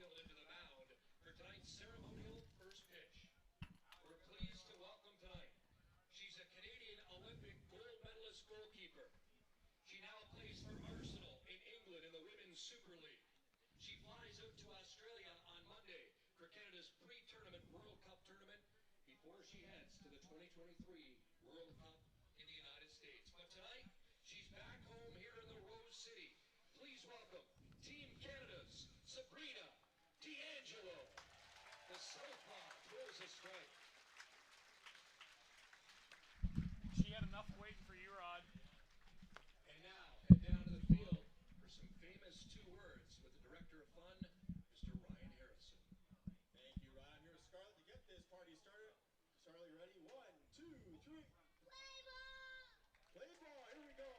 settled into the mound for tonight's ceremonial first pitch. We're pleased to welcome tonight. She's a Canadian Olympic gold medalist goalkeeper. She now plays for Arsenal in England in the Women's Super League. She flies out to Australia on Monday for Canada's pre-tournament World Cup tournament before she heads to the 2023 World Cup in the United States. But tonight, she's back home here in the Rose City. Please welcome Team Canada's Sabrina D'Angelo. The southpaw throws a strike. She had enough waiting for you, Rod. And now, head down to the field for some famous two words with the Director of Fun, Mr. Ryan Harrison. Thank you, Ryan. Here's Scarlett to get this party started. Charlie, ready? 1, 2, 3. Play ball! Play ball. Here we go.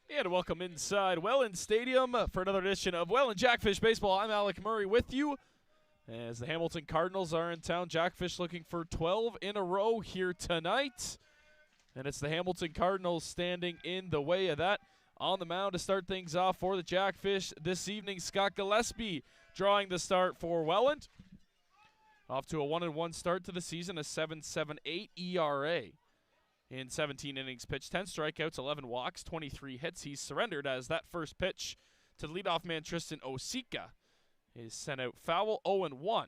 And welcome inside Welland Stadium for another edition of Welland Jackfish Baseball. I'm Alec Murray with you as the Hamilton Cardinals are in town. Jackfish looking for 12 in a row here tonight. And it's the Hamilton Cardinals standing in the way of that. On the mound to start things off for the Jackfish this evening, Scott Gillespie drawing the start for Welland. Off to a 1-1 start to the season, a 7.78 ERA. In 17 innings pitched, 10 strikeouts, 11 walks, 23 hits. He's surrendered as that first pitch to the leadoff man Tristan Osika is sent out foul, 0-1.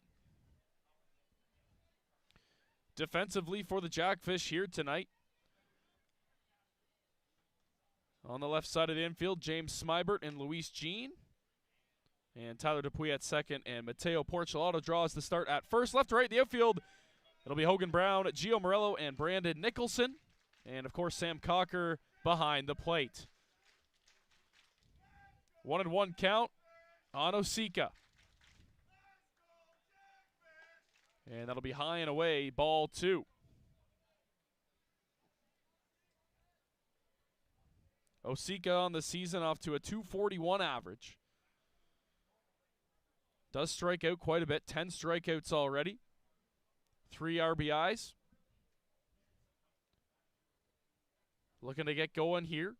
Defensively for the Jackfish here tonight. On the left side of the infield, James Smybert and Luis Jean. And Tyler Dupuy at second, and Mateo Porcelato draws the start at first. Left to right in the outfield, it'll be Hogan Brown, Gio Morello, and Brandon Nicholson. And, of course, Sam Cocker behind the plate. 1-1 count on Osika. And that'll be high and away, ball 2. Osika on the season off to a .241 average. Does strike out quite a bit, 10 strikeouts already. 3 RBIs. Looking to get going here.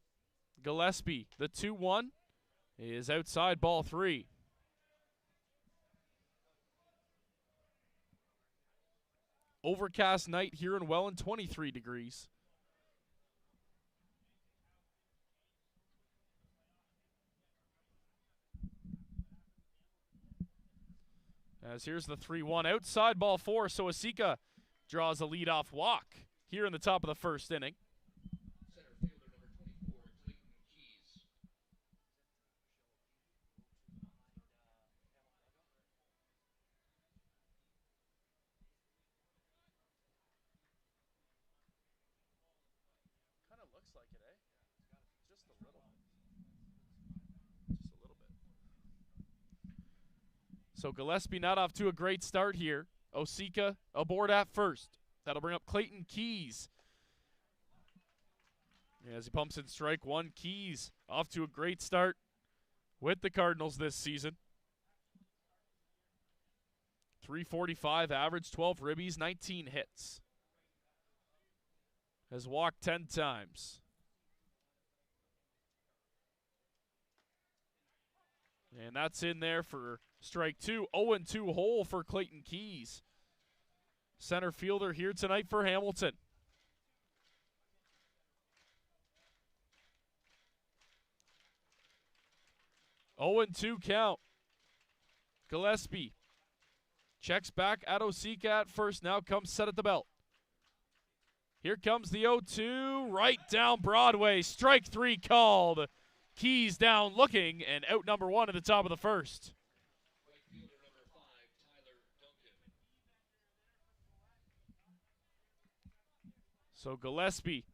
Gillespie, the 2-1, is outside, ball 3. Overcast night here in Welland, 23 degrees. As here's the 3-1, outside, ball 4, so Osika draws a leadoff walk here in the top of the first inning. Looks like it, eh? Just a little. Just a little bit. So Gillespie not off to a great start here. Osika aboard at first. That'll bring up Clayton Keys. As he pumps in strike one, Keys off to a great start with the Cardinals this season. 345 average, 12 ribbies, 19 hits. Has walked 10 times. And that's in there for strike two. 0-2 hole for Clayton Keys. Center fielder here tonight for Hamilton. 0-2 count. Gillespie checks back at Osika at first. Now comes set at the belt. Here comes the 0-2. Right down Broadway. Strike three called. Keys down looking, and out number one at the top of the first. Right fielder number 5, Tyler Duncan. So Gillespie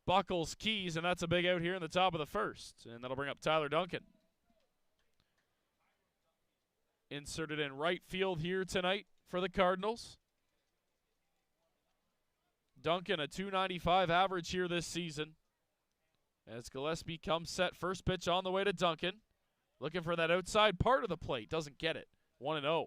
buckles Keys, and that's a big out here in the top of the first. And that'll bring up Tyler Duncan. Inserted in right field here tonight for the Cardinals. Duncan, a .295 average here this season. As Gillespie comes set, first pitch on the way to Duncan. Looking for that outside part of the plate. Doesn't get it. 1-0.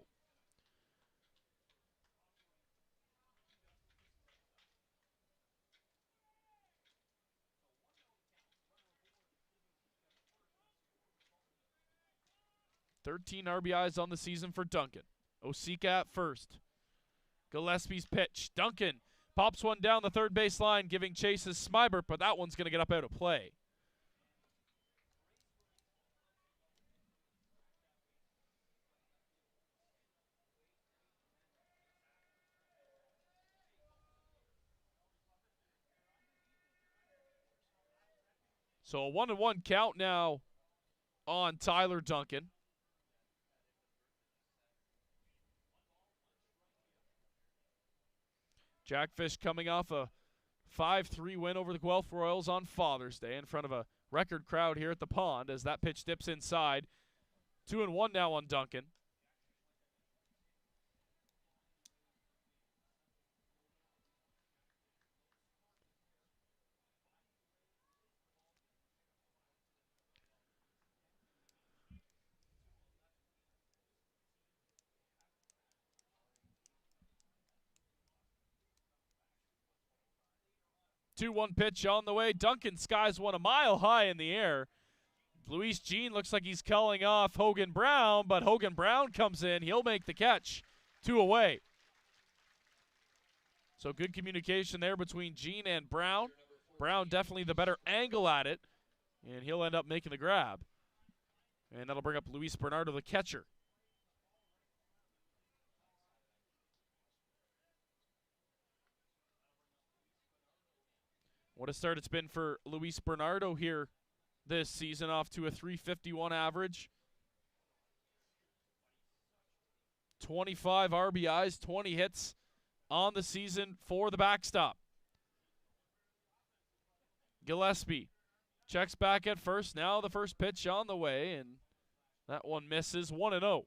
.13 RBIs on the season for Duncan. Osika at first. Gillespie's pitch. Duncan pops one down the third base line, giving chase is Smybert, but that one's going to get up out of play. So a 1-1 count now on Tyler Duncan. Jackfish coming off a 5-3 win over the Guelph Royals on Father's Day in front of a record crowd here at the pond as that pitch dips inside. 2-1 now on Duncan. Two-one pitch on the way. Duncan skies one a mile high in the air. Luis Jean looks like he's calling off Hogan Brown, but Hogan Brown comes in. He'll make the catch. 2 away. So good communication there between Jean and Brown. Brown definitely the better angle at it, and he'll end up making the grab. And that'll bring up Luis Bernardo, the catcher. What a start it's been for Luis Bernardo here this season, off to a .351 average. 25 RBIs, 20 hits on the season for the backstop. Gillespie checks back at first. Now the first pitch on the way, and that one misses. 1-0.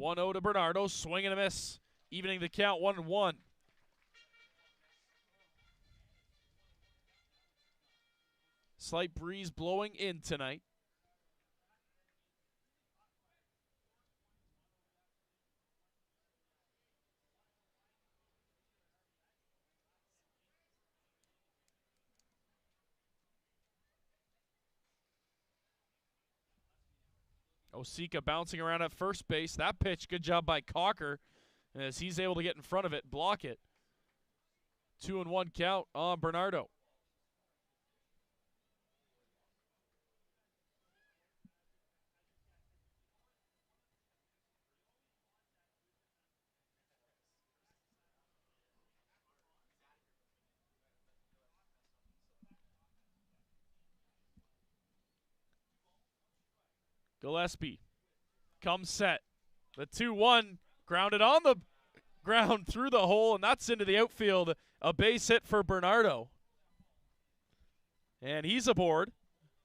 To Bernardo, swing and a miss, evening the count. 1-1. Slight breeze blowing in tonight. Osika bouncing around at first base. That pitch, good job by Cocker, as he's able to get in front of it, block it. 2-1 count on Bernardo. Gillespie comes set. The 2-1 grounded on the ground through the hole, and that's into the outfield. A base hit for Bernardo. And he's aboard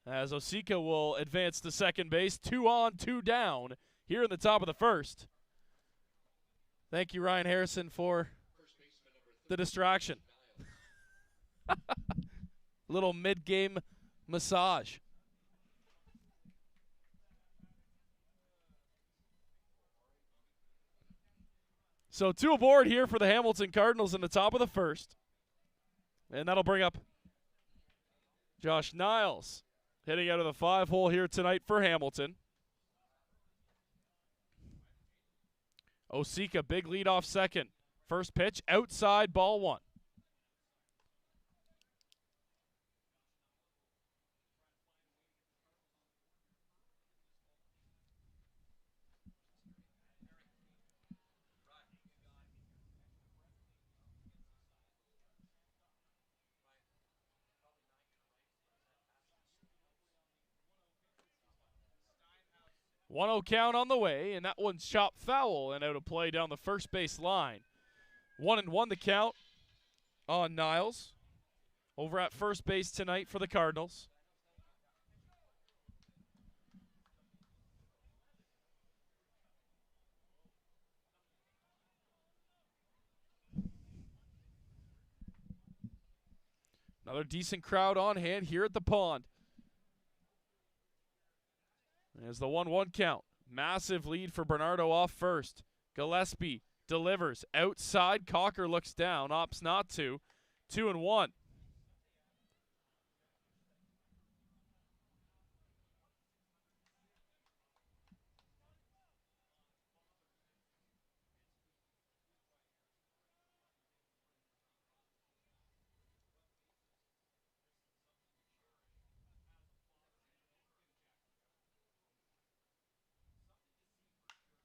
as Osika will advance to second base. 2 on, 2 down here in the top of the first. Thank you, Ryan Harrison, for the distraction. Little mid-game massage. So 2 aboard here for the Hamilton Cardinals in the top of the first. And that'll bring up Josh Niles hitting out of the 5-hole here tonight for Hamilton. Osika, big lead off second. First pitch, outside, ball 1. One 0 count on the way, and that one's chopped foul and out of play down the first base line. 1-1 the count on Niles over at first base tonight for the Cardinals. Another decent crowd on hand here at the pond. There's the 1-1 count. Massive lead for Bernardo off first. Gillespie delivers outside. Cocker looks down, opts not to. 2-1.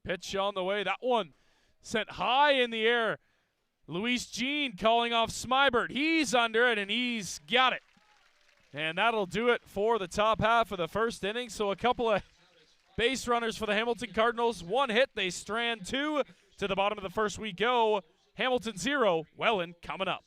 Pitch on the way. That one sent high in the air. Luis Jean calling off Smybert. He's under it, and he's got it. And that'll do it for the top half of the first inning. So a couple of base runners for the Hamilton Cardinals. 1 hit. They strand 2. To the bottom of the first we go. Hamilton 0. Welland coming up.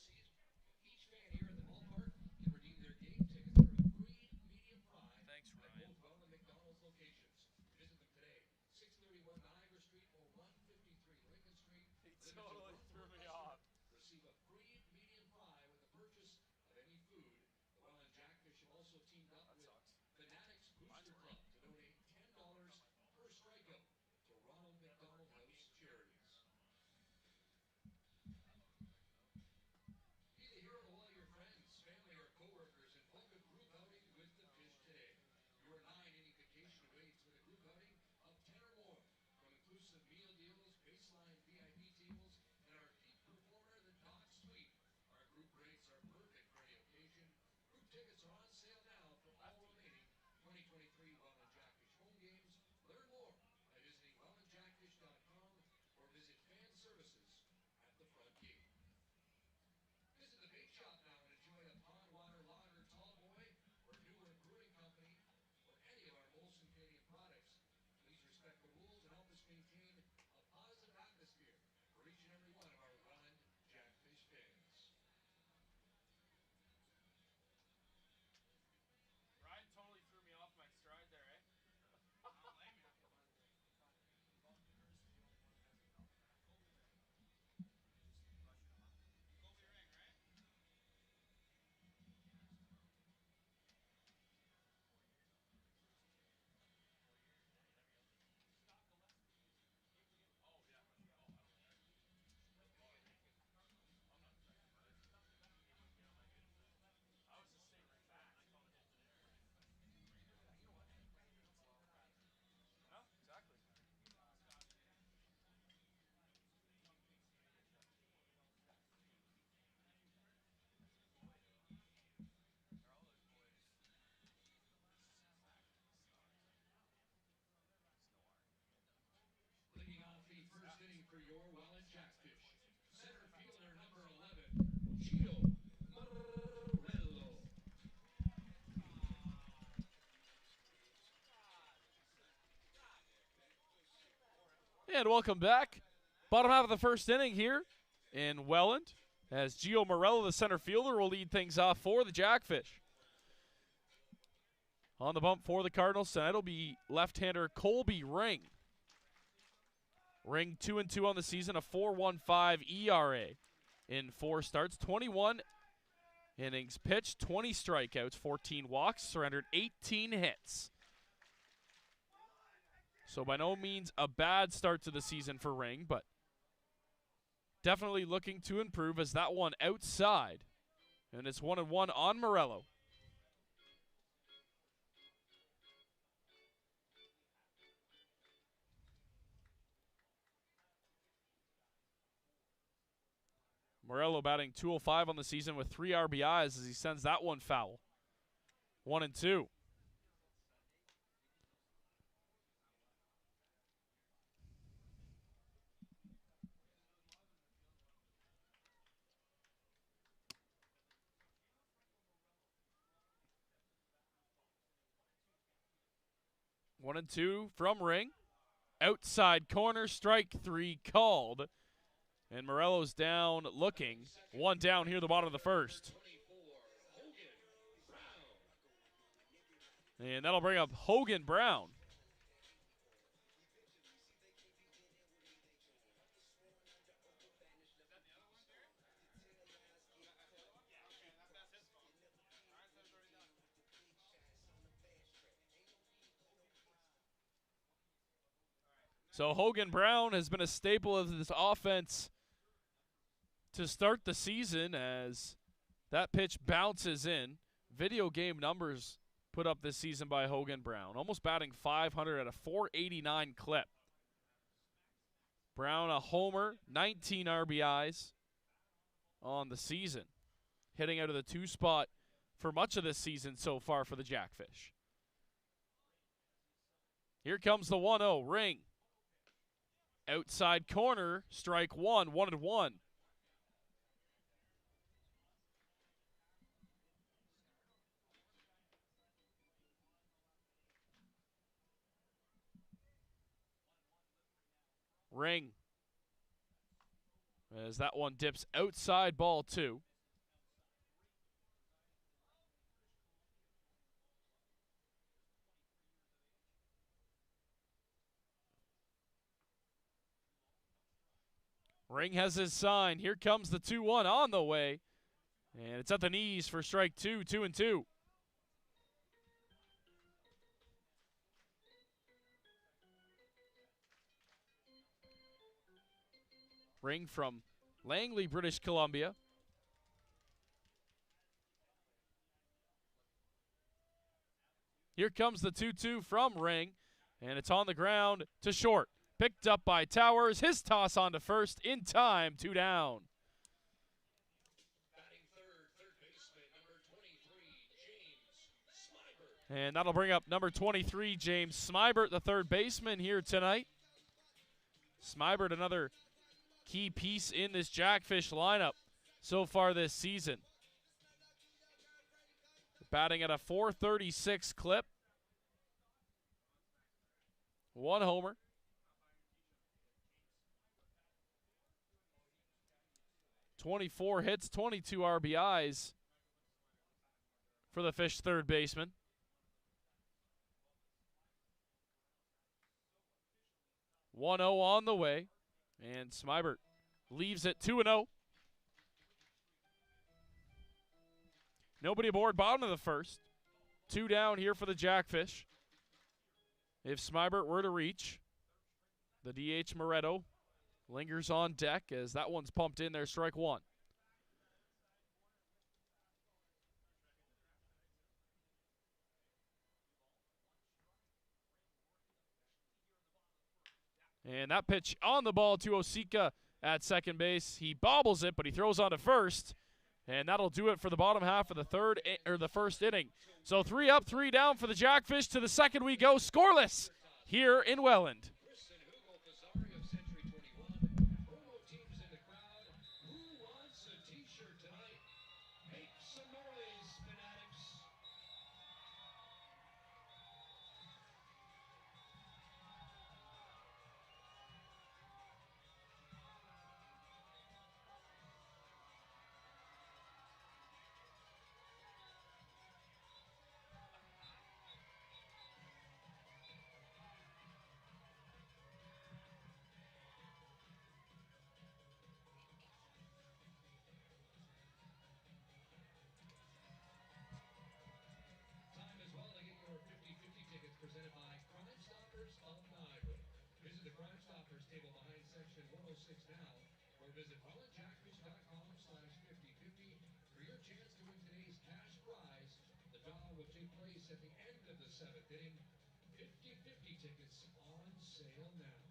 Receive a free medium fry with the purchase of any food. The Welland Jackfish have also teamed up with Fanatics Booster Club to donate $10 per strikeout to Ronald McDonald House Charities. And welcome back. Bottom half of the first inning here in Welland, as Gio Morello, the center fielder, will lead things off for the Jackfish. On the bump for the Cardinals tonight will be left-hander Colby Ring. Ring 2-2 on the season, a 4.15 ERA in 4 starts, 21 innings pitched, 20 strikeouts, 14 walks, surrendered 18 hits. So by no means a bad start to the season for Ring, but definitely looking to improve as that one outside. And it's 1-1 on Morello. Morello batting .205 on the season with 3 RBIs as he sends that one foul. 1-2. One and two from Ring. Outside corner, strike 3 called. And Morello's down looking. 1 down here at the bottom of the first. And that'll bring up Hogan Brown. So Hogan Brown has been a staple of this offense to start the season as that pitch bounces in. Video game numbers put up this season by Hogan Brown. Almost batting .500 at a .489 clip. Brown a homer, 19 RBIs on the season. Hitting out of the 2 spot for much of this season so far for the Jackfish. Here comes the 1-0, Ring. Outside corner, strike 1, 1-1. Ring. As that one dips outside, ball 2. Ring has his sign. Here comes the 2-1 on the way. And it's at the knees for strike 2, 2-2. Ring from Langley, British Columbia. Here comes the 2-2 from Ring. And it's on the ground to short. Picked up by Towers. His toss on to first in time. 2 down. Batting third baseman, number 23, James Smybert. And that'll bring up number 23, James Smybert, the third baseman here tonight. Smybert, another key piece in this Jackfish lineup so far this season. Batting at a .436 clip. 1 homer. 24 hits, 22 RBIs for the Fish third baseman. .1-0 on the way, and Smybert leaves it 2-0. Nobody aboard, bottom of the first. 2 down here for the Jackfish. If Smybert were to reach, the DH Moretto lingers on deck as that one's pumped in there, strike 1. And that pitch on the ball to Osika at second base. He bobbles it, but he throws on to first. And that'll do it for the bottom half of the first inning. So 3 up, 3 down for the Jackfish. To the second we go, scoreless here in Welland. the Crime Stoppers table behind section 106 now, or visit wellandjackfish.com/5050 for your chance to win today's cash prize. The draw will take place at the end of the 7th inning. 50-50 tickets on sale now.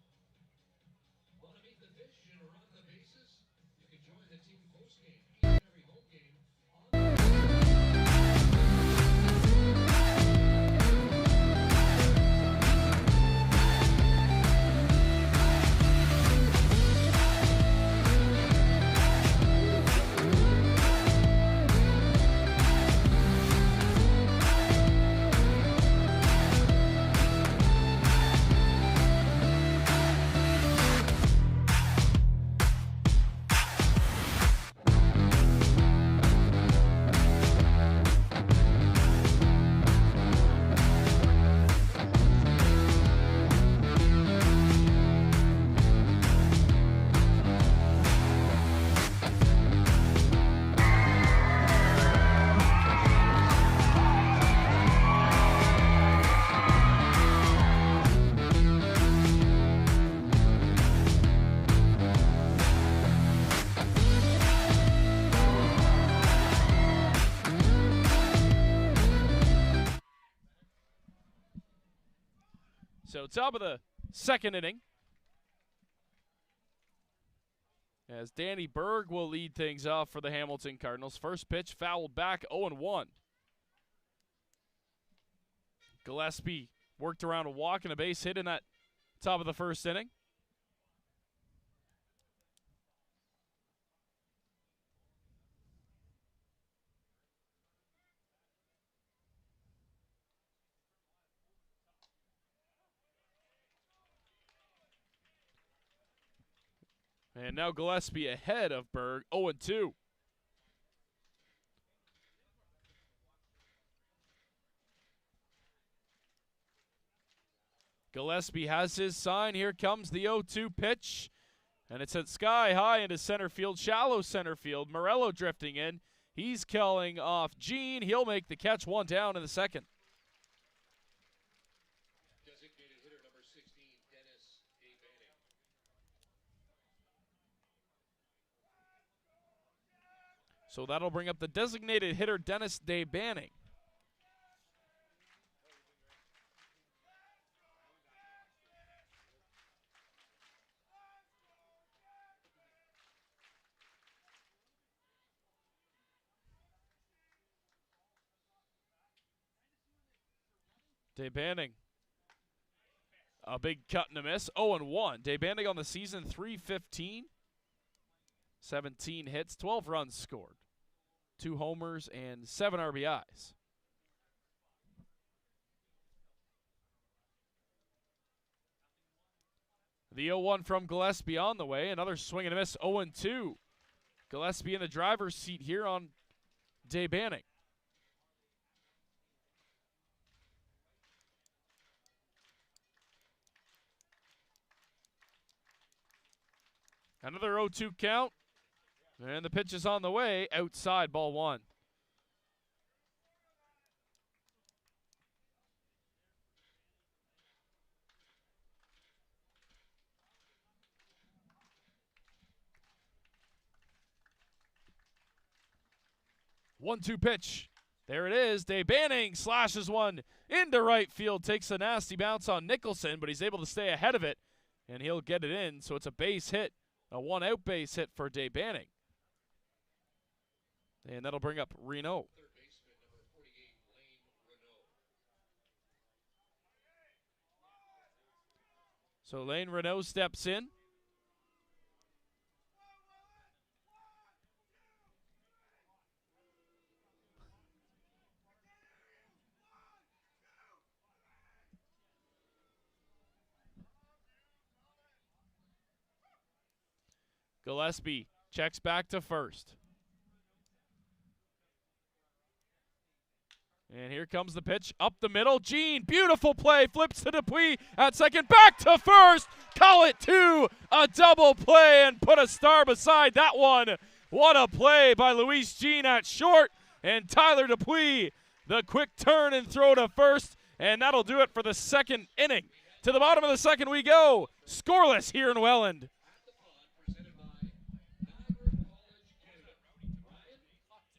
Want to meet the fish and run the bases? You can join the team postgame each and every home game on So top of the 2nd inning, as Danny Berg will lead things off for the Hamilton Cardinals. First pitch fouled back, 0-1. Gillespie worked around a walk and a base hit in that top of the 1st inning. And now Gillespie ahead of Berg, 0-2. Gillespie has his sign. Here comes the 0-2 pitch. And it's at sky high into center field, shallow center field. Morello drifting in. He's calling off Gene. He'll make the catch, 1 down in the 2nd. designated hitter number 16, Dennis Dabanning. So that'll bring up the designated hitter, Dennis Dabanning. Dabanning. A big cut and a miss. 0-1. Dabanning on the season, .315. 17 hits, 12 runs scored. 2 homers and 7 RBIs. The 0-1 from Gillespie on the way. Another swing and a miss. 0-2. Gillespie in the driver's seat here on Dabanning. Another 0-2 count. And the pitch is on the way. Outside, ball 1. One-two pitch. There it is. Dabanning slashes one into right field. Takes a nasty bounce on Nicholson, but he's able to stay ahead of it, and he'll get it in. So it's a base hit, a one-out base hit for Dabanning. And that'll bring up Reno. Third baseman number 48, Lane Renault. So Lane Renault steps in. Gillespie checks back to first. And here comes the pitch up the middle. Gene, beautiful play, flips to Dupuis at second, back to first. Call it 2, a double play, and put a star beside that one. What a play by Luis Gene at short, and Tyler Dupuis, the quick turn and throw to first, and that'll do it for the 2nd inning. To the bottom of the second we go. Scoreless here in Welland. At the pond, presented by Niagara College, Canada. Ryan,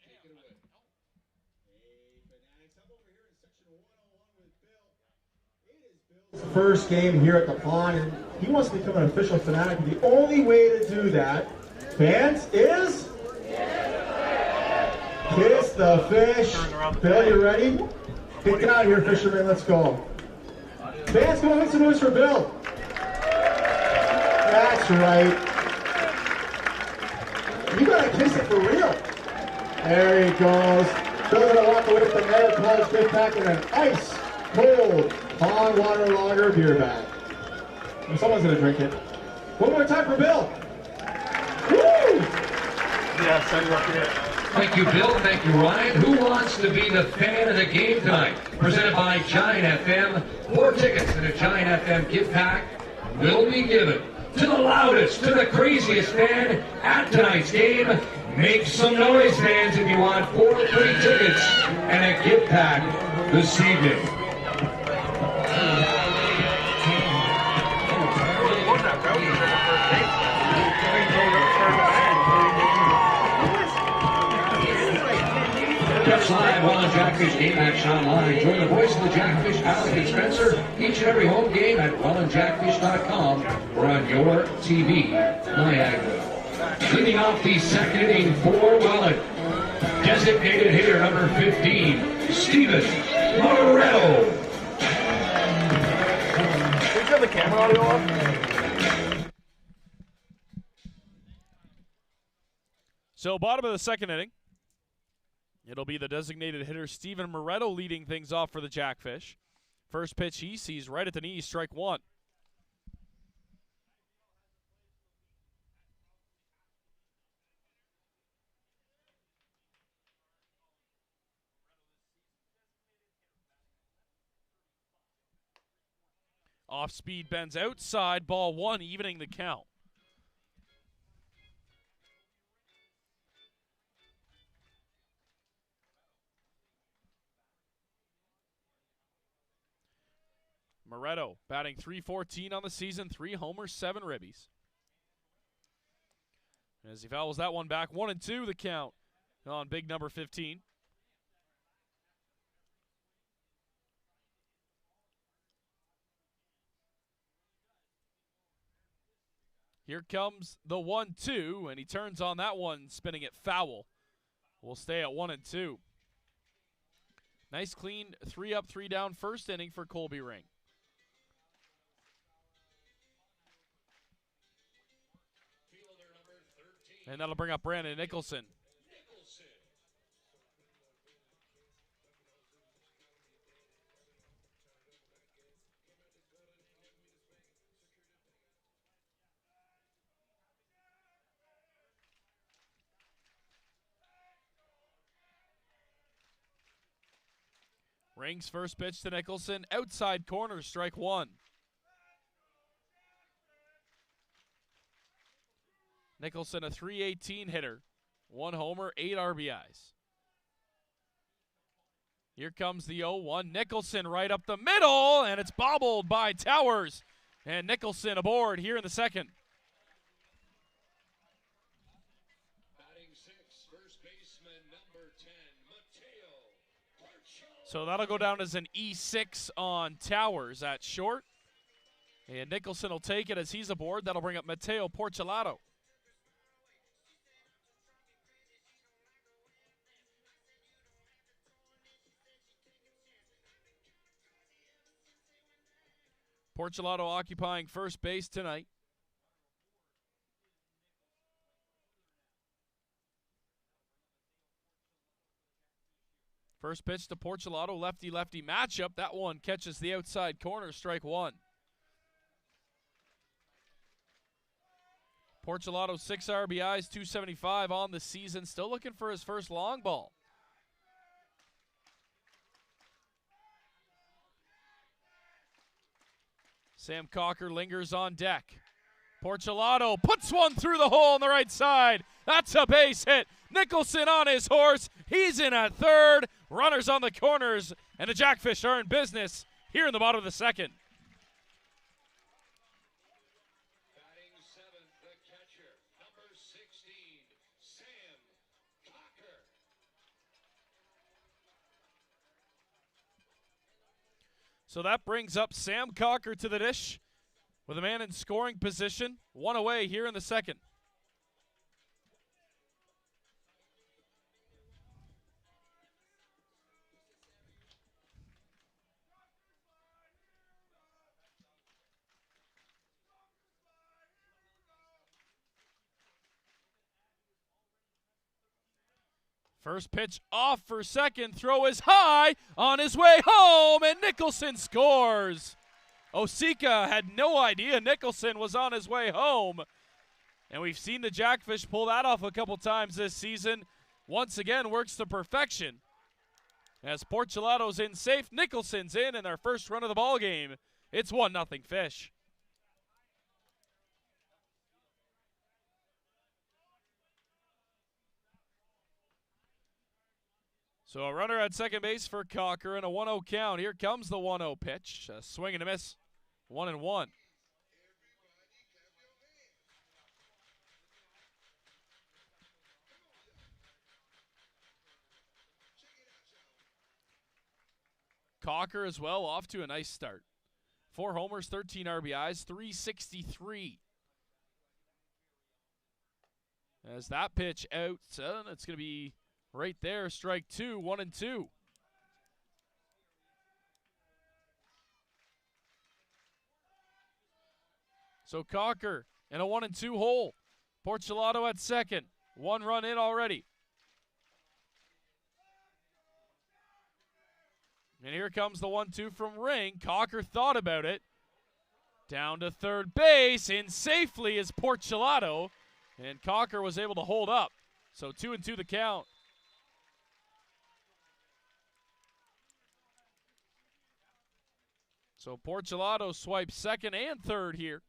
take it away. Hey, Fanatics, I'm over here in section 101 with Bill. It is Bill's first game here at the pond, and he wants to become an official Fanatic. The only way to do that, fans, is kiss the fish. Bill, you ready? Get out of here, fisherman. Let's go. Fans, go make some noise for Bill. That's right. You gotta kiss it for real. There he goes. Bill's gonna walk away with the Niagara College gift pack and an ice cold pond water lager beer bag. And someone's gonna drink it. One more time for Bill. Woo! Yeah, send you up here. Thank you, Bill. Thank you, Ryan. Who wants to be the fan of the game tonight? Presented by Giant FM. 4 tickets and a Giant FM gift pack will be given to the loudest, to the craziest fan at tonight's game. Make some noise, fans, if you want 4 free tickets and a gift pack this evening. Catch live Welland Jackfish game action online. Join the voice of the Jackfish, Alec and Spencer, each and every home game at wellandjackfish.com or on your TV, Niagara. Leading off the second inning for Welland, designated hitter number 15, Steven Moretto. Can you turn the camera audio on? So bottom of the second inning. It'll be the designated hitter Steven Moretto leading things off for the Jackfish. First pitch he sees right at the knees, strike one. Off speed bends outside, ball one, evening the count. Moretto batting .314 on the season, 3 homers, 7 ribbies. As he fouls that one back, 1-2 the count on big number 15. Here comes the 1-2, and he turns on that one, spinning it foul. We'll stay at 1-2. Nice clean 3 up, 3 down first inning for Colby Ring. And that'll bring up Brandon Nicholson. Ring's first pitch to Nicholson, outside corner, strike one. Nicholson, a .318 hitter, 1 homer, 8 RBIs. Here comes the 0-1. Nicholson right up the middle, and it's bobbled by Towers. And Nicholson aboard here in the second. Batting 6, first baseman number 10, Mateo Porcello. So that'll go down as an E6 on Towers at short. And Nicholson will take it as he's aboard. That'll bring up Mateo Porcello. Porcello occupying first base tonight. First pitch to Porcello, lefty-lefty matchup. That one catches the outside corner, strike one. Porcello, 6 RBIs, 275 on the season. Still looking for his first long ball. Sam Cocker lingers on deck. Porcello puts one through the hole on the right side. That's a base hit. Nicholson on his horse. He's in at third. Runners on the corners, and the Jackfish are in business here in the bottom of the second. So that brings up Sam Cocker to the dish with a man in scoring position. One away here in the second. First pitch off for second. Throw is high on his way home, and Nicholson scores. Osika had no idea Nicholson was on his way home. And we've seen the Jackfish pull that off a couple times this season. Once again, works to perfection. As Porcelato's in safe, Nicholson's in their first run of the ball game. It's 1-0 Fish. So a runner at second base for Cocker and a 1-0 count. Here comes the 1-0 pitch. A swing and a miss. 1-1. Cocker as well off to a nice start. 4 homers, 13 RBIs, 363. As that pitch out, it's going to be right there, strike 2, 1-2. So Cocker in a 1-2 hole. Porcelato at second. 1 run in already. And here comes the 1-2 from Ring. Cocker thought about it. Down to third base. In safely is Porcelato. And Cocker was able to hold up. So 2-2 the count. So Porcelato swipes second and third here.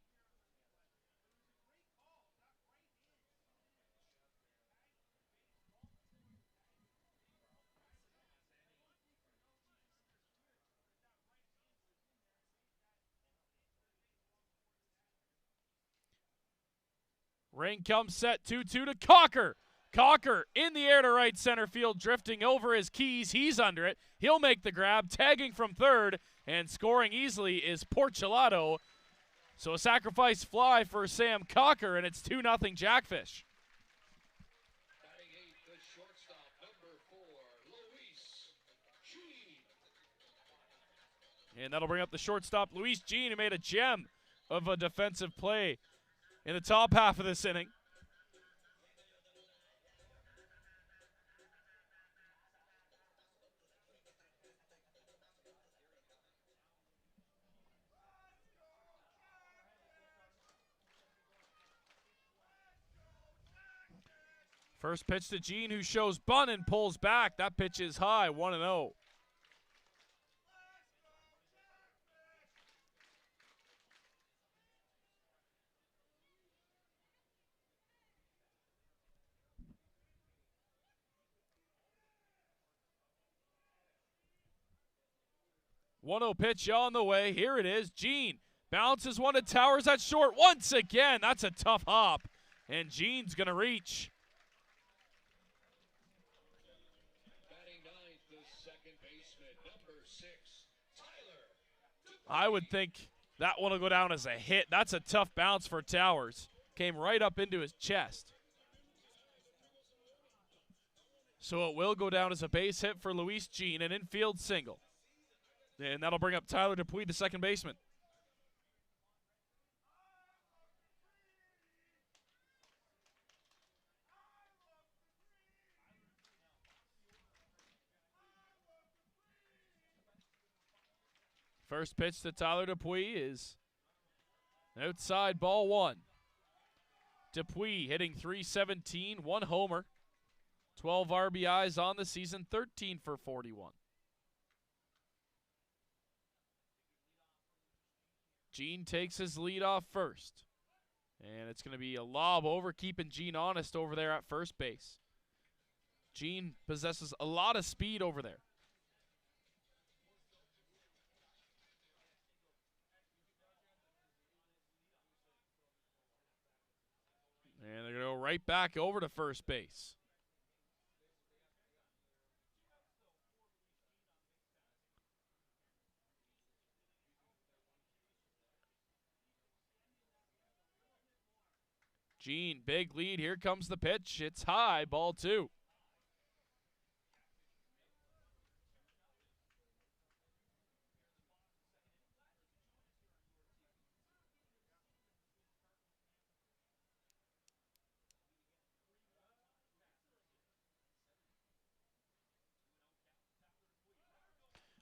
Ring comes set, 2-2 to Cocker. Cocker in the air to right center field, drifting over his keys. He's under it. He'll make the grab, tagging from third, and scoring easily is Porcelato. So a sacrifice fly for Sam Cocker, and it's 2-0 Jackfish. Batting eighth, the shortstop, number 4, Luis Jean. And that'll bring up the shortstop, Luis Jean, who made a gem of a defensive play in the top half of this inning. First pitch to Jean, who shows bunt and pulls back. That pitch is high, 1-0. Pitch on the way. Here it is. Jean bounces one to Towers at short once again. That's a tough hop. And Jean's going to reach. Batting ninth, the second baseman, number 6, Tyler. I would think that one will go down as a hit. That's a tough bounce for Towers. Came right up into his chest. So it will go down as a base hit for Luis Jean, an infield single. And that'll bring up Tyler Dupuis, the second baseman. First pitch to Tyler Dupuis is outside, ball 1. Dupuis hitting .317, 1 homer, 12 RBIs on the season, 13 for 41. Jean takes his lead off first. And it's going to be a lob over, keeping Jean honest over there at first base. Jean possesses a lot of speed over there. And they're going to go right back over to first base. Jean, big lead. Here comes the pitch. It's high, ball 2.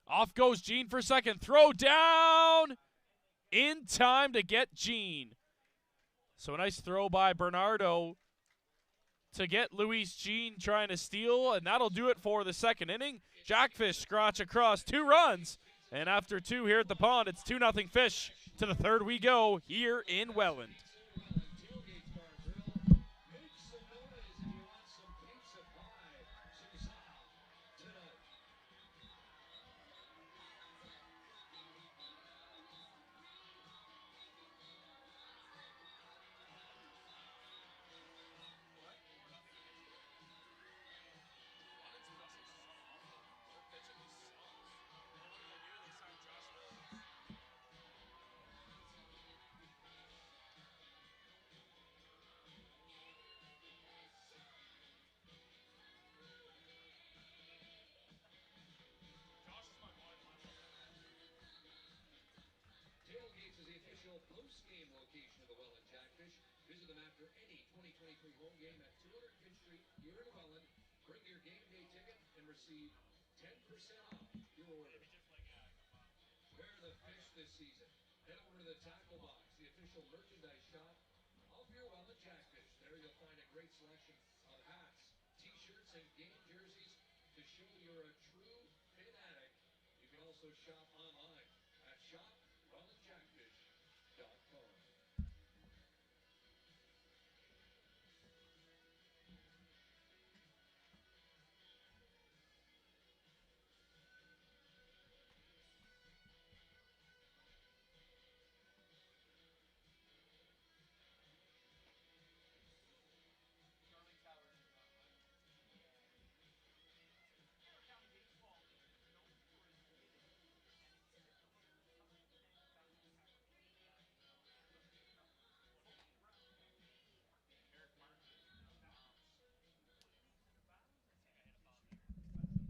Off goes Jean for second. Throw down in time to get Jean. So a nice throw by Bernardo to get Luis Jean trying to steal, and that'll do it for the second inning. Jackfish scratch across 2 runs, and after 2 here at the pond, it's 2-0 Fish. To the third we go here in Welland. Post-game location of the Welland Jackfish. Visit them after any 2023 home game at 200 Fifth Street here in Welland. Bring your game day ticket and receive 10% off your order. Where are the fish this season? Head over to the Tackle Box, the official merchandise shop of your Welland Jackfish. There you'll find a great selection of hats, t-shirts, and game jerseys to show you're a true fanatic. You can also shop online at shopwellandjackfish.com.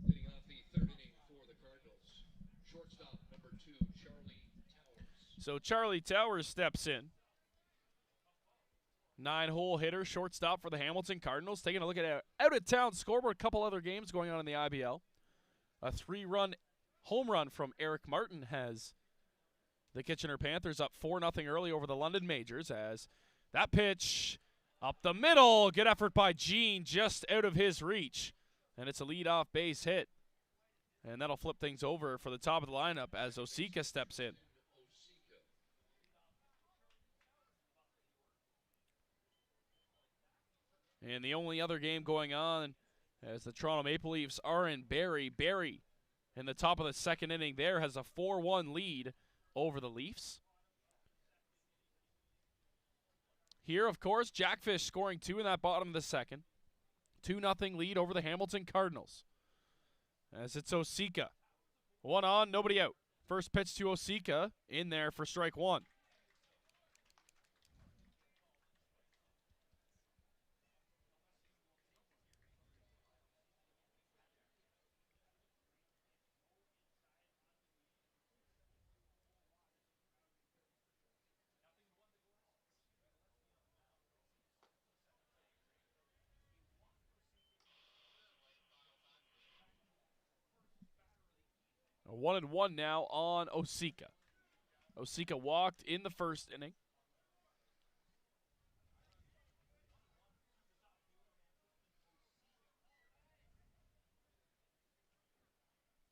Leading off the third inning for the Cardinals, shortstop number 2, Charlie Towers. So Charlie Towers steps in. 9-hole hitter, shortstop for the Hamilton Cardinals. Taking a look at an out-of-town scoreboard. A couple other games going on in the IBL. A 3-run home run from Eric Martin has the Kitchener Panthers up 4-0 early over the London Majors, as that pitch up the middle. Good effort by Jean, just out of his reach. And it's a leadoff base hit. And that'll flip things over for the top of the lineup as Osika steps in. And the only other game going on as the Toronto Maple Leafs are in Barrie. Barrie in the top of the second inning there has a 4-1 lead over the Leafs. Here, of course, Jackfish scoring 2 in that bottom of the second. 2-0 lead over the Hamilton Cardinals. As it's Osika. 1 on, nobody out. First pitch to Osika in there for strike 1. A 1-1 now on Osika. Osika walked in the first inning.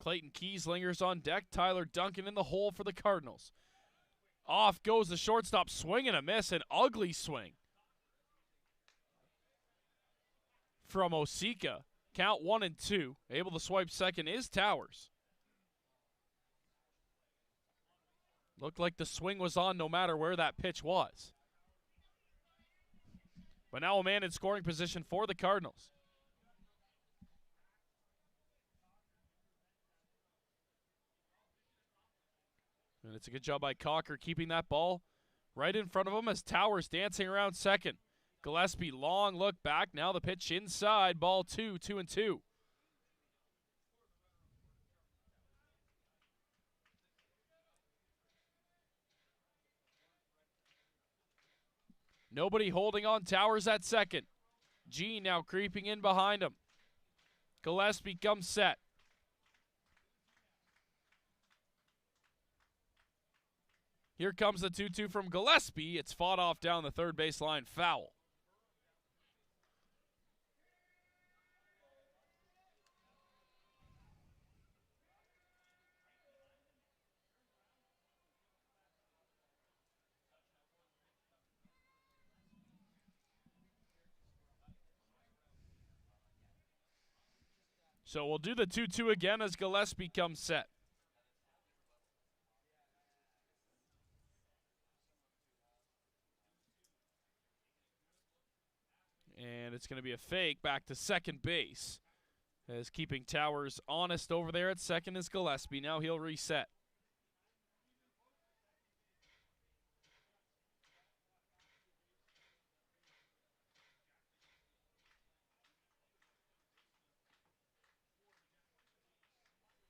Clayton Kieslinger's on deck. Tyler Duncan in the hole for the Cardinals. Off goes the shortstop. Swing and a miss. An ugly swing from Osika. Count 1-2. Able to swipe second is Towers. Looked like the swing was on no matter where that pitch was. But now a man in scoring position for the Cardinals. And it's a good job by Cocker keeping that ball right in front of him as Towers dancing around second. Gillespie, long look back. Now the pitch inside. Ball 2, 2-2. Nobody holding on Towers at second. G now creeping in behind him. Gillespie comes set. Here comes the 2-2 from Gillespie. It's fought off down the third baseline, foul. So we'll do the 2-2 again as Gillespie comes set. And it's going to be a fake back to second base. As keeping Towers honest over there at second is Gillespie. Now he'll reset.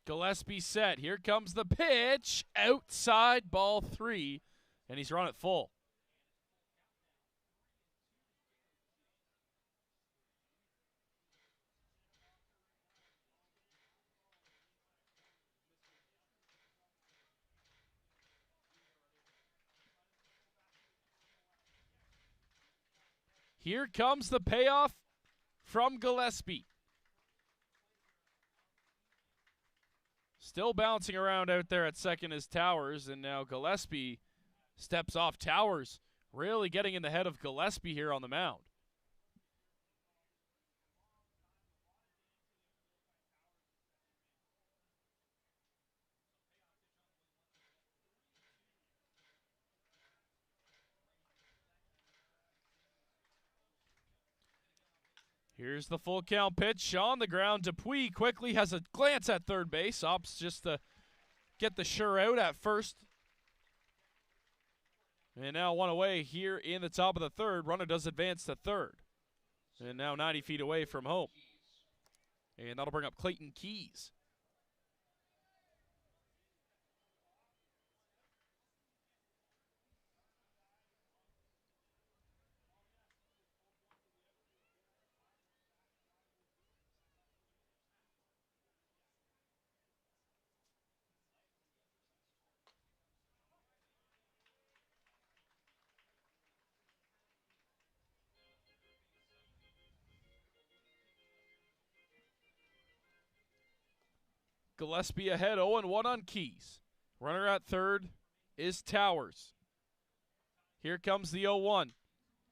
Gillespie set. Here comes the pitch. Outside, ball 3. And he's run it full. Here comes the payoff from Gillespie. Still bouncing around out there at second is Towers, and now Gillespie steps off. Towers really getting in the head of Gillespie here on the mound. Here's the full count pitch on the ground. Dupuis quickly has a glance at third base. Opts just to get the sure out at first. And now one away here in the top of the third. Runner does advance to third. And now 90 feet away from home. And that'll bring up Clayton Keys. Gillespie ahead, 0-1 on Keys. Runner at third is Towers. Here comes the 0-1.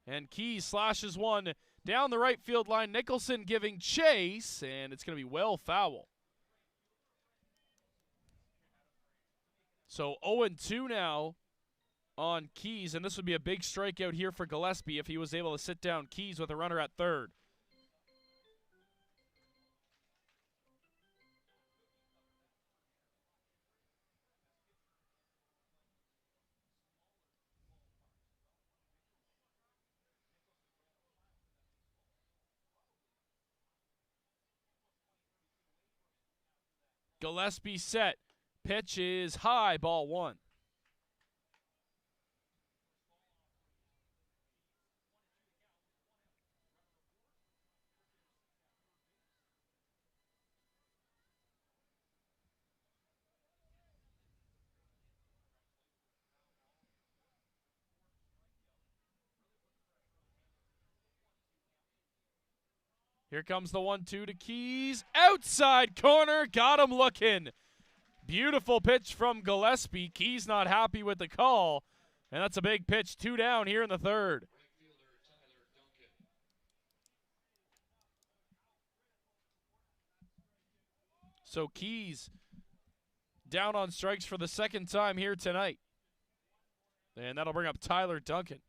And Keys slashes one down the right field line. Nicholson giving chase, and it's going to be well foul. So 0-2 now on Keys, and this would be a big strikeout here for Gillespie if he was able to sit down Keys with a runner at third. Gillespie set. Pitch is high, ball 1. Here comes the 1-2 to Keys. Outside corner, got him looking. Beautiful pitch from Gillespie. Keys not happy with the call. And that's a big pitch, 2 down here in the third. So Keys down on strikes for the second time here tonight. And that'll bring up Tyler Duncan.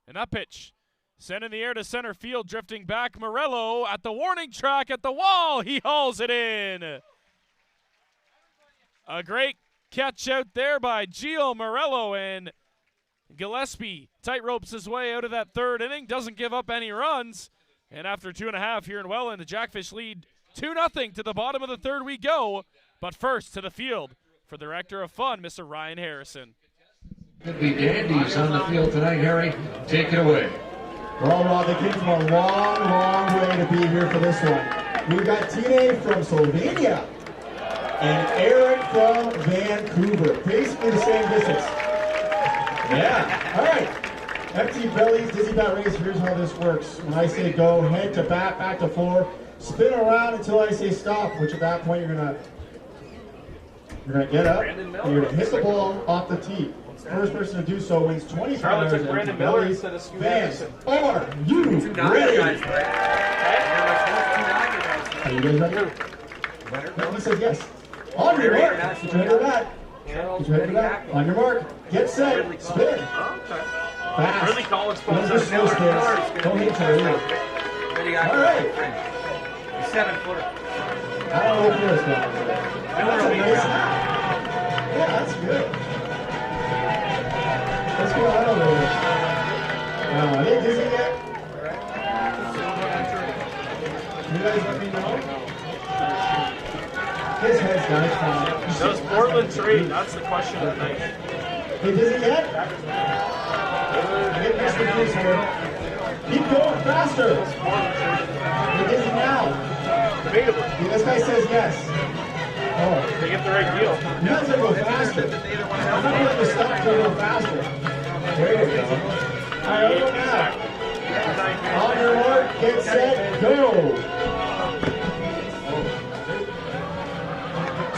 And that pitch Sent in the air to center field, drifting back. Morello at the warning track at the wall. He hauls it in. A great catch out there by Gio Morello, and Gillespie tightropes his way out of that third inning, doesn't give up any runs. And after 2.5 here in Welland, the Jackfish lead 2-0 to the bottom of the third we go. But first to the field for the Director of Fun, Mr. Ryan Harrison. Could be dandies on the field tonight, Harry. Take it away. Well, Rob, they came from a long, long way to be here for this one. We've got Tine from Slovenia and Eric from Vancouver. Basically the same distance. Yeah, all right. Empty bellies, dizzy bat race. Here's how this works. When I say go, head to bat, back to floor, spin around until I say stop, which at that point you're gonna get up and you're gonna hit the ball off the tee. First person to do so wins $25 took Brandon Miller instead of Scoot Fans, Anderson. are you ready? Are you guys ready? No, he says yes. On your mark, get your head to that. Get your head to that. On your mark, get set, spin. Fast. Really college Those are slow spins. Don't hit each other either. All right. 7-footer. I don't know if yours goes. That's a nice hat. Yeah, that's good. Let's go out a little bit. Are they dizzy yet? You guys let me know? His head's down, it's fine. Does Portland trade? That's the question of the night. They dizzy yet? Get Mr. Goose here. Keep going faster. They dizzy now. Debatably. This guy says yes. Oh. They get the right deal. You guys gotta go faster. I'm not letting you stop till you go faster. There you go. All right, go now. On your mark, get set, go.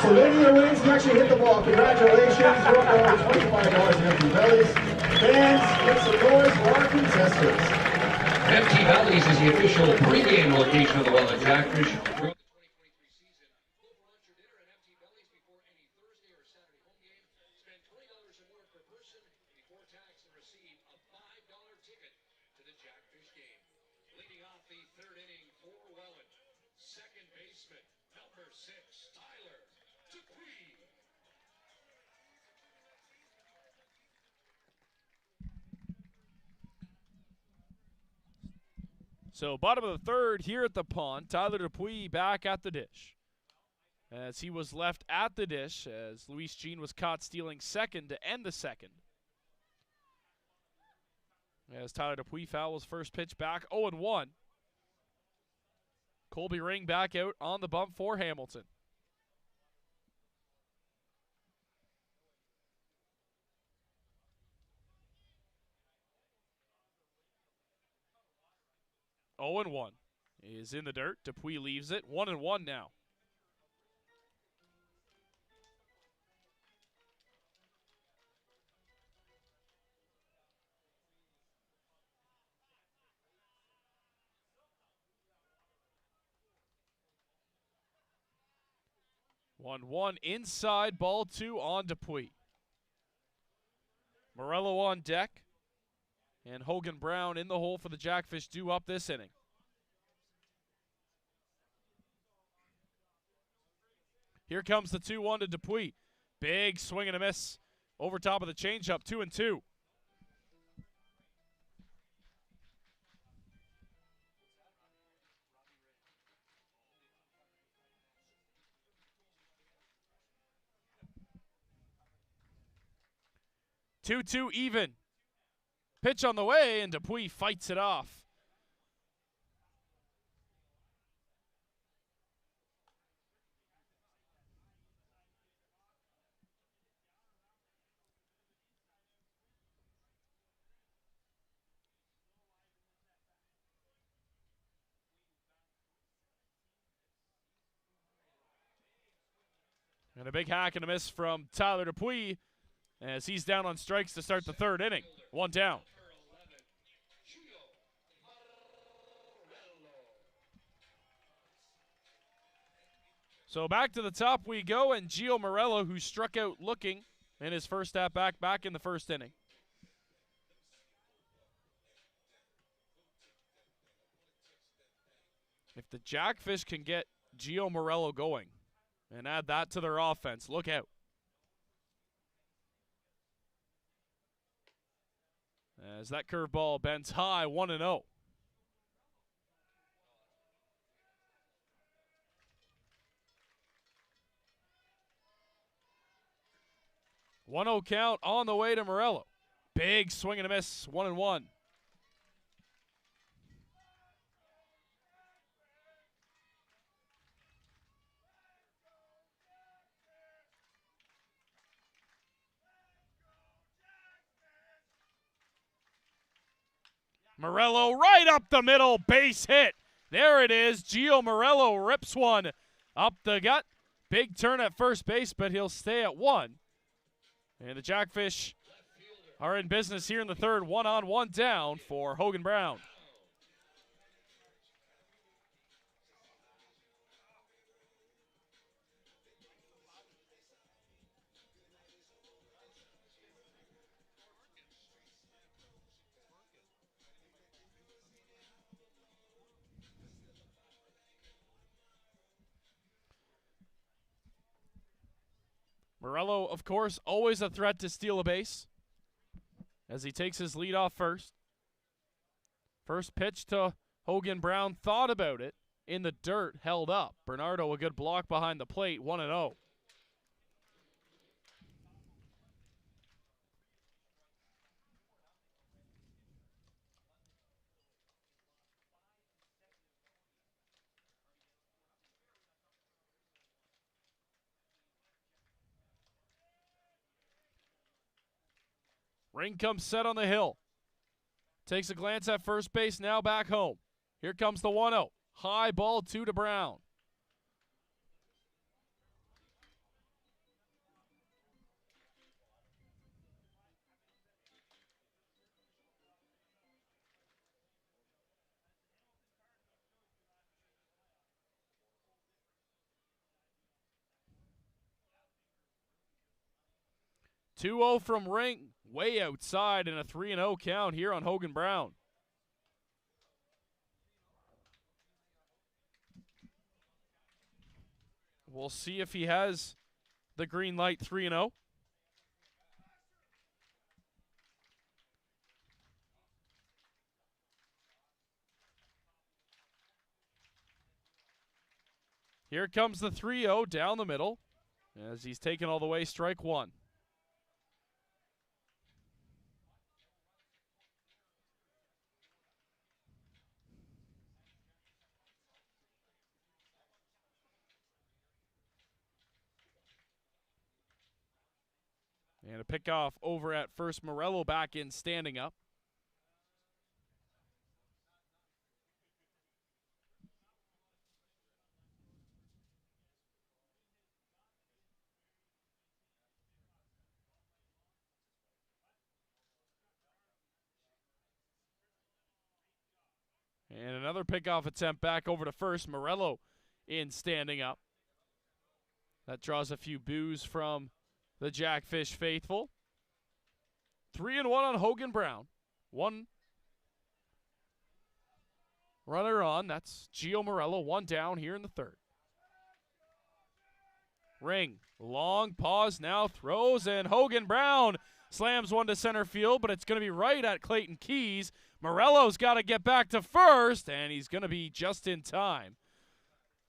So Lydia wins. You actually hit the ball. Congratulations. You're going $25 in empty bellies. Fans, make some noise for our contestants. Empty Bellies is the official pregame location of the Welland Jackfish. Throughout the 2023 season, go for lunch or dinner at Empty Bellies before any Thursday or Saturday home game. Spend $20 or more per person before tax and receive a $5 ticket to the Jackfish game. Leading off the third inning for Welland, second baseman, number 6, Tyler Dupuis. So bottom of the third here at the pond, Tyler Dupuis back at the dish. As he was left at the dish, as Luis Jean was caught stealing second to end the second. As Tyler Dupuis fouls first pitch back, 0-1. Colby Ring back out on the bump for Hamilton. Oh and 1 is in the dirt. Dupuis leaves it. 1-1 now. One inside, ball 2 on Dupuis. Morello on deck. And Hogan Brown in the hole for the Jackfish due up this inning. Here comes the 2-1 to Dupuis. Big swing and a miss over top of the changeup, 2-2. Two even. Pitch on the way, and Dupuis fights it off. And a big hack and a miss from Tyler Dupuis as he's down on strikes to start the third inning. One down. So back to the top we go, and Gio Morello, who struck out looking in his first at-bat back in the first inning. If the Jackfish can get Gio Morello going and add that to their offense, look out. As that curveball bends high, 1-0. One 0 count on the way to Morello. Big swing and a miss, 1-1. Morello right up the middle, base hit. There it is. Gio Morello rips one up the gut. Big turn at first base, but he'll stay at one. And the Jackfish are in business here in the third. 1-on-1 down for Hogan Brown. Morello, of course, always a threat to steal a base as he takes his lead off first. First pitch to Hogan Brown, thought about it. In the dirt, held up. Bernardo, a good block behind the plate, 1-0. Ring comes set on the hill. Takes a glance at first base, now back home. Here comes the 1-0. High ball 2 to Brown. Two 2-0 from Ring, way outside, and a 3-0 count here on Hogan Brown. We'll see if he has the green light. 3-0. Here comes the 3-0 down the middle as he's taken all the way, strike one. And a pickoff over at first. Morello back in, standing up. And another pickoff attempt back over to first. Morello in, standing up. That draws a few boos from the Jackfish faithful. 3-1 on Hogan Brown. One runner on. That's Gio Morello. One down here in the third. Ring. Long pause, now throws, and Hogan Brown slams one to center field, but it's going to be right at Clayton Keys. Morello's got to get back to first, and he's going to be just in time.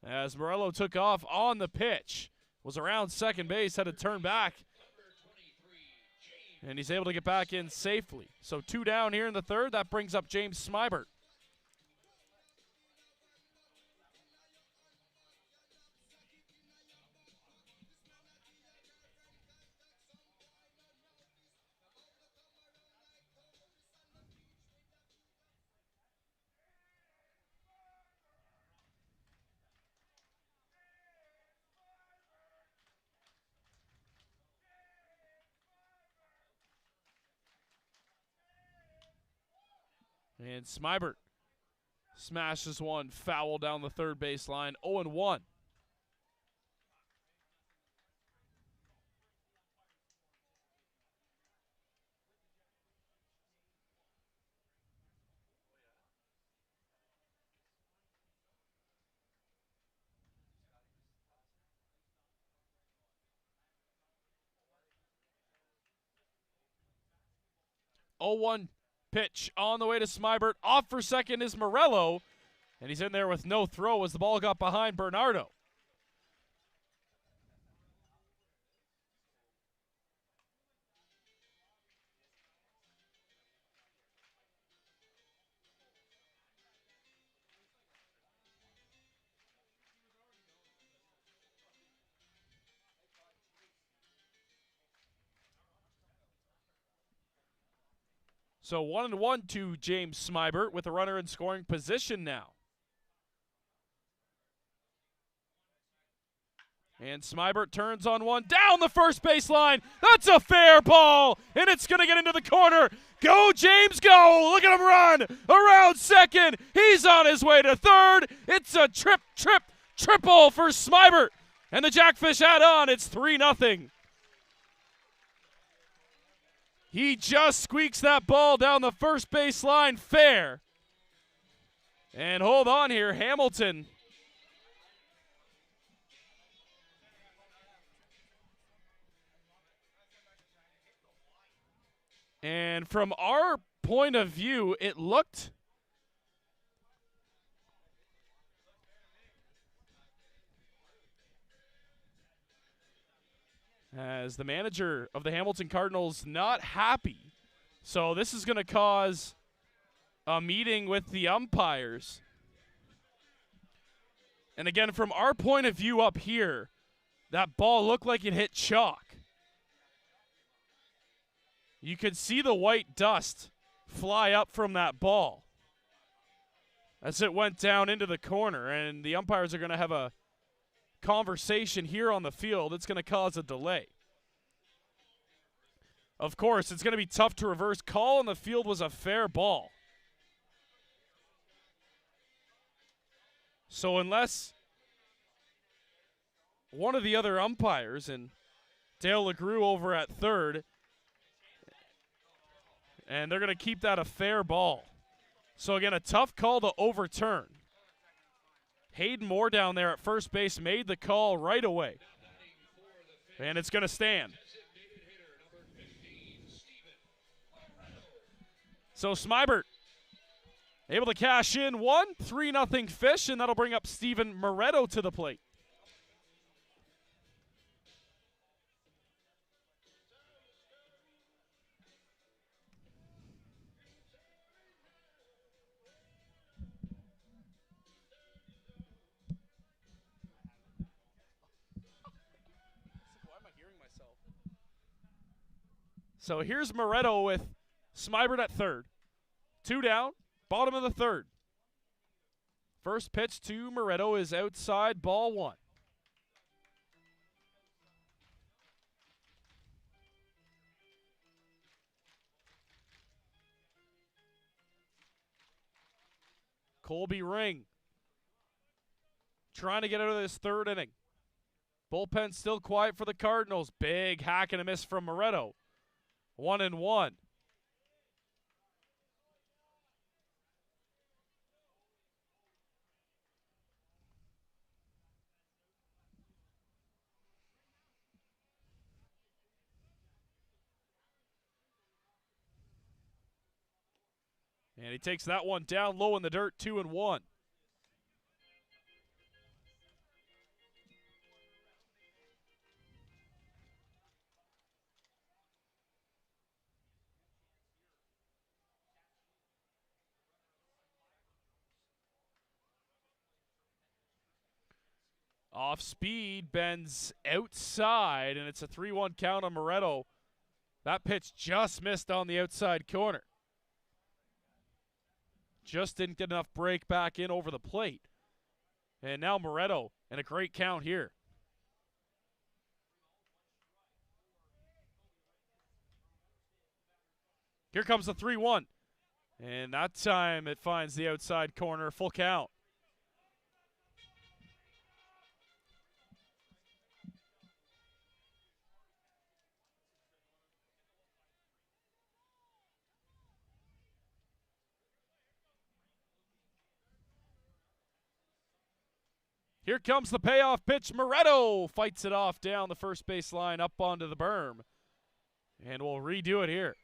As Morello took off on the pitch, was around second base, had to turn back, and he's able to get back in safely. So two down here in the third. That brings up James Smybert. And Smybert smashes one foul down the third baseline. 0-1. 0-1 pitch on the way to Smybert. Off for second is Morello, and he's in there with no throw as the ball got behind Bernardo. So 1-1 to James Smybert with a runner in scoring position now. And Smybert turns on one down the first baseline. That's a fair ball, and it's going to get into the corner. Go, James, go. Look at him run around second. He's on his way to third. It's a triple for Smybert. And the Jackfish add on. It's 3-0. He just squeaks that ball down the first baseline fair. And hold on here, Hamilton. And from our point of view, it looked as the manager of the Hamilton Cardinals not happy. So this is going to cause a meeting with the umpires. And again, from our point of view up here, that ball looked like it hit chalk. You could see the white dust fly up from that ball as it went down into the corner, and the umpires are going to have a conversation here on the field. It's going to cause a delay. Of course, it's going to be tough to reverse. Call on the field was a fair ball. So unless one of the other umpires, and Dale LeGroux over at third, and they're going to keep that a fair ball. So again, a tough call to overturn. Hayden Moore down there at first base made the call right away. And it's going to stand. So Smybert able to cash in one, 3-0 Fish, and that'll bring up Steven Moretto to the plate. So here's Moretto with Smybert at third. 2 down, bottom of the third. First pitch to Moretto is outside, ball 1. Colby Ring trying to get out of this third inning. Bullpen still quiet for the Cardinals. Big hack and a miss from Moretto. 1-1. And he takes that one down low in the dirt, 2-1. Off speed, bends outside, and it's a 3-1 count on Moretto. That pitch just missed on the outside corner. Just didn't get enough break back in over the plate. And now Moretto, and a great count here. Here comes the 3-1. And that time it finds the outside corner, full count. Here comes the payoff pitch. Moretto fights it off down the first base line up onto the berm. And we'll redo it here.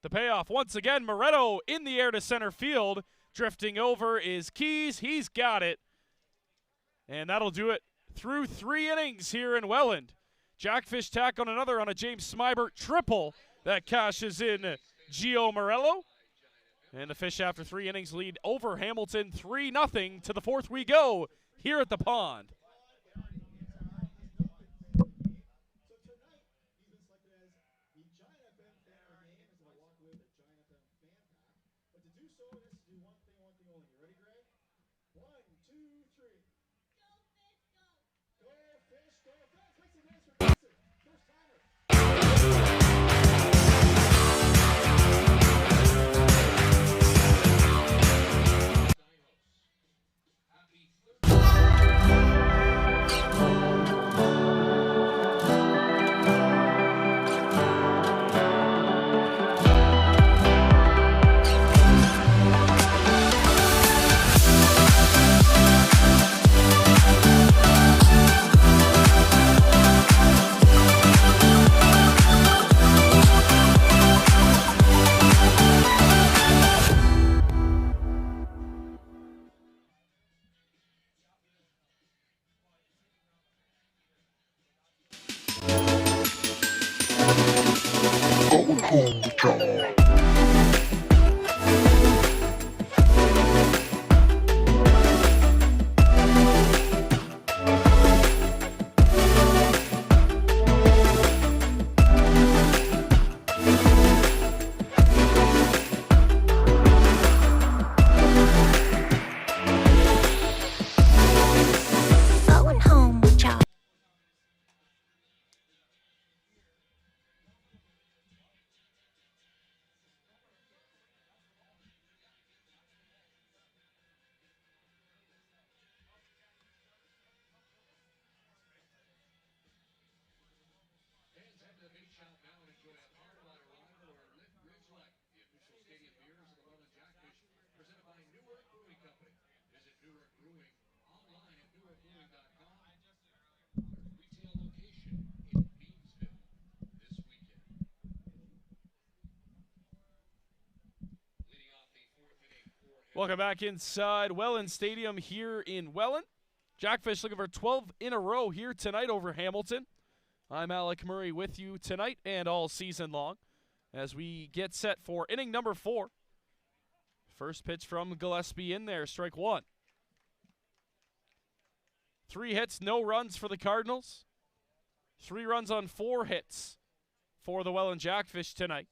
The payoff once again, Moretto in the air to center field. Drifting over is Keys. He's got it. And that'll do it through 3 innings here in Welland. Jackfish tack on another on a James Smybert triple that cashes in Gio Morello. And the Fish, after 3 innings, lead over Hamilton 3-0 to the 4th we go here at the Pond. Going home with y'all. Fans head to the big shop now and enjoy a hard-water lager or Ridge Light, the official stadium beers of the Welland Jackfish, presented by Newark Brewing Company. Visit Newark Brewing online at newarkbrewing.com. Retail location in Beamsville this weekend. Leading off the 4th inning for Welcome back inside Welland Stadium here in Welland. Jackfish looking for 12 in a row here tonight over Hamilton. I'm Alec Murray with you tonight and all season long as we get set for inning number 4. First pitch from Gillespie in there, strike 1. 3 hits, no runs for the Cardinals. 3 runs on 4 hits for the Welland Jackfish tonight.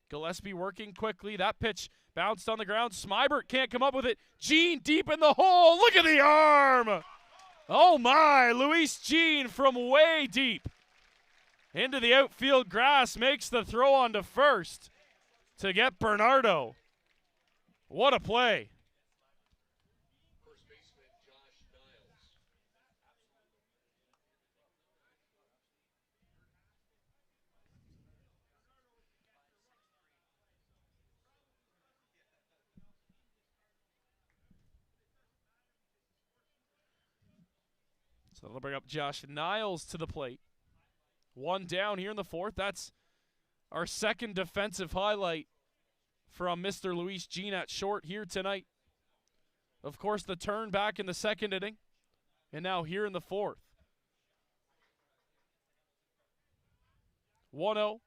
Gillespie working quickly. That pitch bounced on the ground. Smybert can't come up with it. Jean deep in the hole. Look at the arm. Oh my, Luis Jean from way deep into the outfield grass makes the throw on to first to get Bernardo. What a play. first baseman Josh Niles. So that'll bring up Josh Niles to the plate. 1 down here in the 4th. That's our second defensive highlight from Mr. Luis Jean at short here tonight. Of course, the turn back in the 2nd inning, and now here in the 4th. 1-0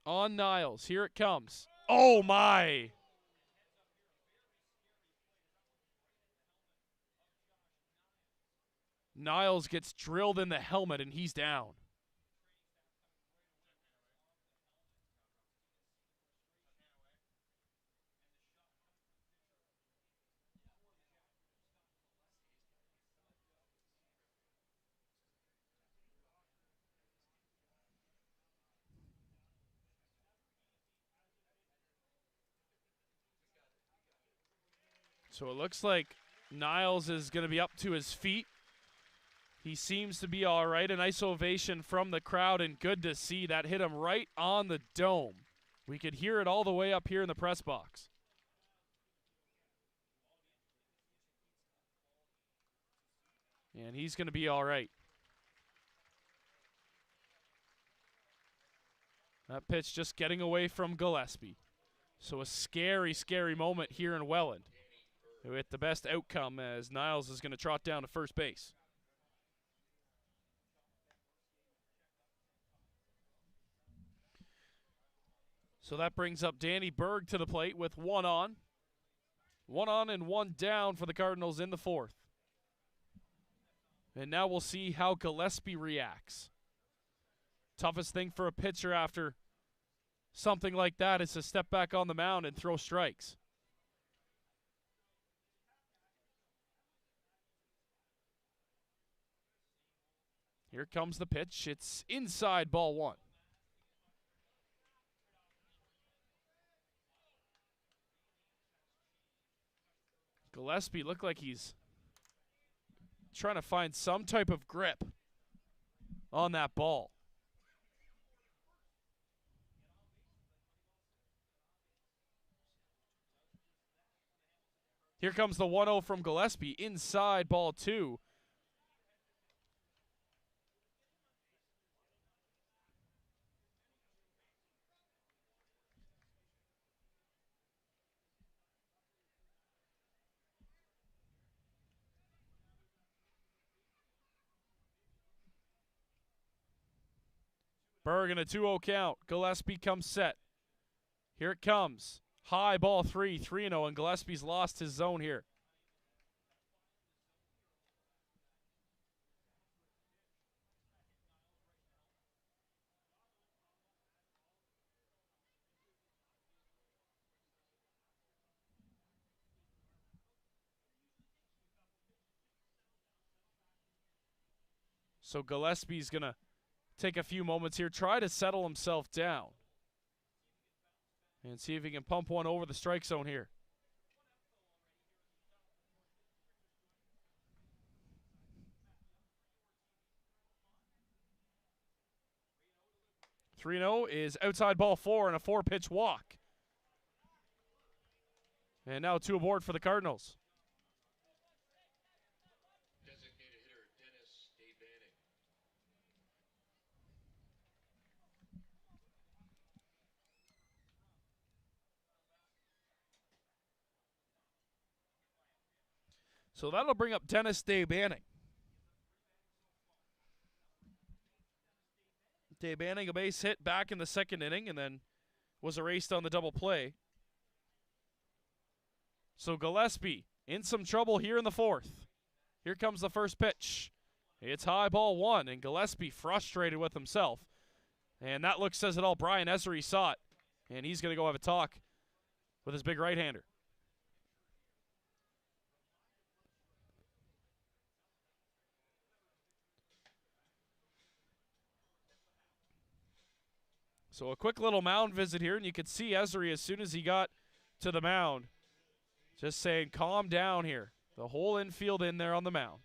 on Niles. Here it comes. Oh my! Niles gets drilled in the helmet and he's down. So it looks like Niles is going to be up to his feet. He seems to be all right. A nice ovation from the crowd, and good to see. That hit him right on the dome. We could hear it all the way up here in the press box. And he's going to be all right. That pitch just getting away from Gillespie. So a scary, scary moment here in Welland, with the best outcome as Niles is going to trot down to first base. So that brings up Danny Berg to the plate with one on. One on and one down for the Cardinals in the fourth. And now we'll see how Gillespie reacts. Toughest thing for a pitcher after something like that is to step back on the mound and throw strikes. Here comes the pitch. It's inside, ball one. Gillespie looked like he's trying to find some type of grip on that ball. Here comes the 1-0 from Gillespie. Inside, ball two. Berg in a 2-0 count. Gillespie comes set. Here it comes. High ball 3-0, and Gillespie's lost his zone here. So Gillespie's going to take a few moments here, try to settle himself down, and see if he can pump one over the strike zone here. (3-0) is outside ball four and a 4-pitch walk. And now two aboard for the Cardinals. Designated hitter Dennis Dabanning. So that'll bring up Dennis Dabanning. Dabanning, a base hit back in the second inning and then was erased on the double play. So Gillespie in some trouble here in the fourth. Here comes the first pitch. It's high, ball one, and Gillespie frustrated with himself. And that look says it all. Brian Essery saw it, and he's going to go have a talk with his big right-hander. So a quick little mound visit here, and you could see Essery as soon as he got to the mound just saying, calm down here. The whole infield in there on the mound.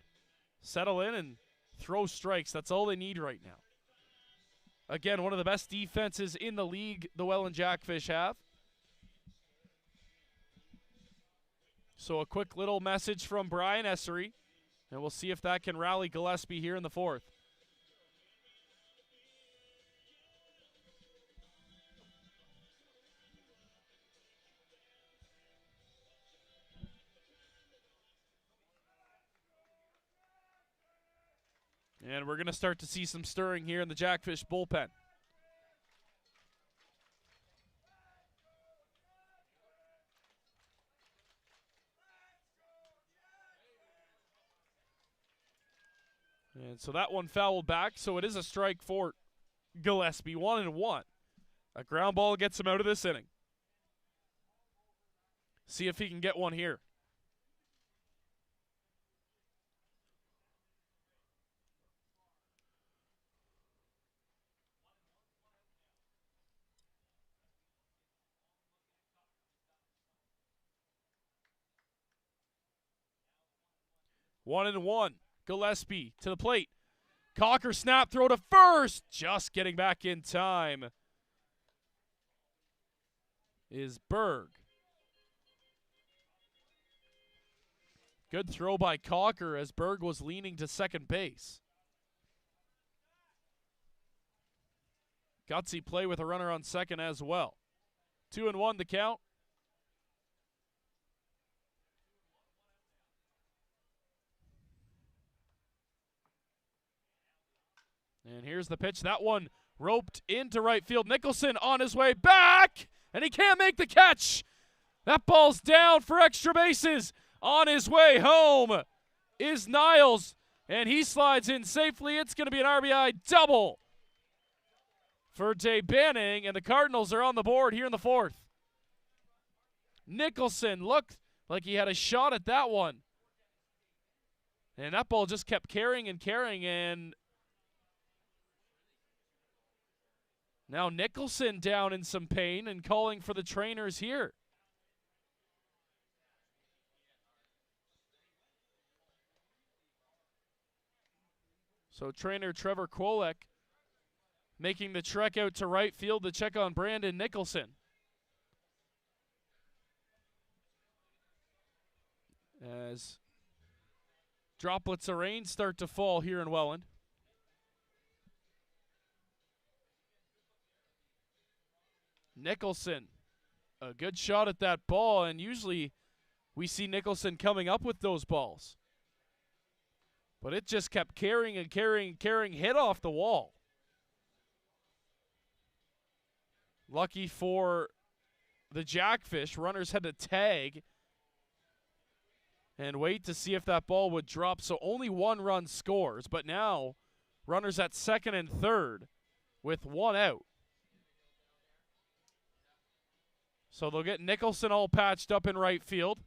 Settle in and throw strikes. That's all they need right now. Again, one of the best defenses in the league the Welland Jackfish have. So a quick little message from Brian Essery, and we'll see if that can rally Gillespie here in the fourth. And we're going to start to see some stirring here in the Jackfish bullpen. And so that one fouled back, so it is a strike for Gillespie, 1-1. A ground ball gets him out of this inning. See if he can get one here. One and one. Gillespie to the plate. Cocker snap throw to first. Just getting back in time is Berg. Good throw by Cocker as Berg was leaning to second base. Gutsy play with a runner on second as well. 2-1 the count. And here's the pitch. That one roped into right field. Nicholson on his way back, and he can't make the catch. That ball's down for extra bases. On his way home is Niles, and he slides in safely. It's going to be an RBI double for Dave Banning, and the Cardinals are on the board here in the fourth. Nicholson looked like he had a shot at that one. And that ball just kept carrying, and now Nicholson down in some pain and calling for the trainers here. So trainer Trevor Kolek making the trek out to right field to check on Brandon Nicholson. As droplets of rain start to fall here in Welland. Nicholson, a good shot at that ball, and usually we see Nicholson coming up with those balls. But it just kept carrying, hit off the wall. Lucky for the Jackfish, runners had to tag and wait to see if that ball would drop, so only one run scores. But now, runners at second and third with one out. So they'll get Nicholson all patched up in right field.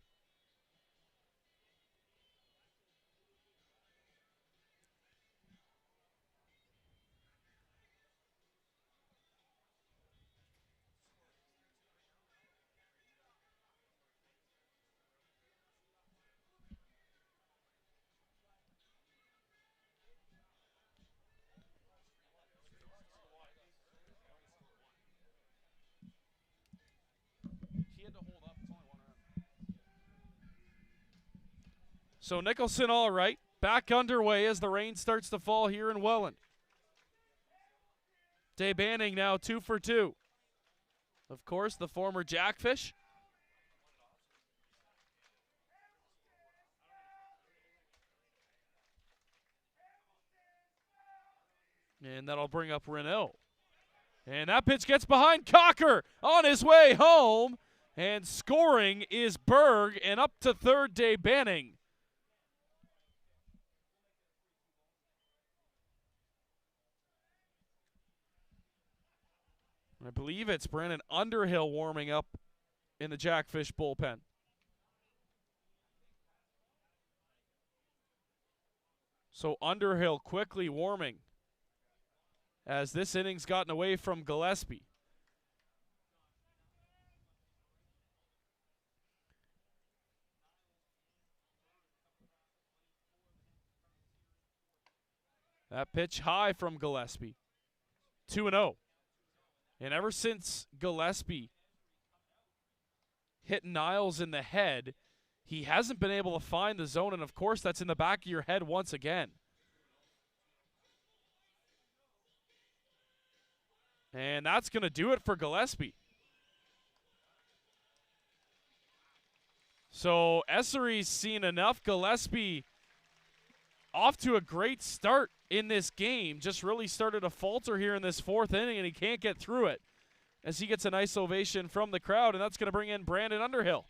So Nicholson all right. Back underway as the rain starts to fall here in Welland. Dave Banning now 2 for 2. Of course, the former Jackfish. And that'll bring up Renault. And that pitch gets behind Cocker on his way home. And scoring is Berg, and up to third, Dave Banning. I believe it's Brandon Underhill warming up in the Jackfish bullpen. So Underhill quickly warming as this inning's gotten away from Gillespie. That pitch high from Gillespie. 2-0. And ever since Gillespie hit Niles in the head, he hasn't been able to find the zone, and of course that's in the back of your head once again. And that's going to do it for Gillespie. So Essery's seen enough. Gillespie off to a great start in this game. Just really started to falter here in this fourth inning, and he can't get through it as he gets a nice ovation from the crowd, and that's going to bring in Brandon Underhill.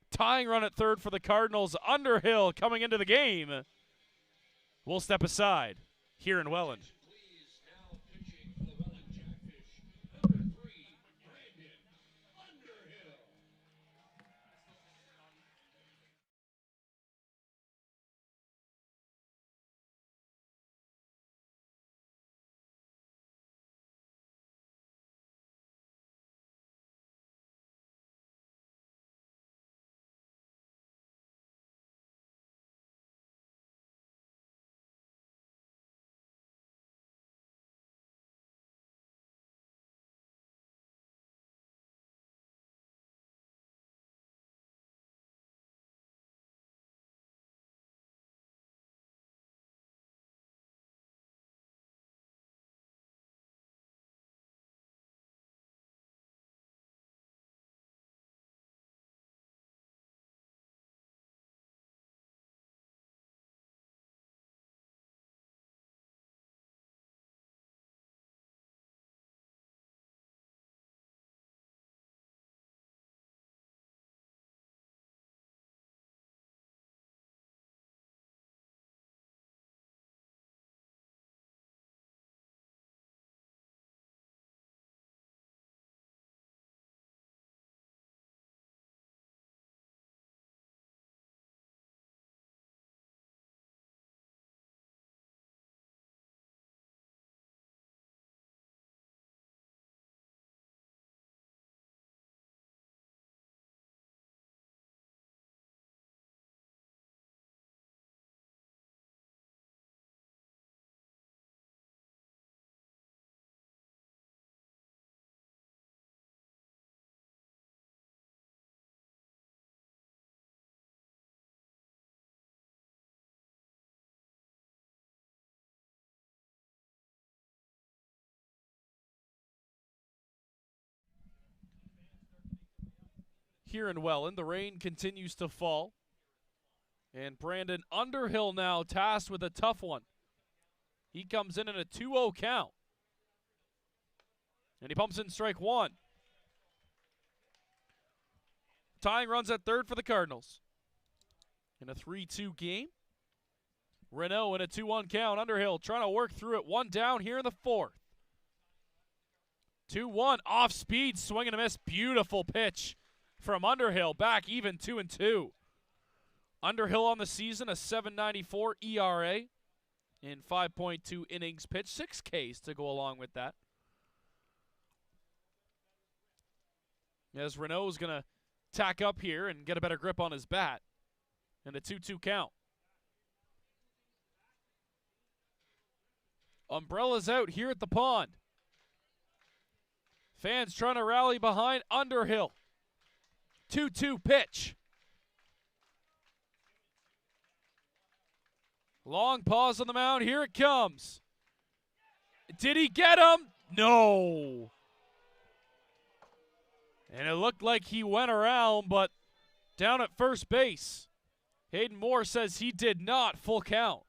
Tying run at third for the Cardinals. Underhill coming into the game. We'll step aside here in Welland. here in Welland. The rain continues to fall. And Brandon Underhill now tasked with a tough one. He comes in a 2-0 count. And he pumps in strike one. Tying runs at third for the Cardinals. In a 3-2 game. Renault in a 2-1 count. Underhill trying to work through it. One down here in the fourth. 2-1 off speed, swing and a miss. Beautiful pitch from Underhill. Back even 2-2. Underhill on the season, a 7.94 ERA in 5.2 innings pitched. 6 Ks to go along with that. As Renault's going to tack up here and get a better grip on his bat. And a 2-2 count. Umbrella's out here at the pond. Fans trying to rally behind Underhill. 2-2 pitch. Long pause on the mound. Here it comes. Did he get him? No. And it looked like he went around, but down at first base. Hayden Moore says he did not. Full count.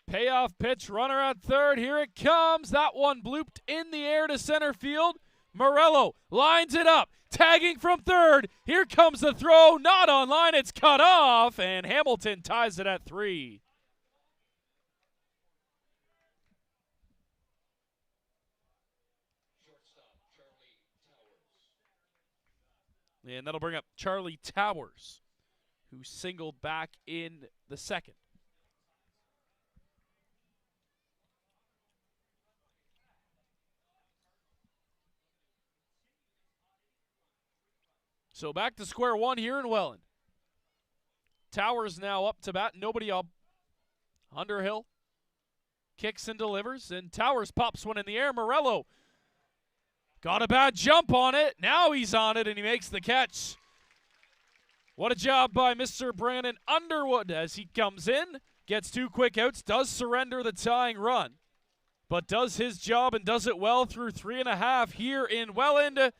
Payoff pitch, runner at third. Here it comes. That one blooped in the air to center field. Morello lines it up, tagging from third. Here comes the throw, not on line. It's cut off, and Hamilton ties it at 3. And that'll bring up Charlie Towers, who singled back in the second. So back to square one here in Welland. Towers now up to bat, nobody up. Underhill kicks and delivers, and Towers pops one in the air. Morello got a bad jump on it. Now he's on it, and he makes the catch. What a job by Mr. Brandon Underwood as he comes in, gets 2 quick outs, does surrender the tying run, but does his job and does it well through 3.5 here in Welland.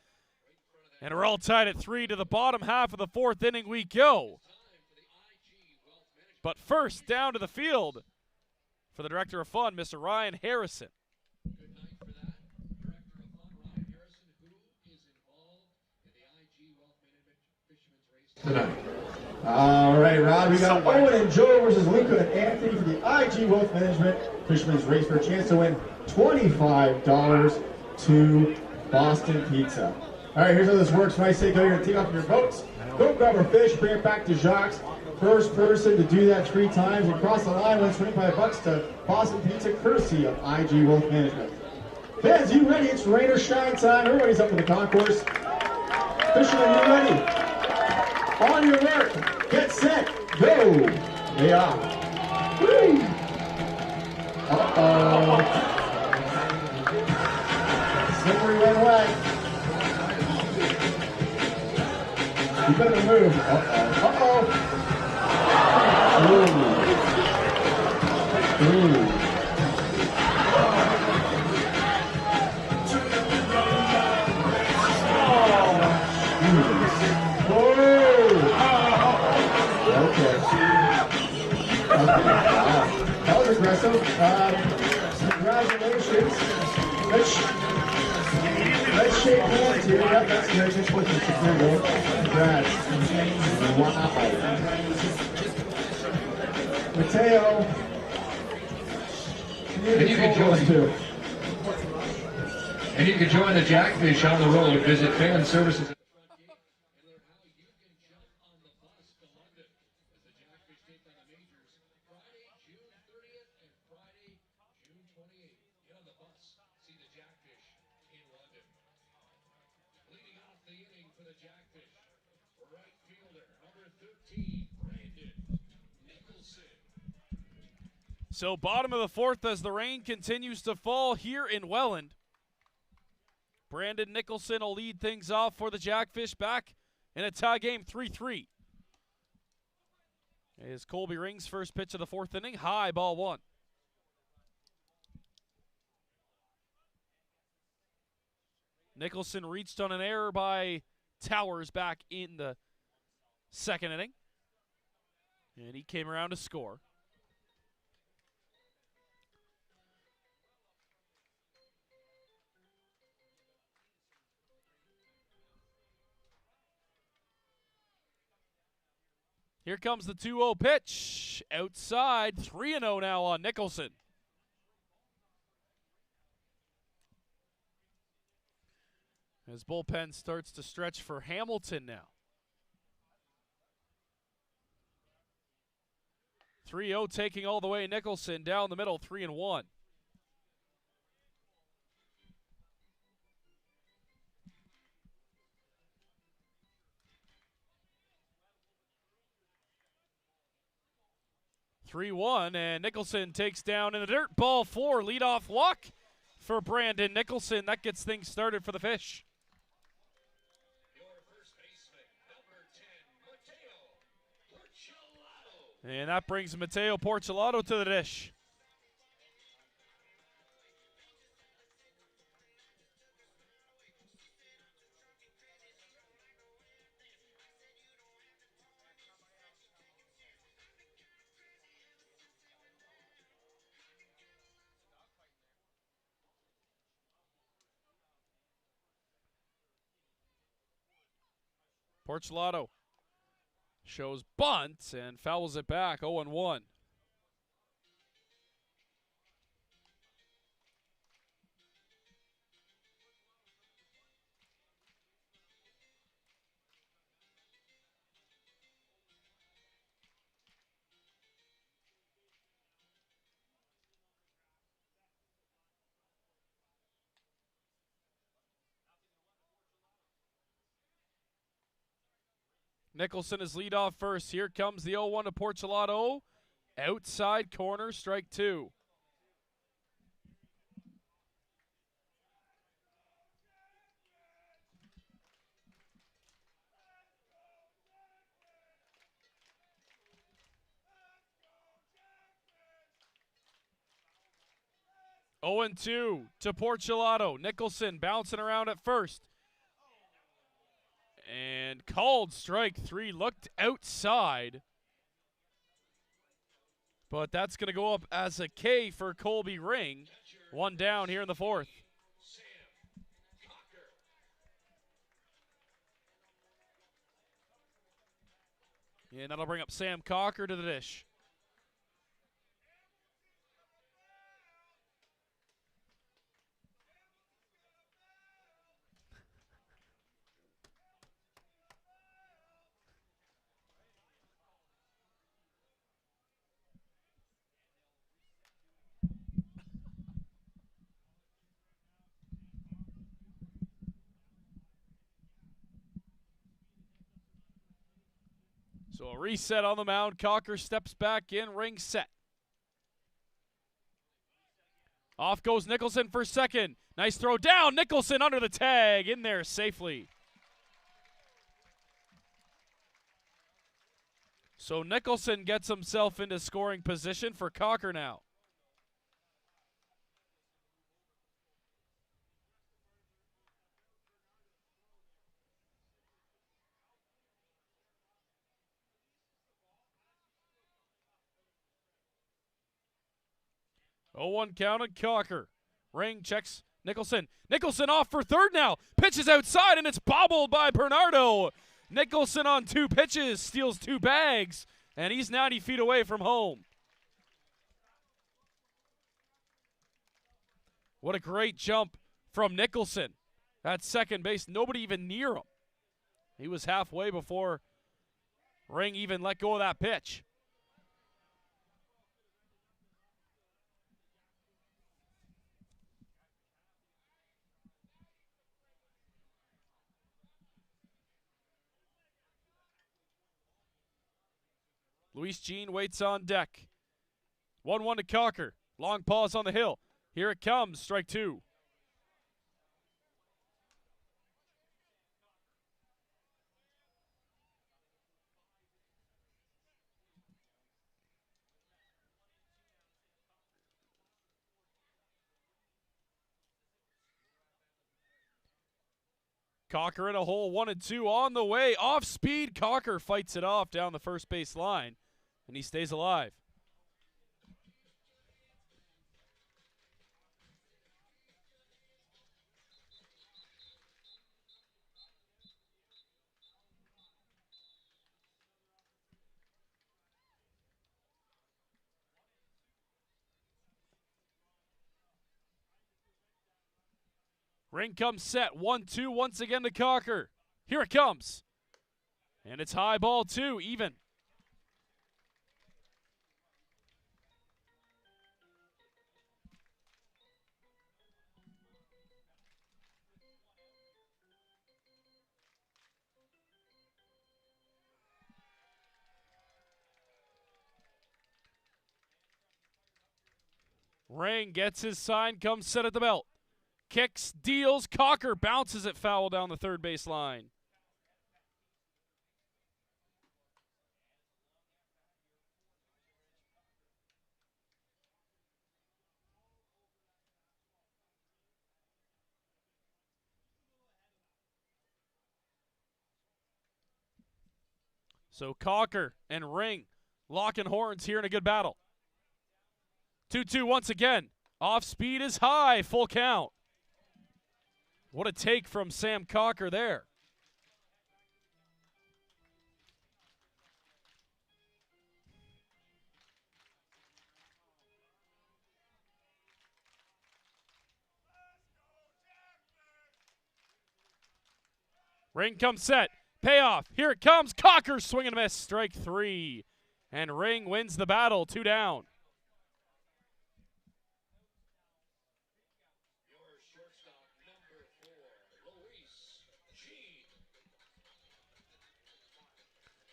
And we're all tied at 3 to the bottom half of the 4th inning we go. But first, down to the field for the Director of Fun, Mr. Ryan Harrison. Good night for that. Director of Fun, Ryan Harrison, who is involved in the IG Wealth Management Fisherman's Race tonight. All right, Rod, we got Owen and Joe versus Luca and Anthony for the IG Wealth Management Fisherman's Race for a chance to win $25 to Boston Pizza. All right, here's how this works. When I say go, you're going to take off your boats, go grab a fish, bring it back to Jacques. First person to do that 3 times and cross the line wins $25 to Boston Pizza, courtesy of IG Wealth Management. Fans, you ready? It's rain or shine time. Everybody's up for the concourse. Fishermen, you ready? On your mark, get set, go. They are. Woo! Uh-oh. Slippery went away. You better move. Uh-oh. Uh-oh. Ooh. Ooh. Okay. That was aggressive. Congratulations. Let's shake hands here. Yep, that's good. Just put this there. Congrats. Wow. Mateo. And you can join the Jackfish on the road. Visit fan services. So bottom of the 4th as the rain continues to fall here in Welland. Brandon Nicholson will lead things off for the Jackfish back in a tie game 3-3. Is Colby Ring's first pitch of the 4th inning. High, ball 1. Nicholson reached on an error by Towers back in the 2nd inning. And he came around to score. Here comes the 2-0 pitch. Outside, 3-0 now on Nicholson. His bullpen starts to stretch for Hamilton now. 3-0 taking all the way Nicholson down the middle, 3-1. And Nicholson takes down in the dirt. Ball 4, leadoff walk for Brandon Nicholson. That gets things started for the Fish. Your first baseman, number 10, Mateo Porcelato. And that brings Mateo Porcelato to the dish. Porcelato shows bunt and fouls it back, 0-1. Nicholson is lead off first. Here comes the 0-1 to Porcelato. Outside corner, strike 2. Oh, 0-2 to Porcelato. Nicholson bouncing around at first. And called strike 3, looked outside. But that's going to go up as a K for Colby Ring. 1 down here in the 4th. And that'll bring up Sam Cocker to the dish. So a reset on the mound. Cocker steps back in, Ring set. Off goes Nicholson for second. Nice throw down. Nicholson under the tag, in there safely. So Nicholson gets himself into scoring position for Cocker now. Oh, 1 count on Cocker. Ring checks Nicholson. Nicholson off for third now. Pitches outside, and it's bobbled by Bernardo. Nicholson on 2 pitches, steals 2 bags, and he's 90 feet away from home. What a great jump from Nicholson at second base. Nobody even near him. He was halfway before Ring even let go of that pitch. Luis Jean waits on deck. 1-1 to Cocker. Long pause on the hill. Here it comes, strike 2. Cocker in a hole, 1-2 on the way. Off speed, Cocker fights it off down the first base line, and he stays alive. Ring comes set, 1-2 once again to Cocker. Here it comes. And it's high ball two, even. Ring gets his sign, comes set at the belt. Kicks, deals, Cocker bounces it foul down the third base line. So Cocker and Ring locking horns here in a good battle. 2-2 once again. Off speed is high, full count. What a take from Sam Cocker there. Ring comes set. Payoff. Here it comes. Cocker swing and miss. Strike three. And Ring wins the battle. 2 down.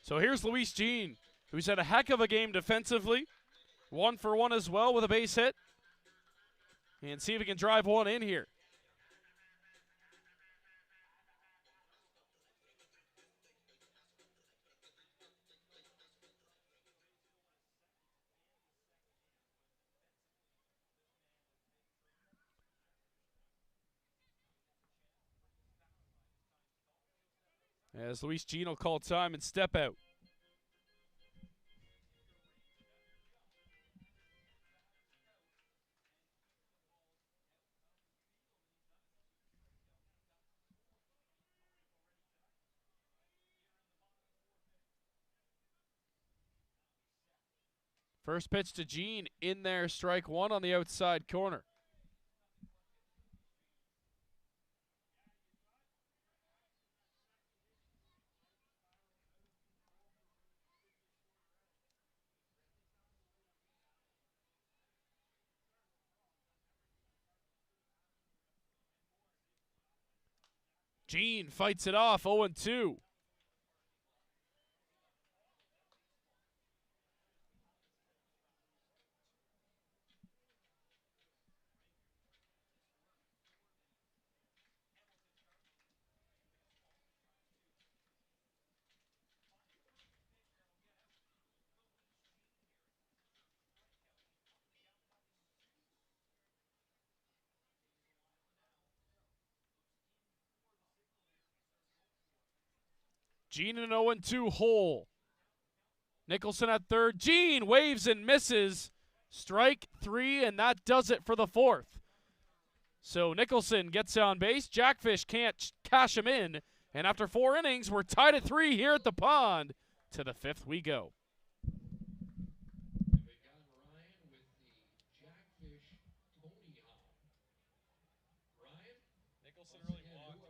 So here's Luis Jean, who's had a heck of a game defensively. 1 for 1 as well with a base hit. And see if he can drive one in here. As Luis Jean will call time and step out. First pitch to Jean in there, strike one on the outside corner. Jean fights it off, 0-2. Jean in an 0-2 hole. Nicholson at third. Jean waves and misses. Strike three, and that does it for the fourth. So Nicholson gets on base. Jackfish can't cash him in. And after 4 innings, we're tied at 3 here at the pond. To the 5th we go.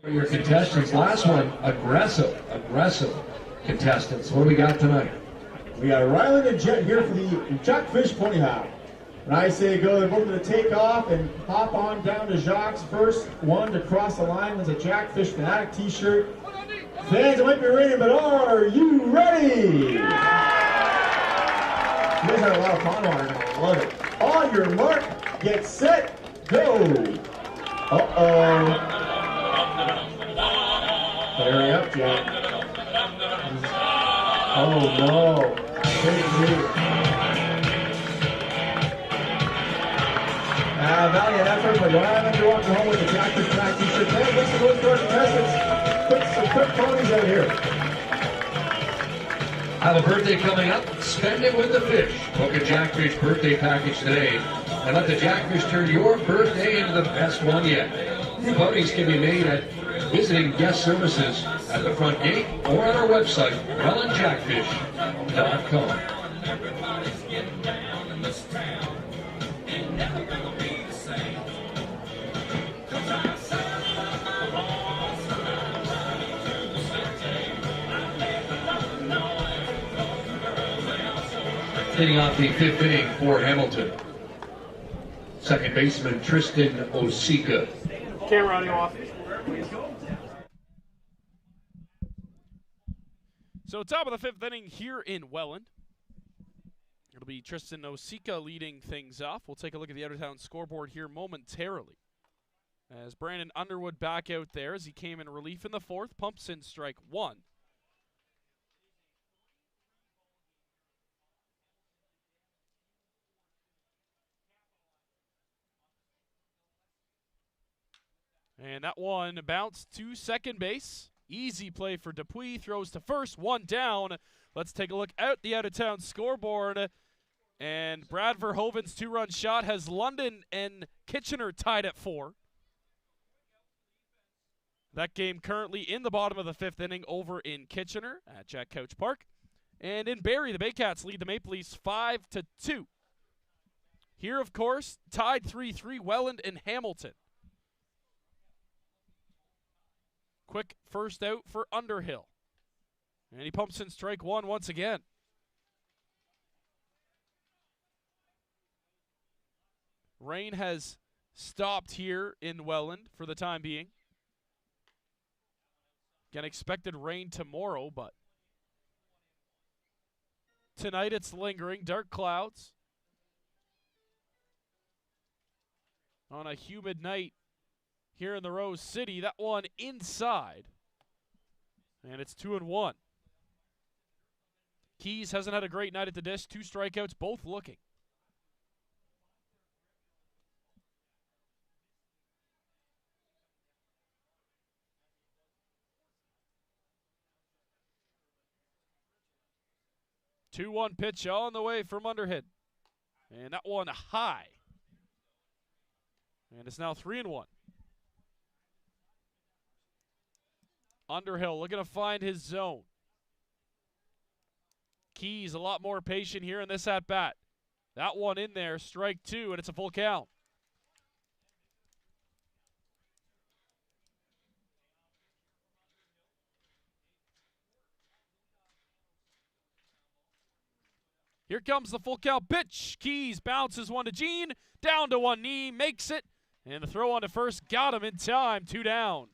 Your contestants, last one, aggressive contestants. What do we got tonight? We got Ryland and Jet here for the Jackfish Pony Hop. When I say go, they're both going to take off and hop on down to Jacques. First one to cross the line was a Jackfish Fanatic t-shirt. Fans, it might be raining, but are you ready? You guys had a lot of fun on it. I love it. On your mark, get set, go. Uh-oh. Hurry up, Jack. Oh, no. Valiant effort, but Ryland, you're walking home with the Jackfish Fanatic t-shirt. Thanks to both our contestants. quick ponies out here. Have a birthday coming up? Spend it with the fish. Book a Jackfish birthday package today and let the Jackfish turn your birthday into the best one yet. Bookings can be made at visiting guest services at the front gate or on our website, wellandjackfish.com. Hitting off the fifth inning for Hamilton. Second baseman Tristan Osika. Camera audio off. So top of the fifth inning here in Welland. It'll be Tristan Osika leading things off. We'll take a look at the out-of-town scoreboard here momentarily. As Brandon Underwood back out there as he came in relief in the fourth, pumps in strike one. And that one bounced to second base. Easy play for Dupuis. Throws to first. One down. Let's take a look at the out-of-town scoreboard. And Brad Verhoeven's two-run shot has London and Kitchener tied at 4. That game currently in the bottom of the fifth inning over in Kitchener at Jack Couch Park. And in Barrie, the Baycats lead the Maple Leafs 5-2. Here, of course, tied 3-3, Welland and Hamilton. Quick first out for Underhill. And he pumps in strike one once again. Rain has stopped here in Welland for the time being. Again, expected rain tomorrow, but tonight it's lingering. Dark clouds on a humid night here in the Rose City. That one inside. And it's 2-1. Keys hasn't had a great night at the dish. 2 strikeouts, both looking. Two-one pitch on the way from Underhill. And that one high. And it's now 3-1. Underhill looking to find his zone. Keys a lot more patient here in this at-bat. That one in there, strike 2, and it's a full count. Here comes the full count pitch. Keys bounces one to Gene, down to one knee, makes it, and the throw on to first got him in time, 2 down.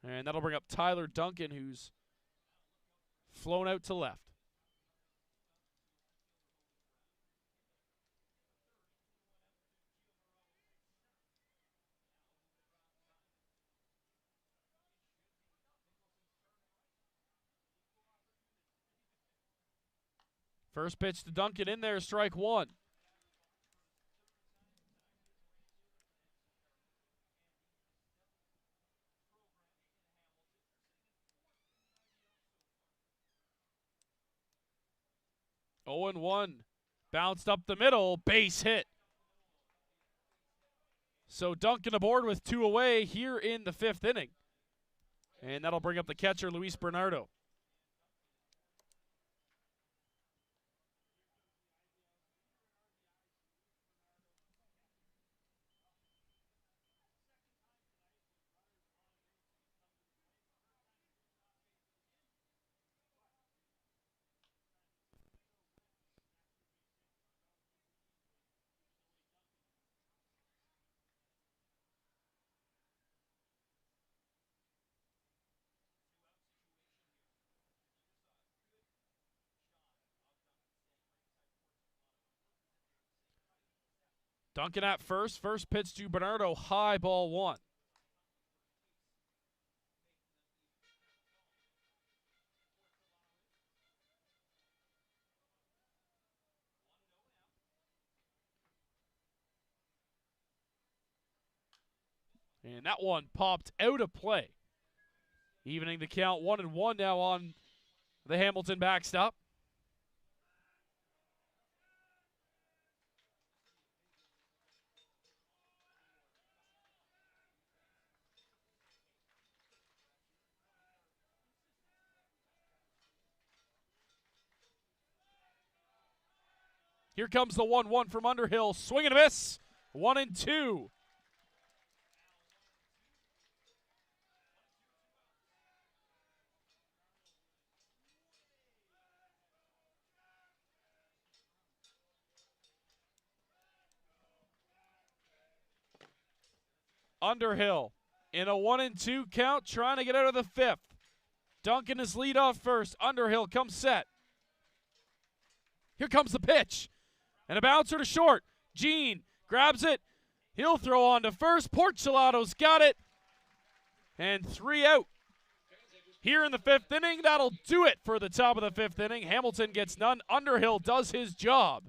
And that'll bring up Tyler Duncan, who's flown out to left. First pitch to Duncan in there, strike 1. Oh and 1. Bounced up the middle, base hit. So Duncan aboard with 2 away here in the 5th inning. And that'll bring up the catcher, Luis Bernardo. Duncan at first. First pitch to Bernardo. High ball 1. And that one popped out of play. Evening the count, 1-1 now on the Hamilton backstop. Here comes the 1-1 from Underhill. Swing and a miss. 1-2. Underhill in a 1-2 count, trying to get out of the fifth. Duncan is lead off first. Underhill comes set. Here comes the pitch. And a bouncer to short. Gene grabs it. He'll throw on to first. Porcelato's got it. And 3 out. Here in the fifth inning, that'll do it for the top of the fifth inning. Hamilton gets none. Underhill does his job.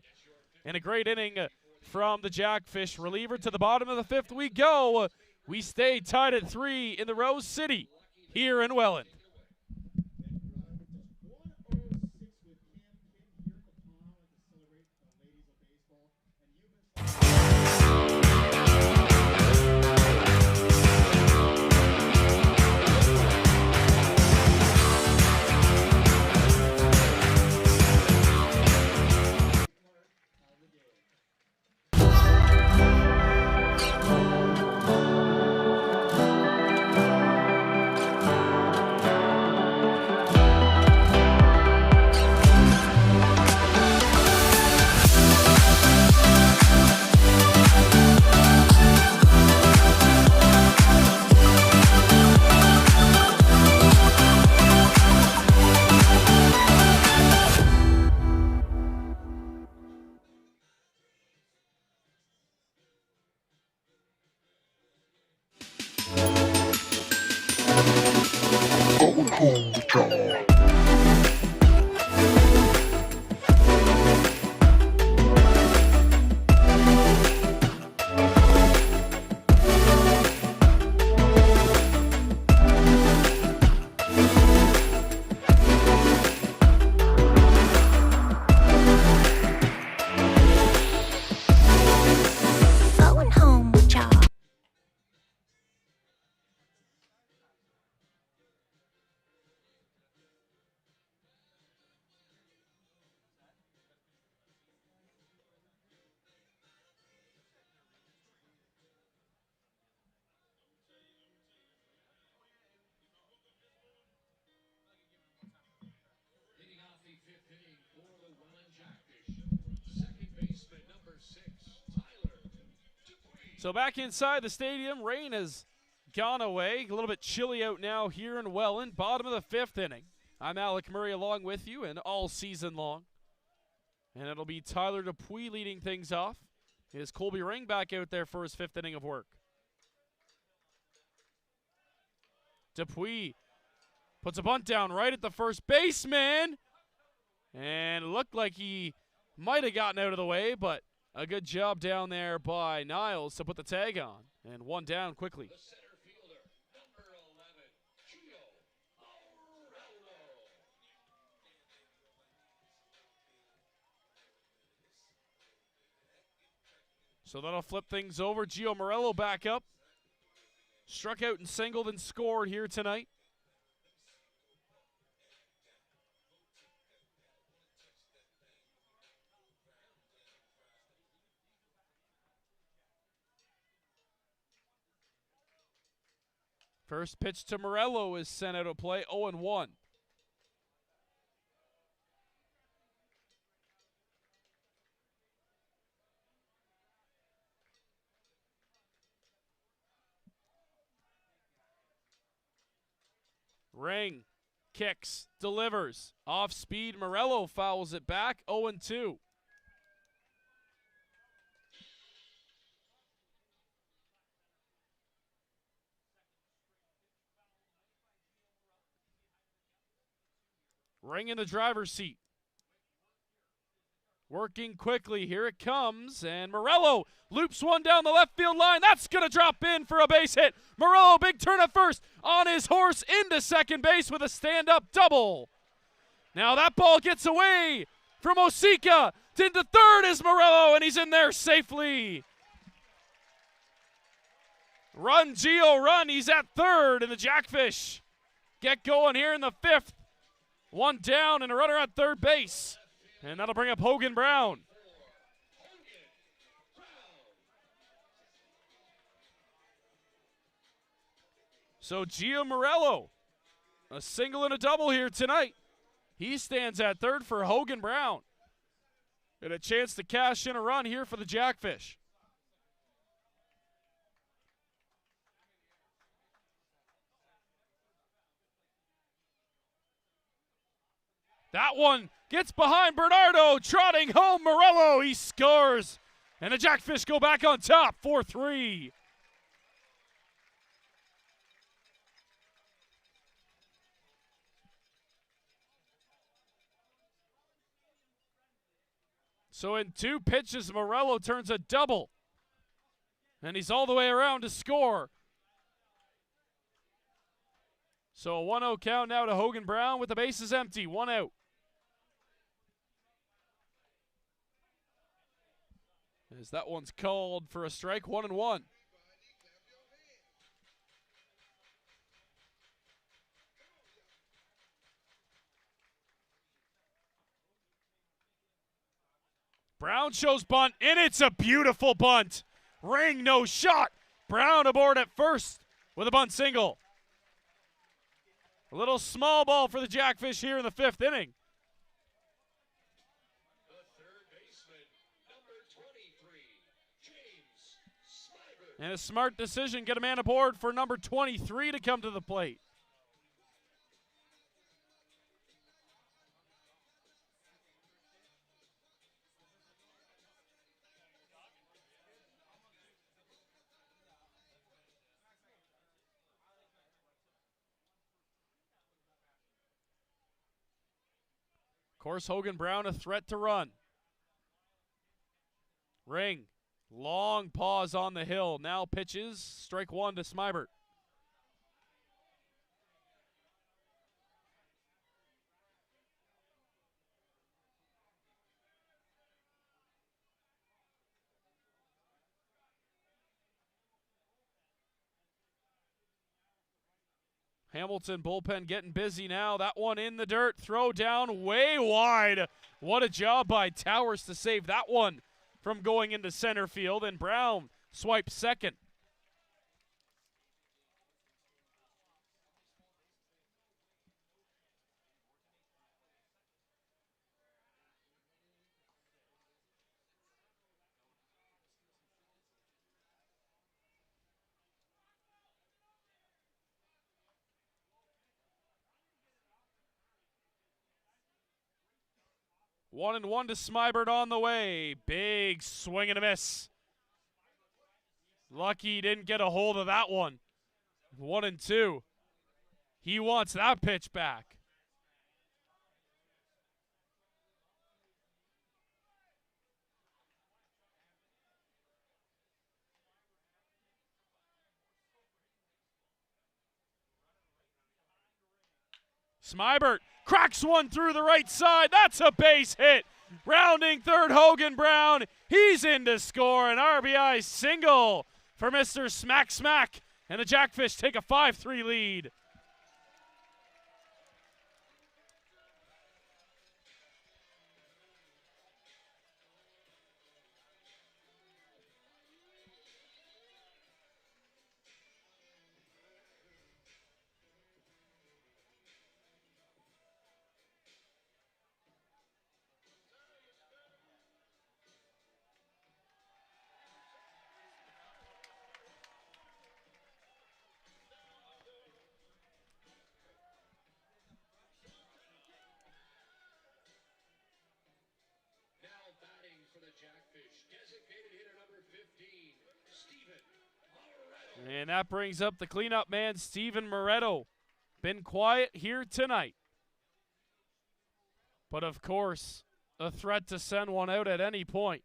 And a great inning from the Jackfish reliever. To the bottom of the fifth we go. We stay tied at 3 in the Rose City here in Welland. Going home with y'all. Leading off the fifth inning for the Welland Jackfish, second baseman number 6, Tyler Dupuis. So back inside the stadium, rain has gone away. A little bit chilly out now here in Welland. Bottom of the fifth inning. I'm Alec Murray along with you and all season long. And it'll be Tyler Dupuis leading things off. It is Colby Ring back out there for his fifth inning of work. Dupuis puts a bunt down right at the first baseman. And looked like he might have gotten out of the way, but a good job down there by Niles to put the tag on. And one down quickly. The center fielder, number 11, Gio Morello. So that'll flip things over. Gio Morello back up. Struck out and singled and scored here tonight. First pitch to Morello is sent out of play, 0-1. Ring, kicks, delivers. Off speed, Morello fouls it back, 0-2. Ring in the driver's seat. Working quickly. Here it comes. And Morello loops one down the left field line. That's going to drop in for a base hit. Morello, big turn at first. On his horse into second base with a stand-up double. Now that ball gets away from Osika. Into third is Morello, and he's in there safely. Run, Gio, run. He's at third, and the Jackfish get going here in the fifth. One down and a runner at third base. And that'll bring up Hogan Brown. So Gio Morello, a single and a double here tonight. He stands at third for Hogan Brown. And a chance to cash in a run here for the Jackfish. That one gets behind Bernardo, trotting home Morello. He scores. And the Jackfish go back on top, 4-3. So in 2 pitches, Morello turns a double. And he's all the way around to score. So a 1-0 count now to Hogan Brown with the bases empty, 1 out. As that one's called for a strike, 1-1. Brown shows bunt, and it's a beautiful bunt. Ring, no shot. Brown aboard at first with a bunt single. A little small ball for the Jackfish here in the 5th inning. The third baseman, number 23, James Smibert. And a smart decision, get a man aboard for number 23 to come to the plate. Of course, Hogan Brown a threat to run. Ring. Long pause on the hill. Now pitches. Strike 1 to Smibert. Hamilton bullpen getting busy now. That one in the dirt. Throw down way wide. What a job by Towers to save that one from going into center field. And Brown swipes second. One and one to Smibert on the way. Big swing and a miss. Lucky he didn't get a hold of that one. 1-2. He wants that pitch back. Smibert cracks one through the right side. That's a base hit. Rounding third, Hogan Brown. He's in to score. An RBI single for Mr. Smack Smack. And the Jackfish take a 5-3 lead. Now batting for the Jackfish, designated hitter number 15, Steven Moretto. And that brings up the cleanup man, Steven Moretto. Been quiet here tonight. But of course, a threat to send one out at any point.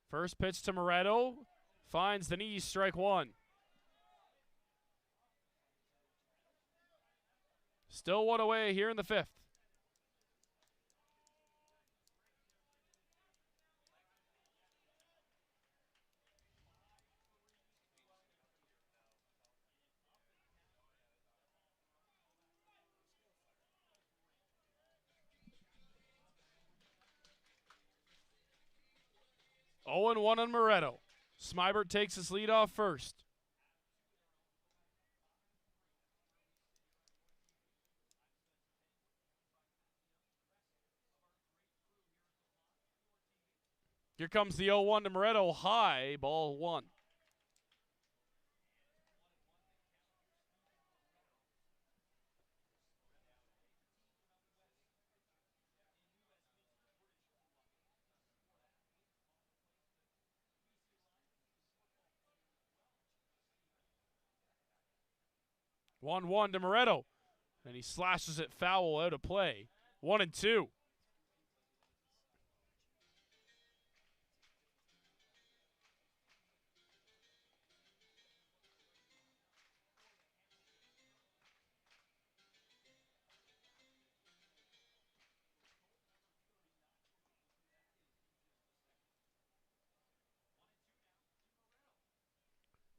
First pitch to Moretto. Finds the knees, strike one. Still one away here in the fifth. Oh and 1 on Moretto. Smybert takes his lead off first. Here comes the 0-1 to Moretto. High, ball one. One to Moretto. And he slashes it foul out of play. 1-2.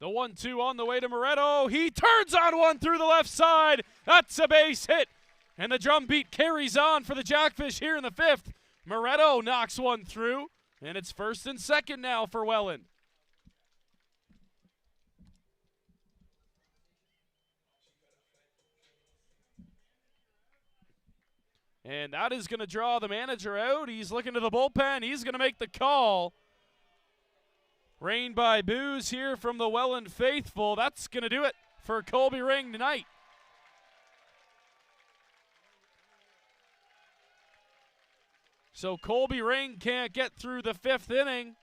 The 1-2 on the way to Moretto. He turns on one through the left side. That's a base hit. And the drum beat carries on for the Jackfish here in the fifth. Moretto knocks one through. And it's first and second now for Welland. And that is going to draw the manager out. He's looking to the bullpen. He's going to make the call. Rain by boos here from the Welland faithful. That's going to do it for Colby Ring tonight. So Colby Ring can't get through the fifth inning.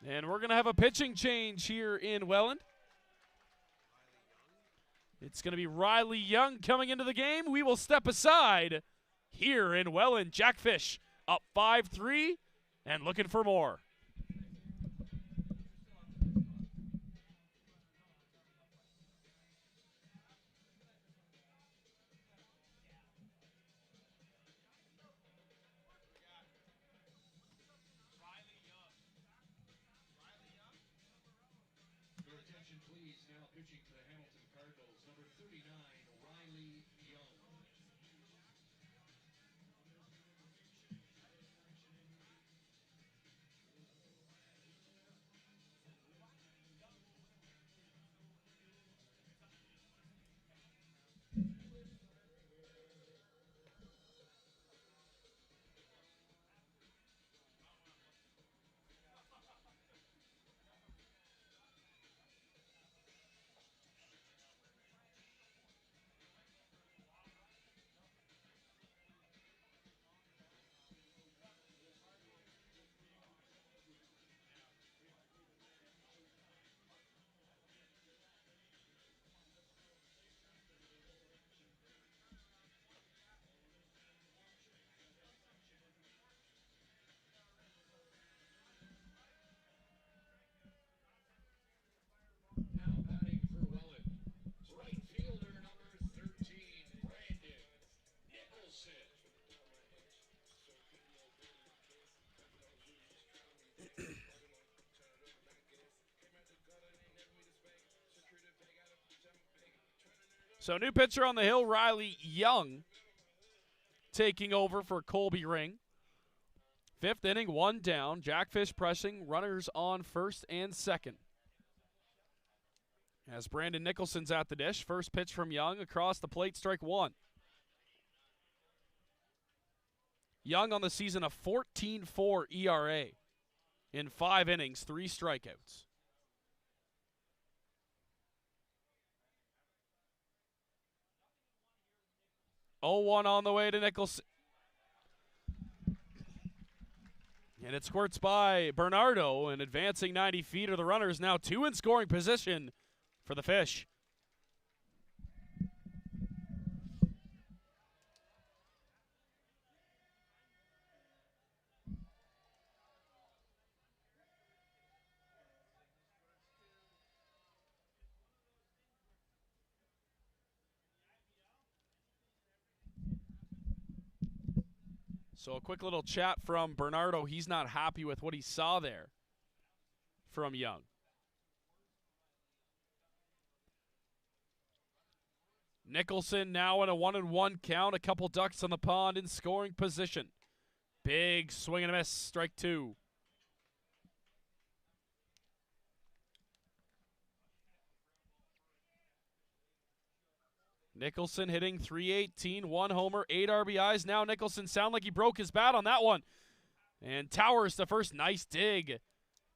And we're going to have a pitching change here in Welland. It's going to be Riley Young coming into the game. We will step aside here in Welland. Jackfish up 5-3 and looking for more. Your attention, please. Now pitching for the Hamilton Cardinals, number 39, Riley Young. Now batting for Welland, right fielder number 13, Brandon Nicholson. So new pitcher on the hill, Riley Young, taking over for Colby Ring. Fifth inning, one down. Jackfish pressing, runners on first and second. As Brandon Nicholson's at the dish, first pitch from Young across the plate, strike one. Young on the season a 14.4 ERA in 5 innings, 3 strikeouts. Oh, 1 on the way to Nicholson. And it squirts by Bernardo, and advancing 90 feet are the runners. Now 2 in scoring position for the Fish. So a quick little chat from Bernardo. He's not happy with what he saw there from Young. Nicholson now in a 1-1 count. A couple ducks on the pond in scoring position. Big swing and a miss. Strike 2. Nicholson hitting .318, 1 homer, 8 RBIs. Now Nicholson sound like he broke his bat on that one. And Towers the first. Nice dig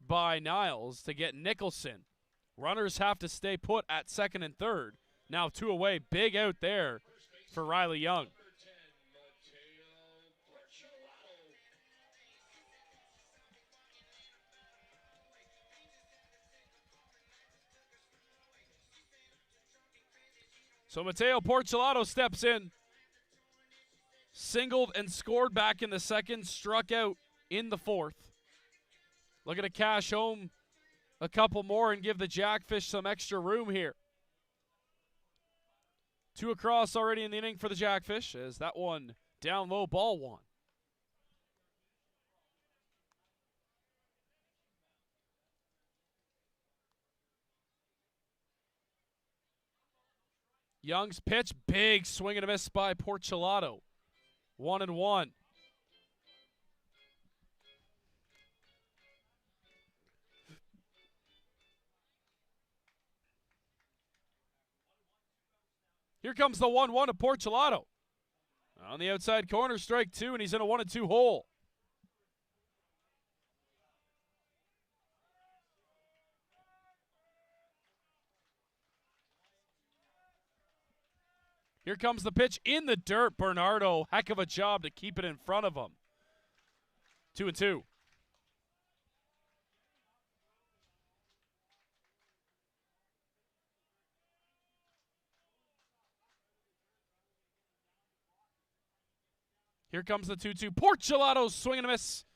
by Niles to get Nicholson. Runners have to stay put at second and third. Now 2 away. Big out there for Riley Young. So Mateo Porcelato steps in. Singled and scored back in the second. Struck out in the fourth. Looking to cash home a couple more and give the Jackfish some extra room here. 2 across already in the inning for the Jackfish as that one down low, ball 1. Young's pitch, big swing and a miss by Porcelato. 1-1. Here comes the 1-1 to Porcelato. On the outside corner, strike 2, and he's in a 1-2 hole. Here comes the pitch in the dirt. Bernardo, heck of a job to keep it in front of him. 2-2. Here comes the 2-2. Porcelato swing and a miss.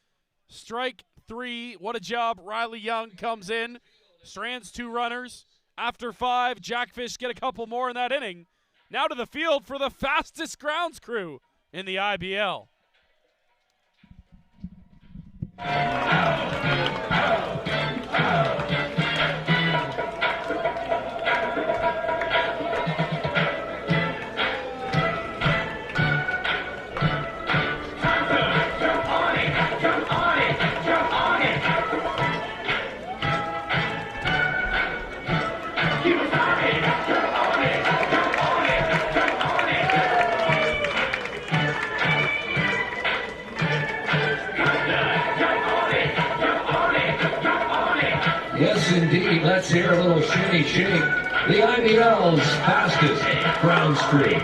Strike 3. What a job. Riley Young comes in. Strands 2 runners. After 5, Jackfish get a couple more in that inning. Now to the field for the fastest grounds crew in the IBL. Yes, indeed. Let's hear a little shimmy shake. The IBL's fastest ground streak.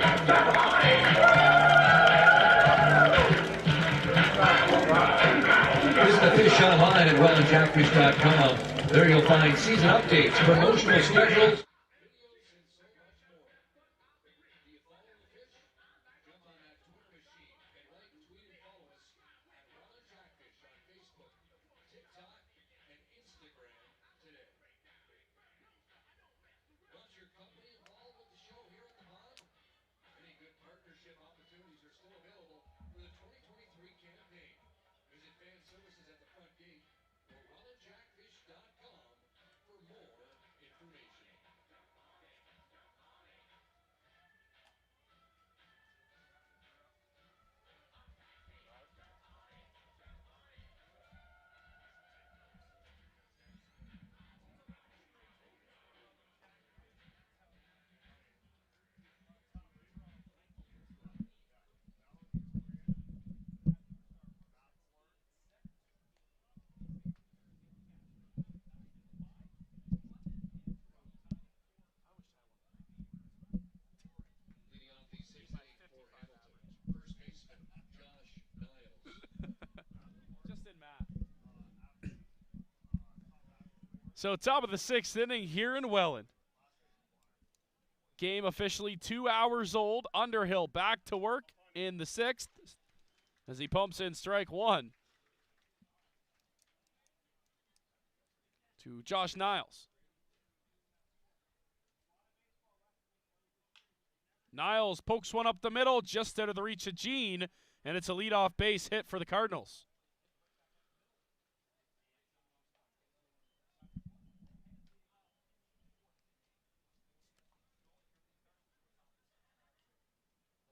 Visit the fish online at wellandjackfish.com. There you'll find season updates, promotional schedules. So top of the 6th inning here in Welland. Game officially 2 hours old. Underhill back to work in the 6th as he pumps in strike 1 to Josh Niles. Niles pokes one up the middle, just out of the reach of Gene. and it's a leadoff base hit for the Cardinals.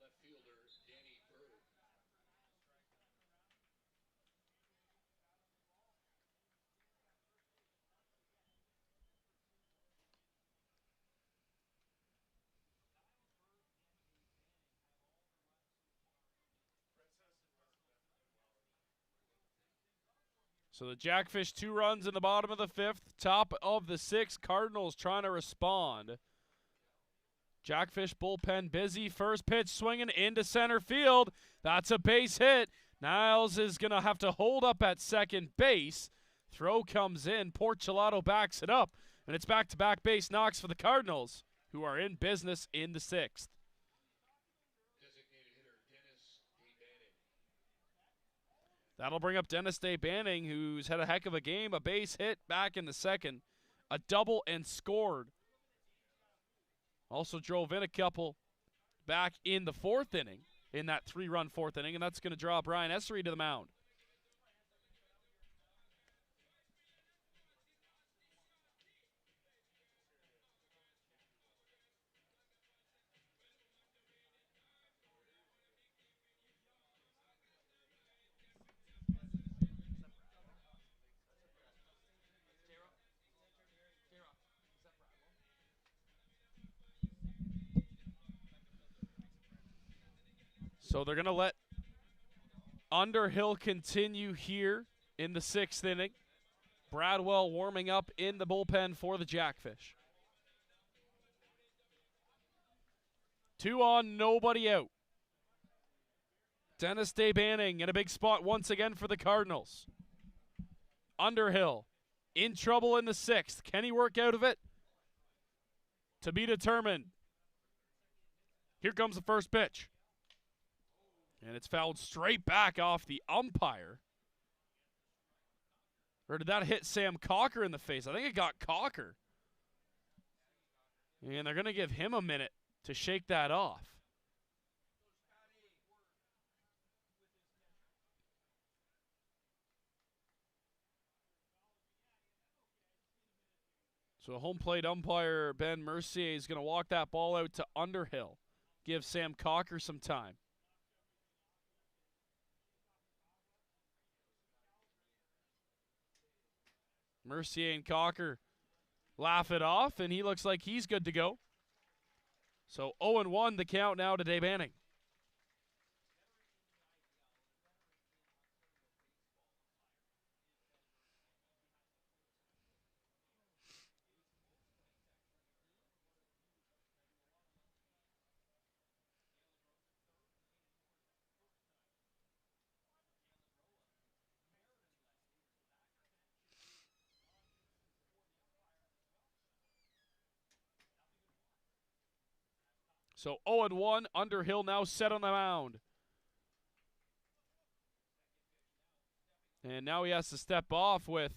Left fielder Danny Berg. So the Jackfish 2 runs in the bottom of the 5th, top of the 6th. Cardinals trying to respond. Jackfish bullpen busy. First pitch swinging into center field. That's a base hit. Niles is going to have to hold up at second base. Throw comes in. Porcelato backs it up. And it's back-to-back base knocks for the Cardinals, who are in business in the 6th. Designated hitter Dennis Banning. That'll bring up Dennis Day Banning, who's had a heck of a game. A base hit back in the 2nd. A double and scored. Also drove in a couple back in the 4th inning, in that 3-run 4th inning, and that's going to draw Brian Essery to the mound. So they're going to let Underhill continue here in the 6th inning. Bradwell warming up in the bullpen for the Jackfish. 2 on, nobody out. Dennis Day Banning in a big spot once again for the Cardinals. Underhill in trouble in the 6th. Can he work out of it? To be determined. Here comes the first pitch. And it's fouled straight back off the umpire. Or did that hit Sam Cocker in the face? I think it got Cocker. And they're going to give him a minute to shake that off. So home plate umpire Ben Mercier is going to walk that ball out to Underhill. Give Sam Cocker some time. Mercier and Cocker laugh it off, and he looks like he's good to go. So 0-1 the count now to Day Banning. So 0-1, Underhill now set on the mound. And now he has to step off with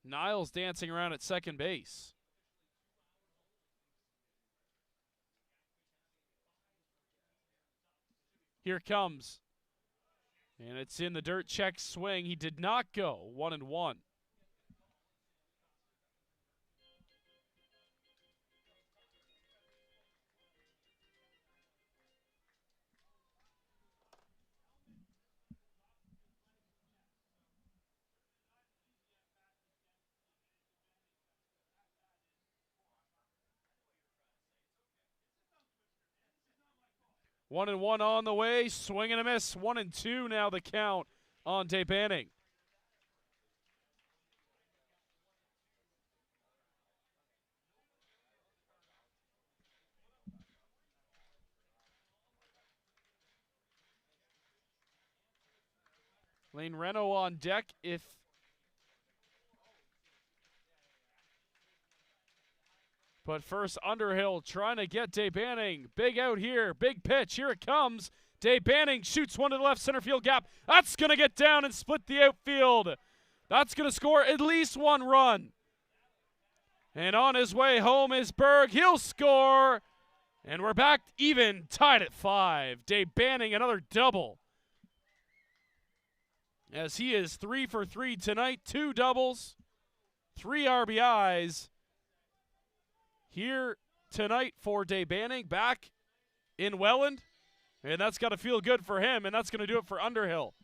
Niles dancing around at second base. Here it comes. And it's in the dirt, check swing. He did not go. 1-1. One and one on the way, swing and a miss. 1-2 now the count on Day Banning. Lane Reno on deck if but first, Underhill trying to get Day Banning. Big out here. Big pitch. Here it comes. Day Banning shoots one to the left center field gap. That's going to get down and split the outfield. That's going to score at least 1 run. And on his way home is Berg. He'll score. And we're back even, tied at 5. Day Banning, another double. as he is 3 for 3 tonight, 2 doubles, 3 RBIs here tonight for Dave Banning back in Welland, and that's got to feel good for him, and that's going to do it for Underhill.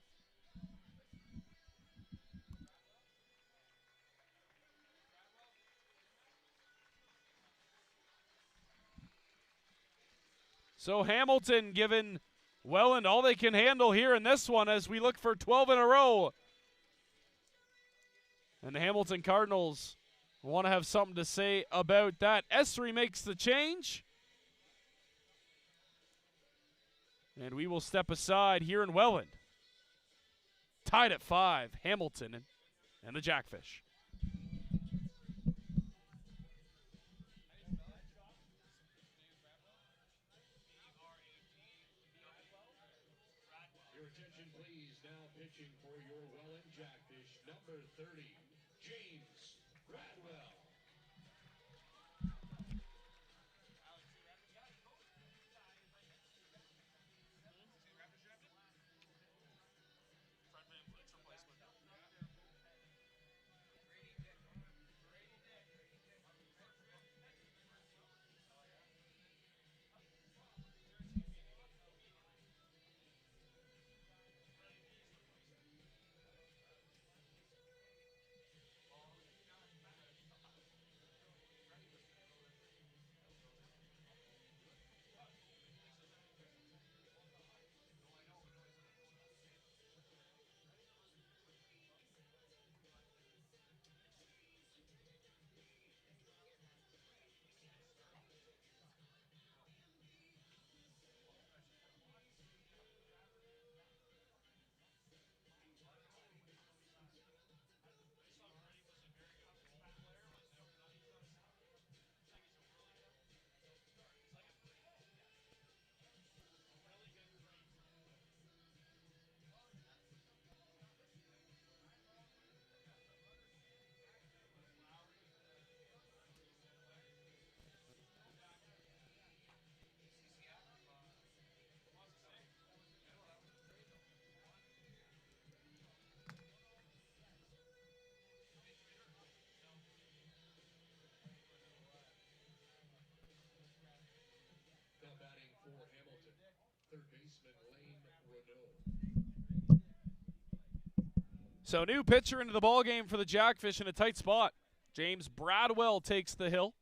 So Hamilton giving Welland all they can handle here in this one as we look for 12 in a row. And the Hamilton Cardinals want to have something to say about that. Esri makes the change. And we will step aside here in Welland. Tied at 5, Hamilton and the Jackfish. Your attention, please. Now pitching for your Welland Jackfish, number 30, James Bradwell. Now batting for Hamilton, third baseman Lane Renault. So new pitcher into the ballgame for the Jackfish in a tight spot. James Bradwell takes the hill.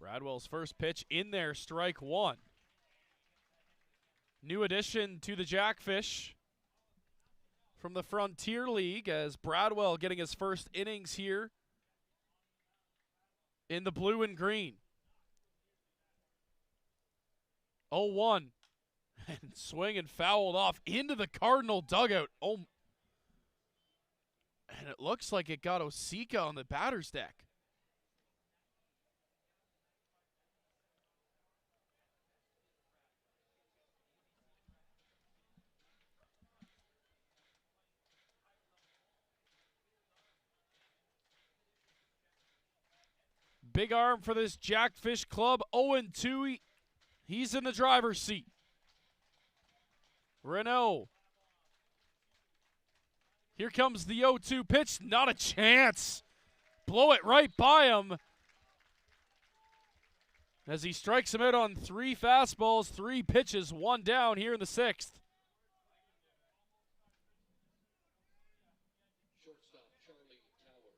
Bradwell's first pitch in there, strike 1. New addition to the Jackfish from the Frontier League as Bradwell getting his first innings here in the blue and green. 0-1. And swing and fouled off into the Cardinal dugout. Oh, and it looks like it got Osika on the batter's deck. Big arm for this Jackfish club. 0-2. He's in the driver's seat. Renault. Here comes the 0-2 pitch. Not a chance. Blow it right by him. As he strikes him out on 3 fastballs, 3 pitches, 1 down here in the 6th. Shortstop Charlie Towers.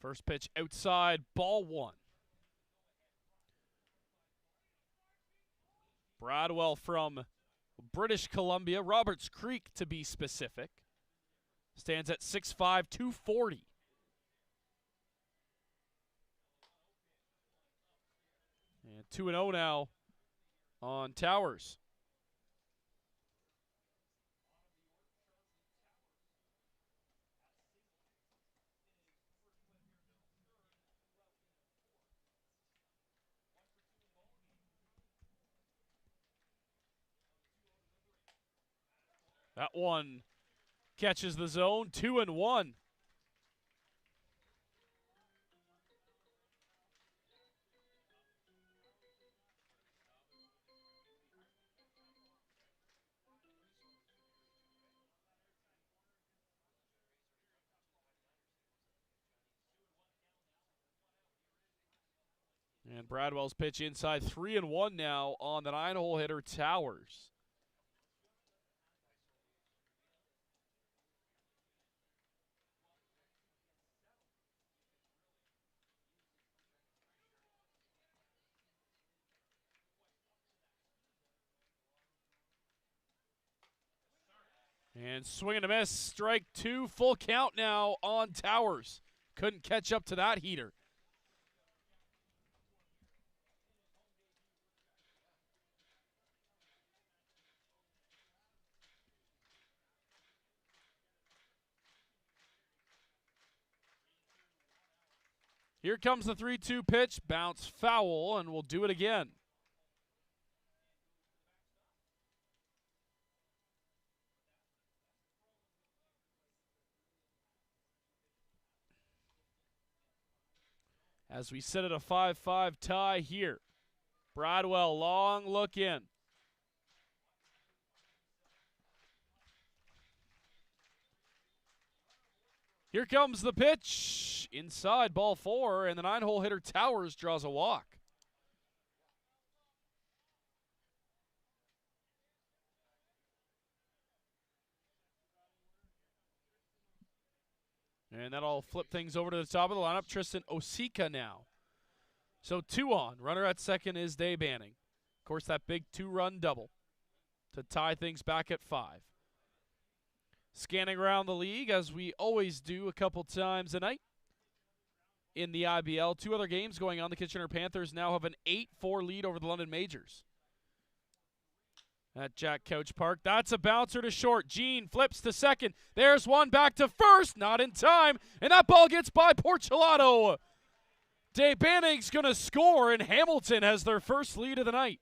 First pitch outside, ball 1. Bradwell from British Columbia, Roberts Creek to be specific. Stands at 6'5", 240. And 2-0 now on Towers. That one catches the zone, 2-1. And Bradwell's pitch inside, 3-1 now on the 9-hole hitter, Towers. And swing and a miss, strike 2, full count now on Towers. Couldn't catch up to that heater. Here comes the 3-2 pitch, bounce foul, and we'll do it again. As we sit at a 5-5 tie here. Bradwell, long look in. Here comes the pitch. Inside, ball 4, and the 9-hole hitter Towers draws a walk. And that'll flip things over to the top of the lineup. Tristan Osika now. So 2 on. Runner at second is Dave Banning. Of course, that big 2-run double to tie things back at 5. Scanning around the league, as we always do a couple times a night. In the IBL, 2 other games going on. The Kitchener Panthers now have an 8-4 lead over the London Majors. At Jack Couch Park, that's a bouncer to short. Jean flips to second. There's one back to first, not in time, and that ball gets by Porcelato. Dave Banning's going to score, and Hamilton has their first lead of the night.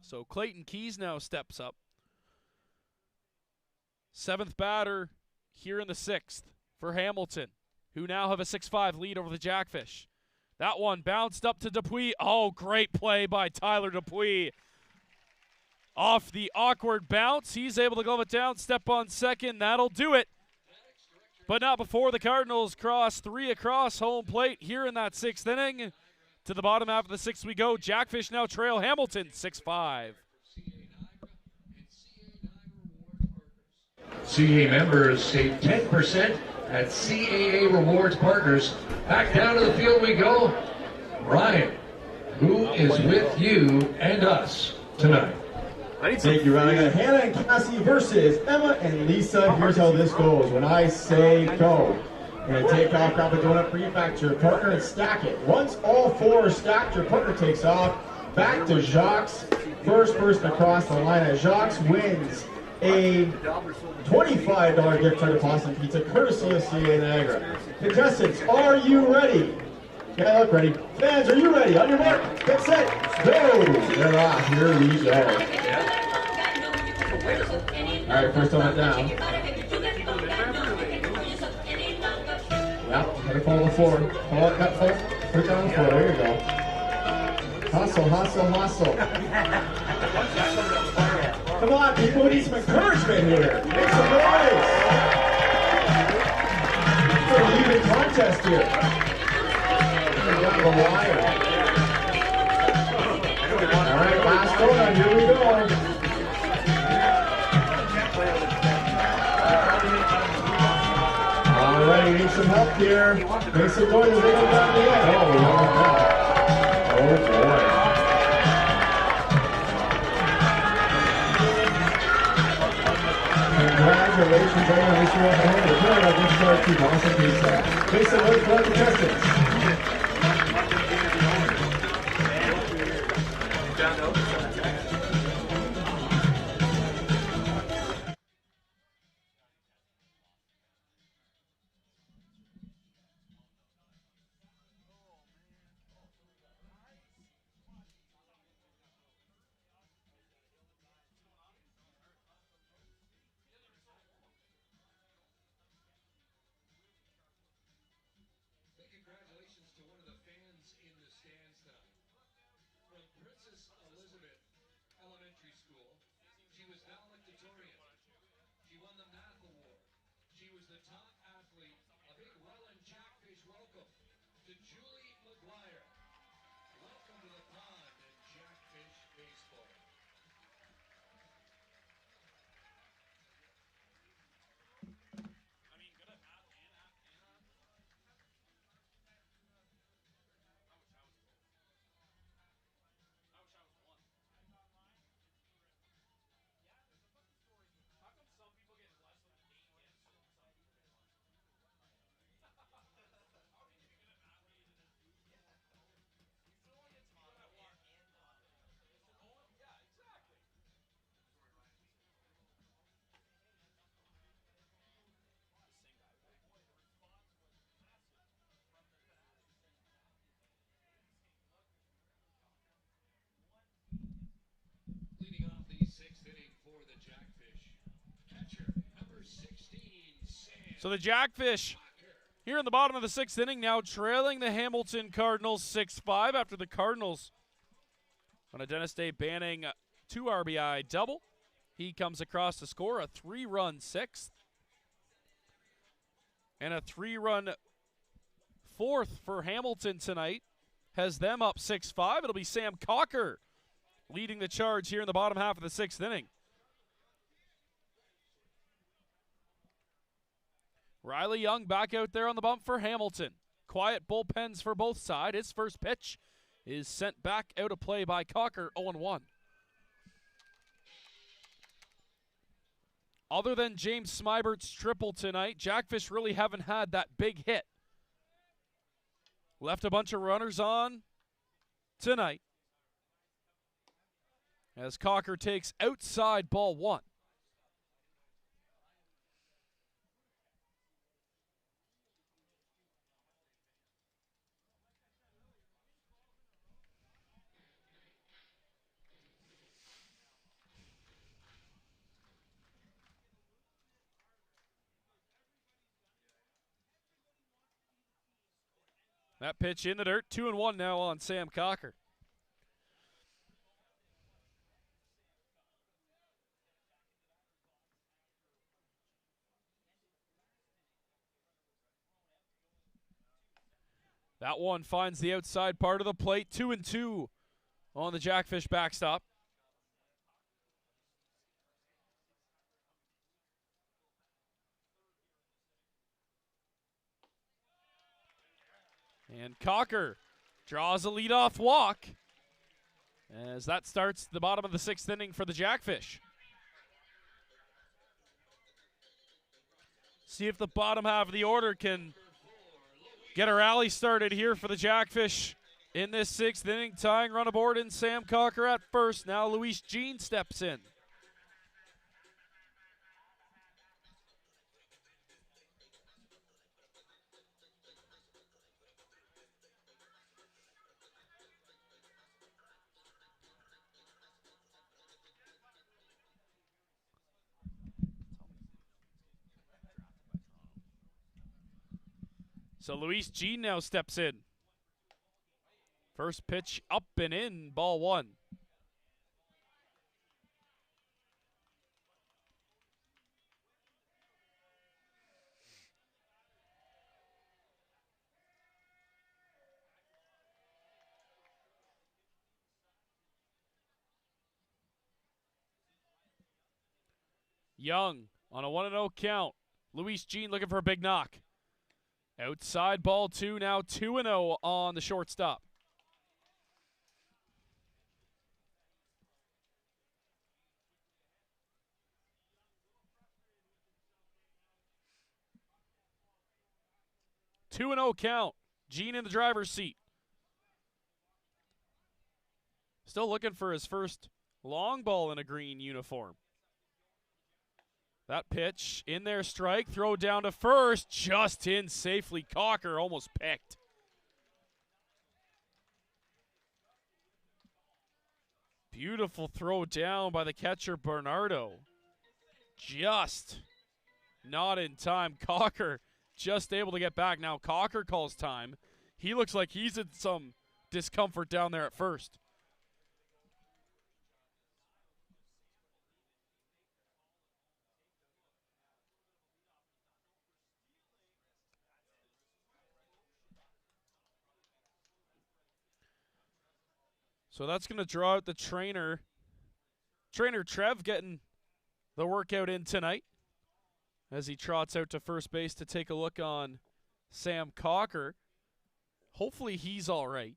So Clayton Keys now steps up. 7th batter here in the 6th for Hamilton, who now have a 6-5 lead over the Jackfish. That one bounced up to Dupuis. Oh, great play by Tyler Dupuis. Off the awkward bounce, he's able to glove it down, step on second. That'll do it. But not before the Cardinals cross 3 across home plate here in that 6th inning. To the bottom half of the 6th we go. Jackfish now trail Hamilton 6-5. CAA members save 10% at CAA Rewards Partners. Back down to the field we go. Ryan, who is with you and us tonight? Thank you, Ryan. I got Hannah and Cassie versus Emma and Lisa. Here's how this goes. When I say go, and take off, grab the donut, bring it back to your partner and stack it. Once all 4 are stacked, your partner takes off. Back to Jacques. First person across the line as Jacques wins a $25 gift card to Boston Pizza, courtesy of CA Niagara. Contestants, are you ready? Yeah, look ready. Fans, are you ready? On your mark, get set, go! They're off. Here we go. All right, first one down. Yep, gotta follow the floor. Follow it, cut, full. Put it down the floor. There you go. Hustle, hustle, hustle. Come on, people, we need some encouragement here. Make some noise. It's an even contest here. Down the wire. All right, last donut. Here we go. All right, we need some help here. Make some noise as they go down the end. Oh boy. Congratulations, everyone. Wish you all the home. Return our gift card to Boston Pizza. Make some noise for our contestants. Big congratulations to one of the fans in the stands tonight. From Princess Elizabeth Elementary School, she was valedictorian. She won the math award. She was the top athlete. A big Welland Jackfish welcome to Julie McGuire. Welcome to the pond and Jackfish baseball. Leading off the sixth inning for the Jackfish, catcher number 16, Sam. So the Jackfish here in the bottom of the sixth inning now trailing the Hamilton Cardinals 6-5 after the Cardinals on a Dennis Day Banning 2 RBI double. He comes across to score a 3-run sixth and a 3-run fourth for Hamilton tonight. Has them up 6-5. It'll be Sam Cocker leading the charge here in the bottom half of the sixth inning. Riley Young back out there on the bump for Hamilton. Quiet bullpens for both sides. His first pitch is sent back out of play by Cocker, 0-1. Other than James Smibert's triple tonight, Jackfish really haven't had that big hit. Left a bunch of runners on tonight as Cocker takes outside ball 1. That pitch in the dirt, 2-1 now on Sam Cocker. That one finds the outside part of the plate, 2-2 on the Jackfish backstop. And Cocker draws a leadoff walk as that starts the bottom of the sixth inning for the Jackfish. See if the bottom half of the order can get a rally started here for the Jackfish in this sixth inning. Tying run aboard in Sam Cocker at first. Now Luis Jean steps in. So Luis Jean now steps in. First pitch up and in, ball 1. Young on a 1-0 count. Luis Jean looking for a big knock. Outside ball 2, now 2-0 on the shortstop. Two and 0 count. Jean in the driver's seat. Still looking for his first long ball in a green uniform. That pitch in there, strike, throw down to first, just in safely. Cocker almost picked. Beautiful throw down by the catcher, Bernardo. Just not in time. Cocker just able to get back. Now Cocker calls time. He looks like he's in some discomfort down there at first. So that's going to draw out the trainer. Trainer Trev getting the workout in tonight as he trots out to first base to take a look on Sam Cocker. Hopefully he's all right.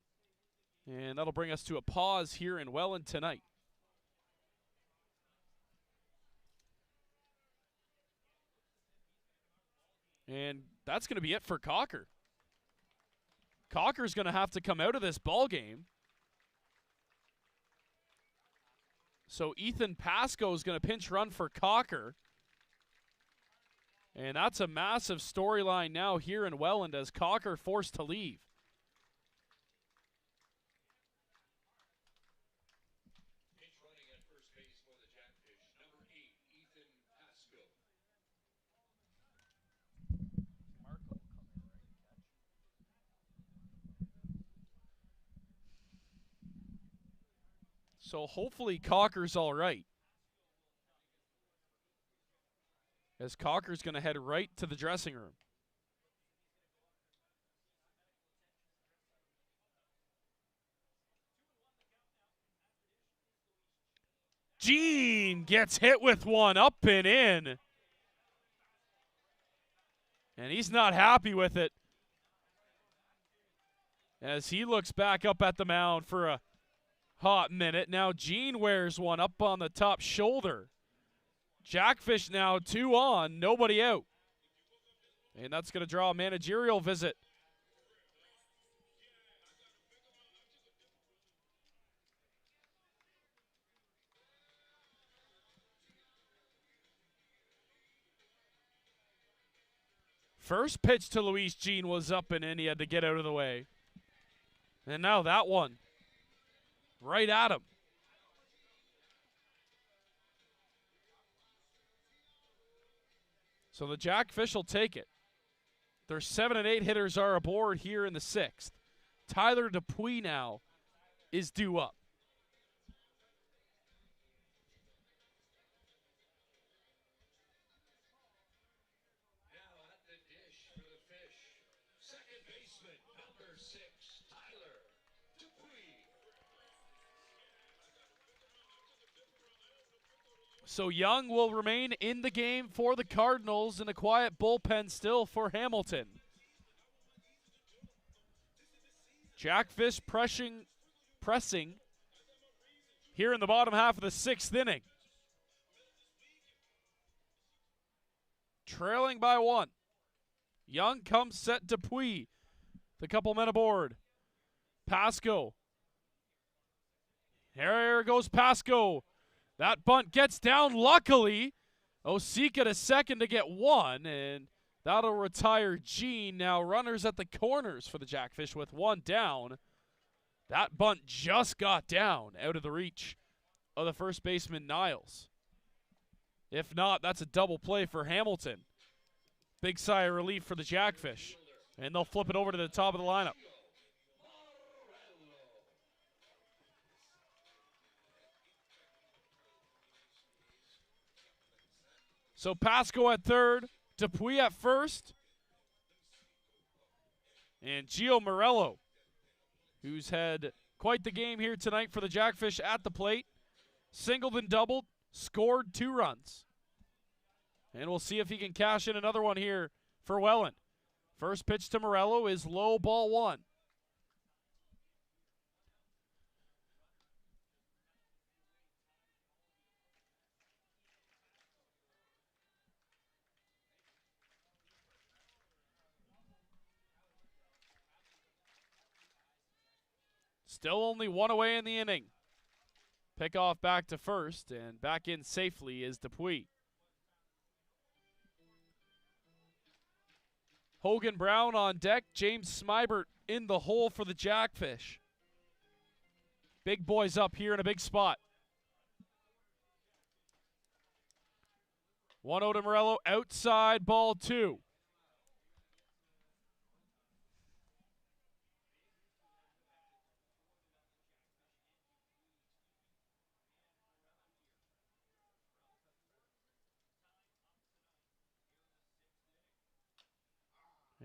And that'll bring us to a pause here in Welland tonight. And that's going to be it for Cocker. Cocker's going to have to come out of this ball game. So Ethan Pasco is going to pinch run for Cocker. And that's a massive storyline now here in Welland as Cocker forced to leave. Pinch running at first base for the Jackfish, number 8, Ethan Pasco. So hopefully Cocker's all right. As Cocker's going to head right to the dressing room. Gene gets hit with one up and in. And he's not happy with it. As he looks back up at the mound for a hot minute. Now Gene wears one up on the top shoulder. Jackfish now 2 on, nobody out. And that's going to draw a managerial visit. First pitch to Luis Gene was up and in. He had to get out of the way. And now that one. Right at him. So the Jackfish will take it. Their 7 and 8 hitters are aboard here in the 6th. Tyler Dupuis now is due up. Now at the dish for the Fish, second baseman, number 6, Tyler Dupuis. So Young will remain in the game for the Cardinals in a quiet bullpen still for Hamilton. Jackfish pressing here in the bottom half of the 6th inning. Trailing by 1. Young comes set Dupuis. The couple men aboard. Pasco. Here goes Pasco. That bunt gets down, luckily. Osika to second to get 1, and that'll retire Gene. Now runners at the corners for the Jackfish with 1 down. That bunt just got down out of the reach of the first baseman, Niles. If not, that's a double play for Hamilton. Big sigh of relief for the Jackfish. And they'll flip it over to the top of the lineup. So Pasco at third, Dupuis at first, and Gio Morello, who's had quite the game here tonight for the Jackfish at the plate. Singled and doubled, scored 2 runs. And we'll see if he can cash in another one here for Welland. First pitch to Morello is low, ball 1. Still only 1 away in the inning. Pick off back to first, and back in safely is Dupuis. Hogan Brown on deck. James Smybert in the hole for the Jackfish. Big boys up here in a big spot. 1-0 to Morello. Outside ball 2.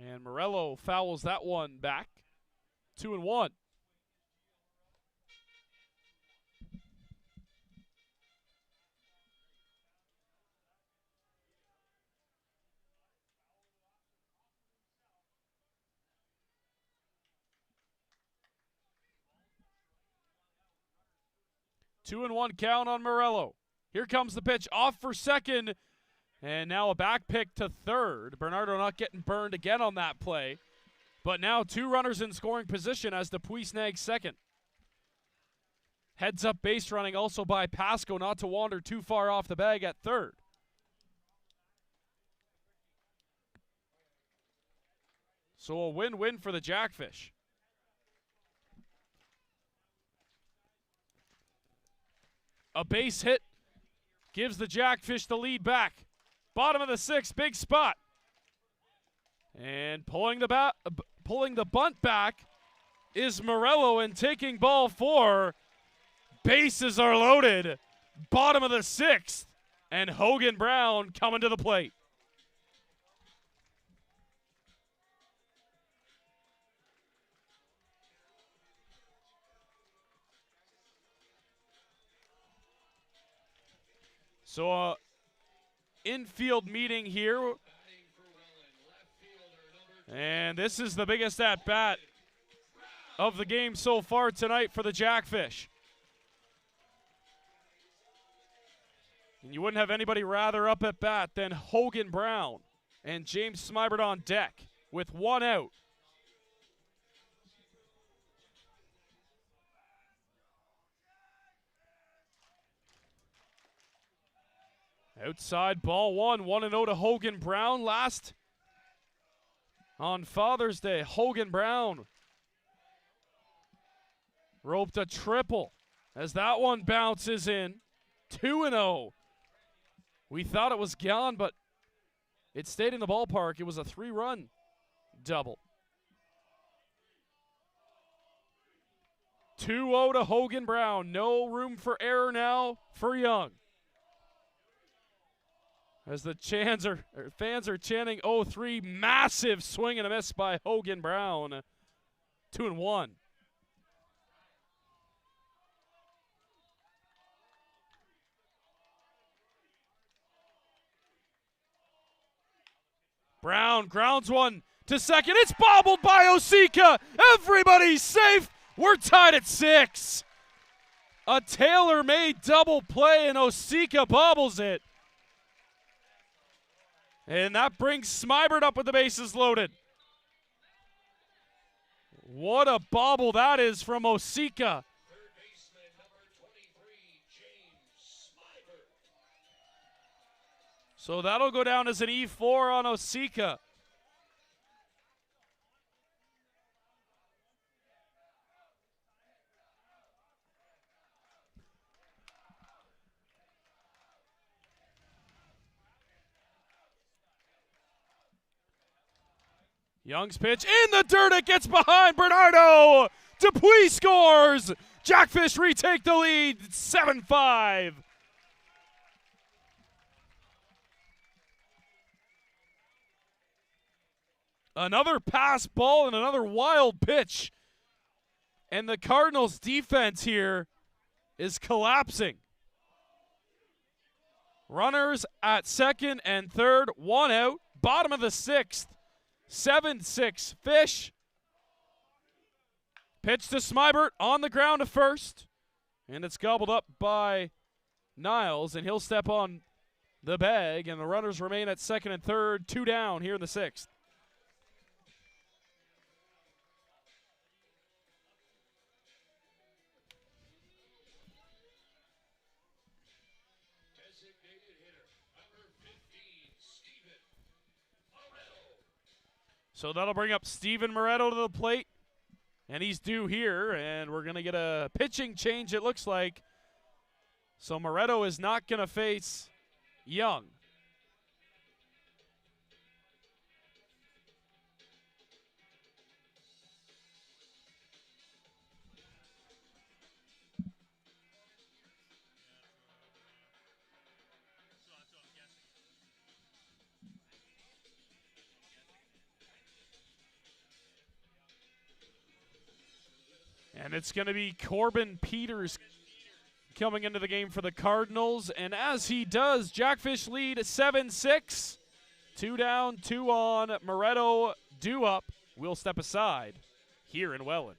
And Morello fouls that one back. 2-1. Two and one count on Morello. Here comes the pitch off for second. And now a back pick to third. Bernardo not getting burned again on that play. But now 2 runners in scoring position as Dupuis snags second. Heads up base running also by Pasco not to wander too far off the bag at third. So a win-win for the Jackfish. A base hit gives the Jackfish the lead back. Bottom of the 6th, big spot. And pulling the bunt back is Morello, and taking ball 4. Bases are loaded. Bottom of the 6th, and Hogan Brown coming to the plate. So infield meeting here. And this is the biggest at-bat of the game so far tonight for the Jackfish. And you wouldn't have anybody rather up at bat than Hogan Brown and James Smybert on deck with 1 out. Outside ball 1, 1-0 to Hogan Brown. Last on Father's Day, Hogan Brown roped a triple as that one bounces in. 2-0. We thought it was gone, but it stayed in the ballpark. It was a 3-run double. 2-0 to Hogan Brown. No room for error now for Young. As the fans are chanting 0-3, massive swing and a miss by Hogan Brown. 2-1. Brown grounds one to second. It's bobbled by Osika. Everybody's safe. We're tied at 6. A tailor-made double play, and Osika bobbles it. And that brings Smybert up with the bases loaded. What a bobble that is from Osika. Third baseman, number 23, James Smybert. So that'll go down as an E4 on Osika. Young's pitch in the dirt. It gets behind Bernardo. Dupuis scores. Jackfish retake the lead. 7-5. Another pass ball and another wild pitch. And the Cardinals defense here is collapsing. Runners at second and third. 1 out. Bottom of the 6th. 7-6 Fish. Pitch to Smybert on the ground to first. And it's gobbled up by Niles, and he'll step on the bag, and the runners remain at second and third. 2 down here in the 6th. So that'll bring up Steven Moretto to the plate. And he's due here, and we're going to get a pitching change, it looks like. So Moretto is not going to face Young. And it's going to be Corbin Peters coming into the game for the Cardinals. And as he does, Jackfish lead 7-6. 2 down, 2 on. Moretto due up. We'll step aside here in Welland.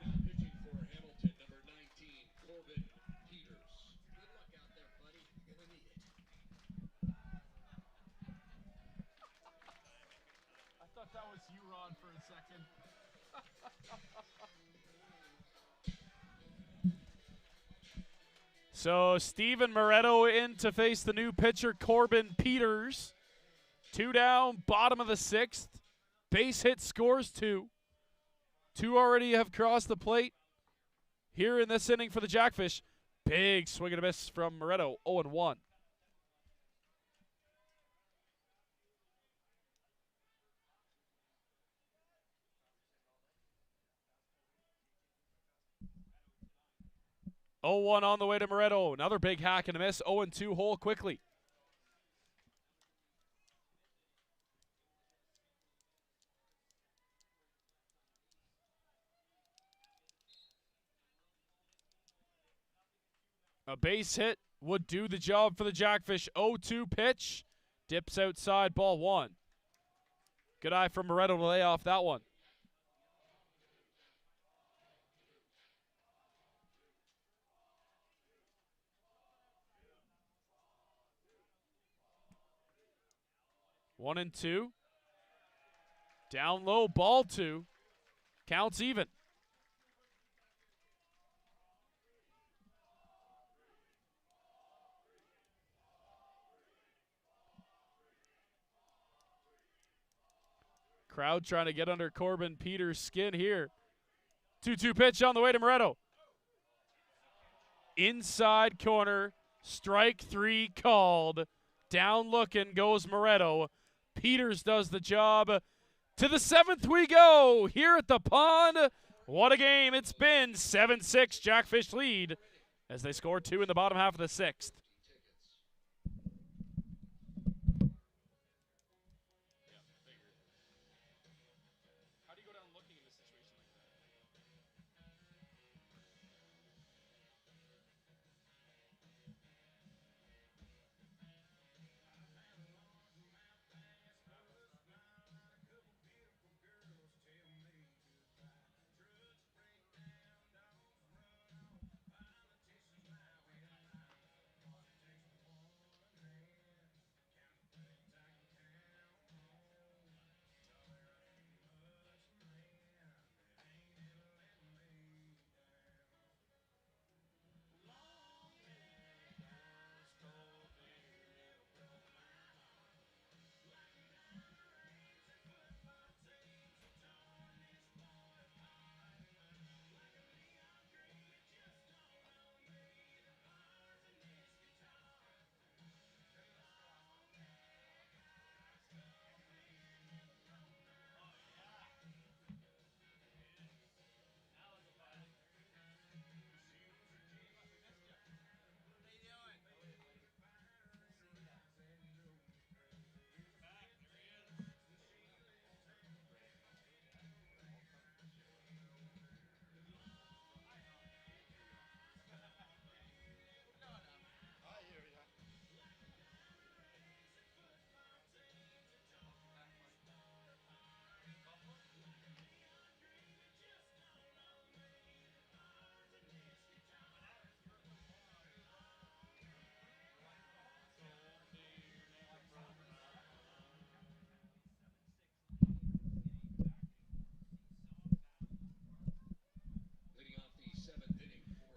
Pitching for Hamilton, number 19, Corbin Peters. Good luck out there, buddy. You're going to need it. I thought that was you, Ron, for a second. So Steven Moretto in to face the new pitcher, Corbin Peters. 2 down, bottom of the 6th. Base hit scores 2. 2 already have crossed the plate here in this inning for the Jackfish. Big swing and a miss from Moretto, 0-1. On the way to Moretto. Another big hack and a miss. 0-2 hole quickly. A base hit would do the job for the Jackfish. 0-2 pitch. Dips outside, ball 1. Good eye from Moretto to lay off that one. One and 2. Down low, ball 2. Counts even. Crowd trying to get under Corbin Peters' skin here. 2-2 pitch on the way to Moretto. Inside corner, strike 3 called. Down looking goes Moretto. Peters does the job. To the 7th we go here at the pond. What a game it's been. 7-6 Jackfish lead as they score 2 in the bottom half of the 6th.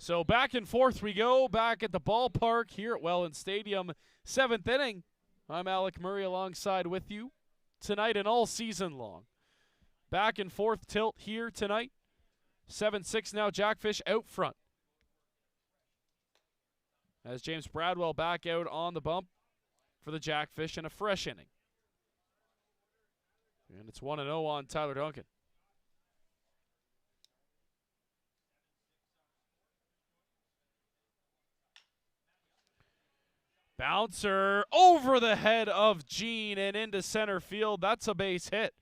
So back and forth we go, back at the ballpark here at Welland Stadium. 7th inning. I'm Alec Murray alongside with you tonight and all season long. Back and forth tilt here tonight. 7-6 now, Jackfish out front. As James Bradwell back out on the bump for the Jackfish in a fresh inning. And it's 1-0 on Tyler Duncan. Bouncer over the head of Gene and into center field. That's a base hit.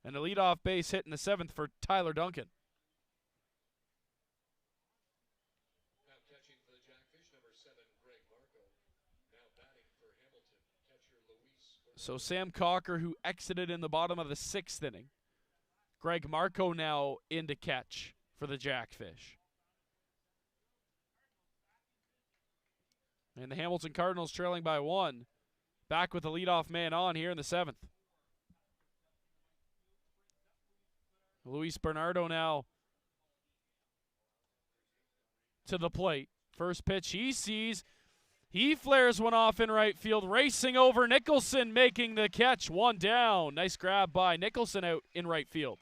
And a leadoff base hit in the 7th for Tyler Duncan. Now catching for the Jackfish, number 7, Greg Marco. Now batting for Hamilton, catcher Luis. So Sam Cocker, who exited in the bottom of the 6th inning. Greg Marco now in to catch for the Jackfish. And the Hamilton Cardinals trailing by 1. Back with the leadoff man on here in the 7th. Luis Bernardo now to the plate. First pitch he sees. He flares one off in right field. Racing over Nicholson, making the catch. 1 down. Nice grab by Nicholson out in right field.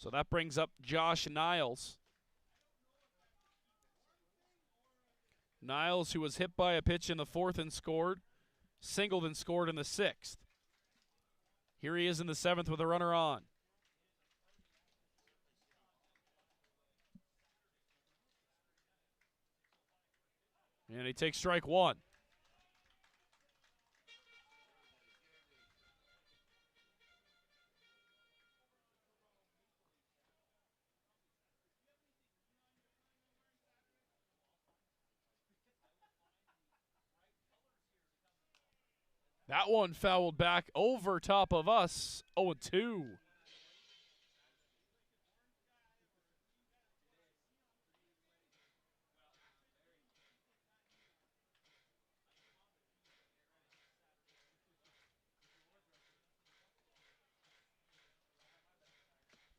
So that brings up Josh Niles. Niles, who was hit by a pitch in the 4th and scored, singled and scored in the 6th. Here he is in the 7th with a runner on. And he takes strike 1. That one fouled back over top of us. 0-2.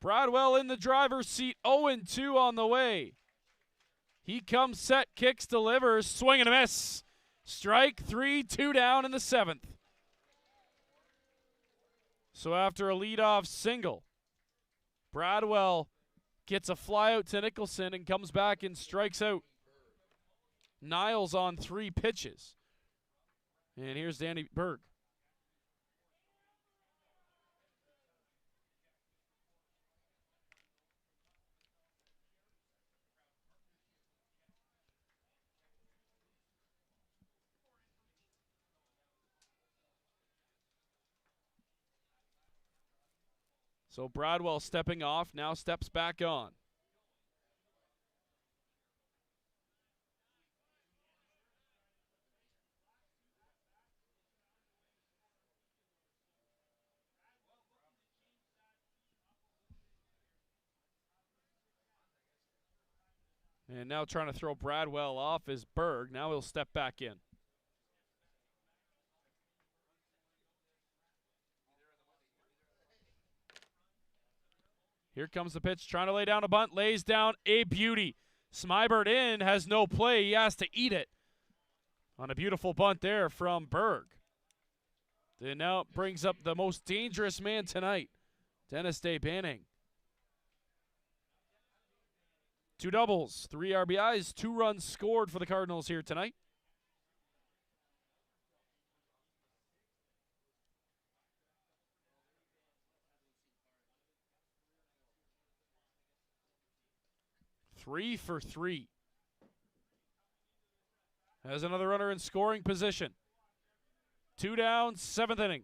Bradwell in the driver's seat. 0-2 on the way. He comes set, kicks, delivers. Swing and a miss. Strike 3, 2 down in the 7th. So after a leadoff single, Bradwell gets a flyout to Nicholson and comes back and strikes out Niles on 3 pitches. And here's Danny Berg. So Bradwell stepping off, now steps back on. And now trying to throw Bradwell off is Berg. Now he'll step back in. Here comes the pitch, trying to lay down a bunt, lays down a beauty. Smybert in, has no play, he has to eat it. On a beautiful bunt there from Berg. And now it brings up the most dangerous man tonight, Dennis Day Banning. 2 doubles, 3 RBIs, 2 runs scored for the Cardinals here tonight. Three for 3. Has another runner in scoring position. 2 down, 7th inning.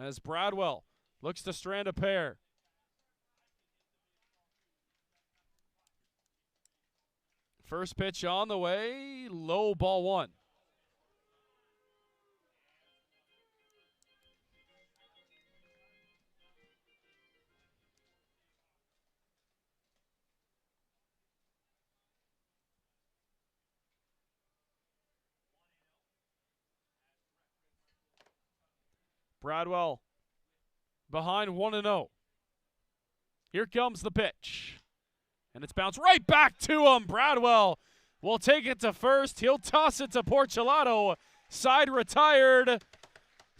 As Bradwell looks to strand a pair. First pitch on the way, low, ball 1. Bradwell behind 1-0. Here comes the pitch. And it's bounced right back to him. Bradwell will take it to first. He'll toss it to Porcelato. Side retired.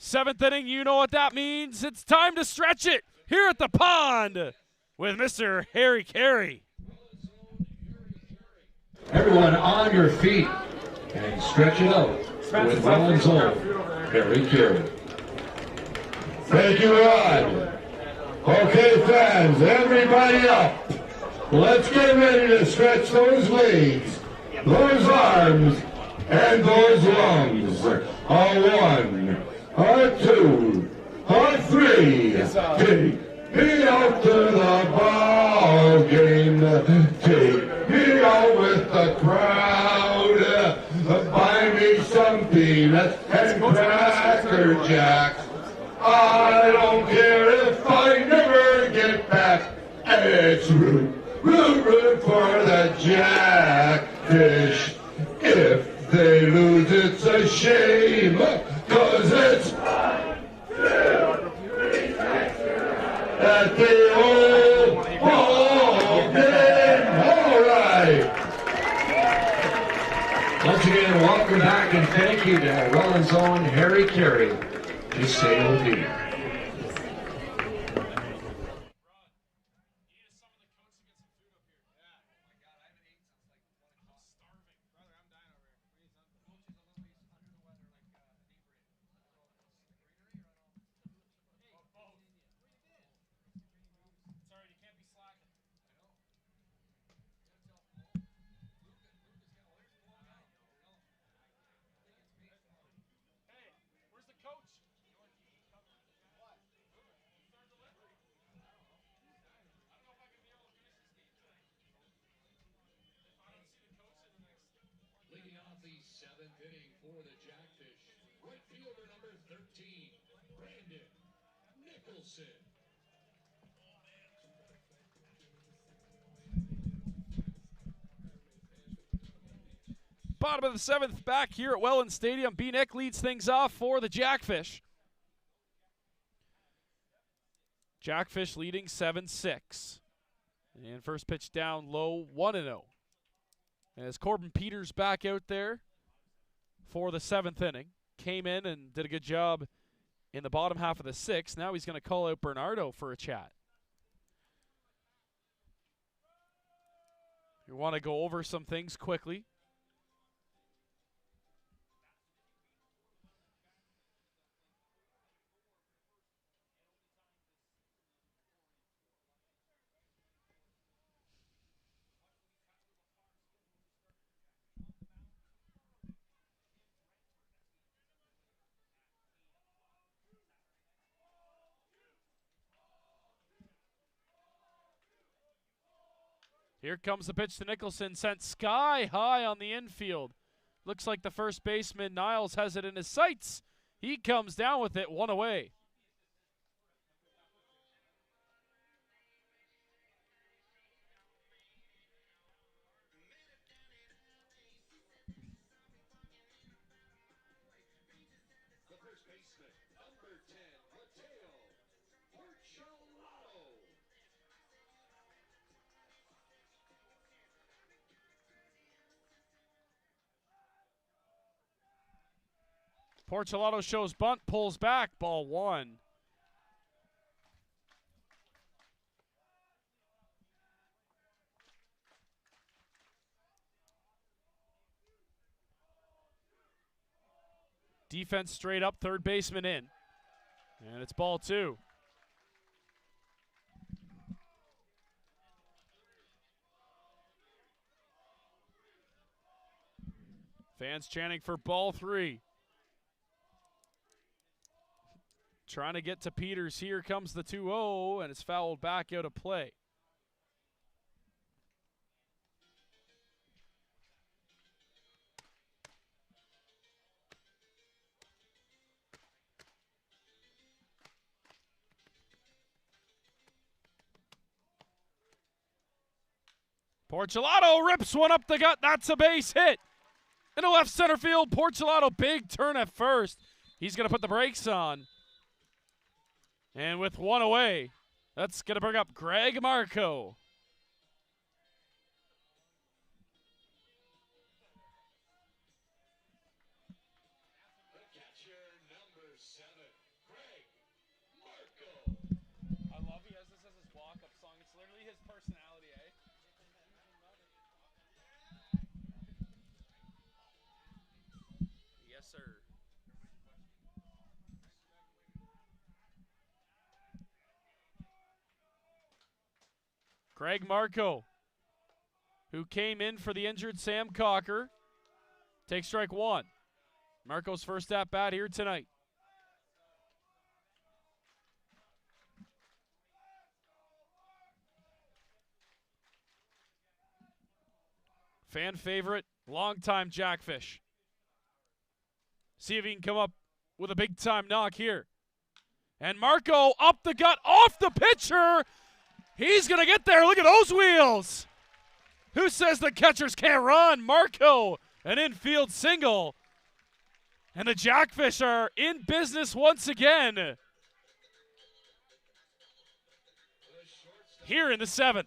7th inning, you know what that means. It's time to stretch it here at the pond with Mr. Harry Carey. Everyone on your feet and stretch it out with Welland's own Harry Carey. Thank you, Rod. Okay, fans, everybody up. Let's get ready to stretch those legs, those arms, and those lungs. A 1, a 2, a 3. Take me out to the ball game. Take me out with the crowd. Buy me some peanuts and Cracker Jacks. I don't care if I never get back. It's root for the Jackfish. If they lose, it's a shame, 'cause it's at the old ball game. All right. Once again, welcome back and thank you to Welland's own Harry Carey. Just say OD. Leading off the 7th inning for the Jackfish, right fielder number 13, Brandon Nicholson. Bottom of the 7th, back here at Welland Stadium. B. Nick leads things off for the Jackfish. Jackfish leading 7-6. And first pitch down low, 1-0. As Corbin Peters back out there for the 7th inning. Came in and did a good job in the bottom half of the 6th. Now he's going to call out Bernardo for a chat. You want to go over some things quickly. Here comes the pitch to Nicholson, sent sky high on the infield. Looks like the first baseman, Niles, has it in his sights. He comes down with it, 1 away. The first baseman, number 10, Mateo Porcelato. Porcelato shows bunt, pulls back, ball 1. Defense straight up, third baseman in. And it's ball 2. Fans chanting for ball 3. Trying to get to Peters. Here comes the 2-0, and it's fouled back out of play. Porcelato rips one up the gut. That's a base hit. Into left center field, Porcelato, big turn at first. He's going to put the brakes on. And with one away, that's going to bring up Greg Marco. The catcher, number 7, Greg Marco. I love he has this as his walk-up song. It's literally his personality, eh? Yes, sir. Greg Marco, who came in for the injured Sam Cocker, takes strike one. Marco's first at bat here tonight. Fan favorite, longtime Jackfish. See if he can come up with a big time knock here. And Marco up the gut, off the pitcher. He's going to get there. Look at those wheels. Who says the catchers can't run? Marco, an infield single. And the Jackfish are in business once again. Here in the 7th.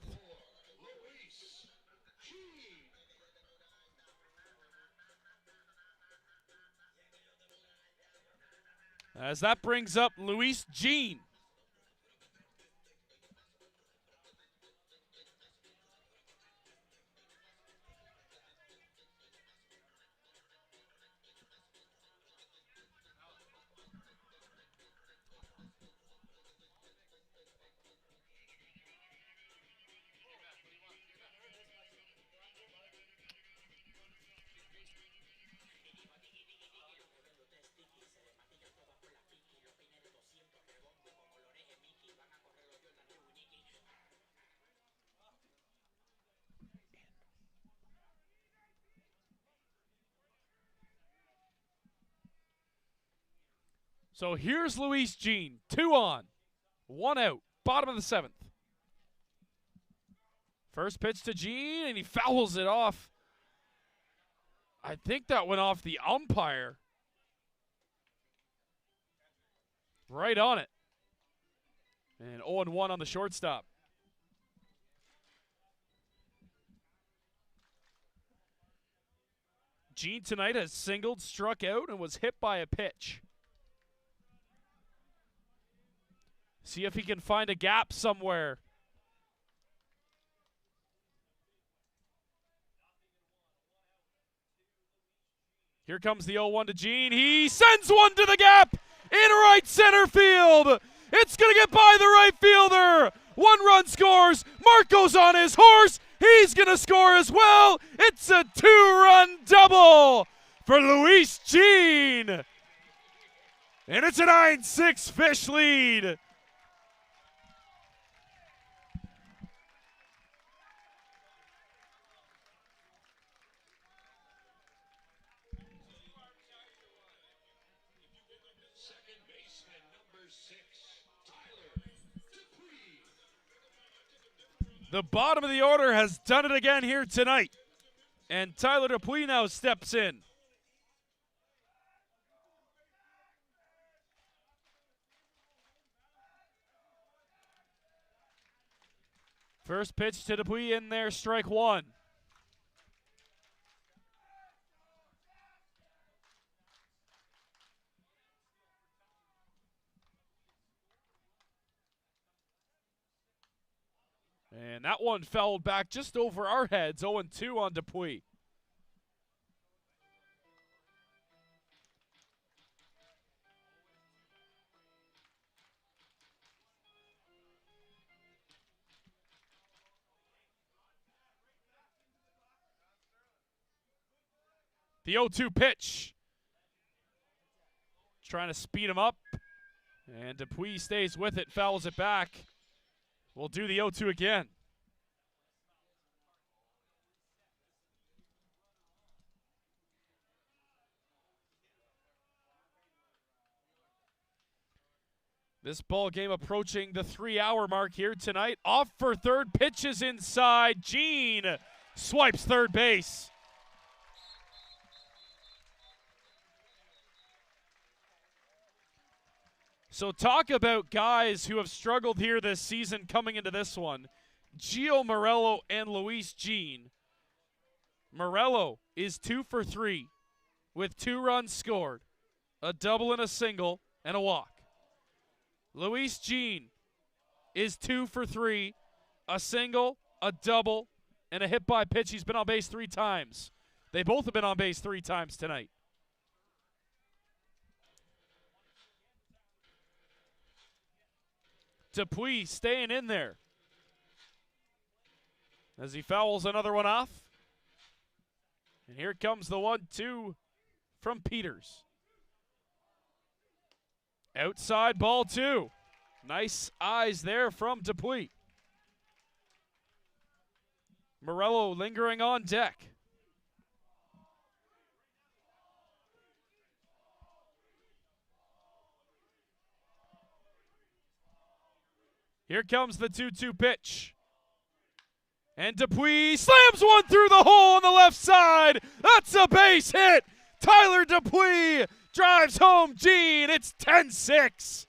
As that brings up Luis Jean. So here's Luis Jean. 2 on, 1 out, bottom of the 7th. First pitch to Jean, and he fouls it off. I think that went off the umpire. Right on it. And 0-1 on the shortstop. Jean tonight has singled, struck out, and was hit by a pitch. See if he can find a gap somewhere. Here comes the 0-1 to Jean. He sends one to the gap in right center field. It's going to get by the right fielder. 1 run scores. Marco's on his horse. He's going to score as well. It's a 2-run double for Luis Jean. And it's a 9-6 Fish lead. The bottom of the order has done it again here tonight. And Tyler Dupuis now steps in. First pitch to Dupuis in there, strike 1. And that one fouled back just over our heads. 0-2 on Dupuis. The 0-2 pitch. Trying to speed him up. And Dupuis stays with it, fouls it back. We'll do the 0-2 again. This ball game approaching the 3-hour mark here tonight. Off for third, pitches inside. Jean swipes third base. So talk about guys who have struggled here this season coming into this one. Gio Morello and Luis Jean. Morello is 2 for 3 with 2 runs scored, a double and a single, and a walk. Luis Jean is 2 for 3, a single, a double, and a hit by pitch. He's been on base 3 times. They both have been on base 3 times tonight. Dupuis staying in there as he fouls another one off. And here comes the 1-2 from Peters. Outside ball 2. Nice eyes there from Dupuis. Morello lingering on deck. Here comes the 2-2 pitch. And Dupuis slams one through the hole on the left side. That's a base hit. Tyler Dupuis drives home Jean. It's 10-6.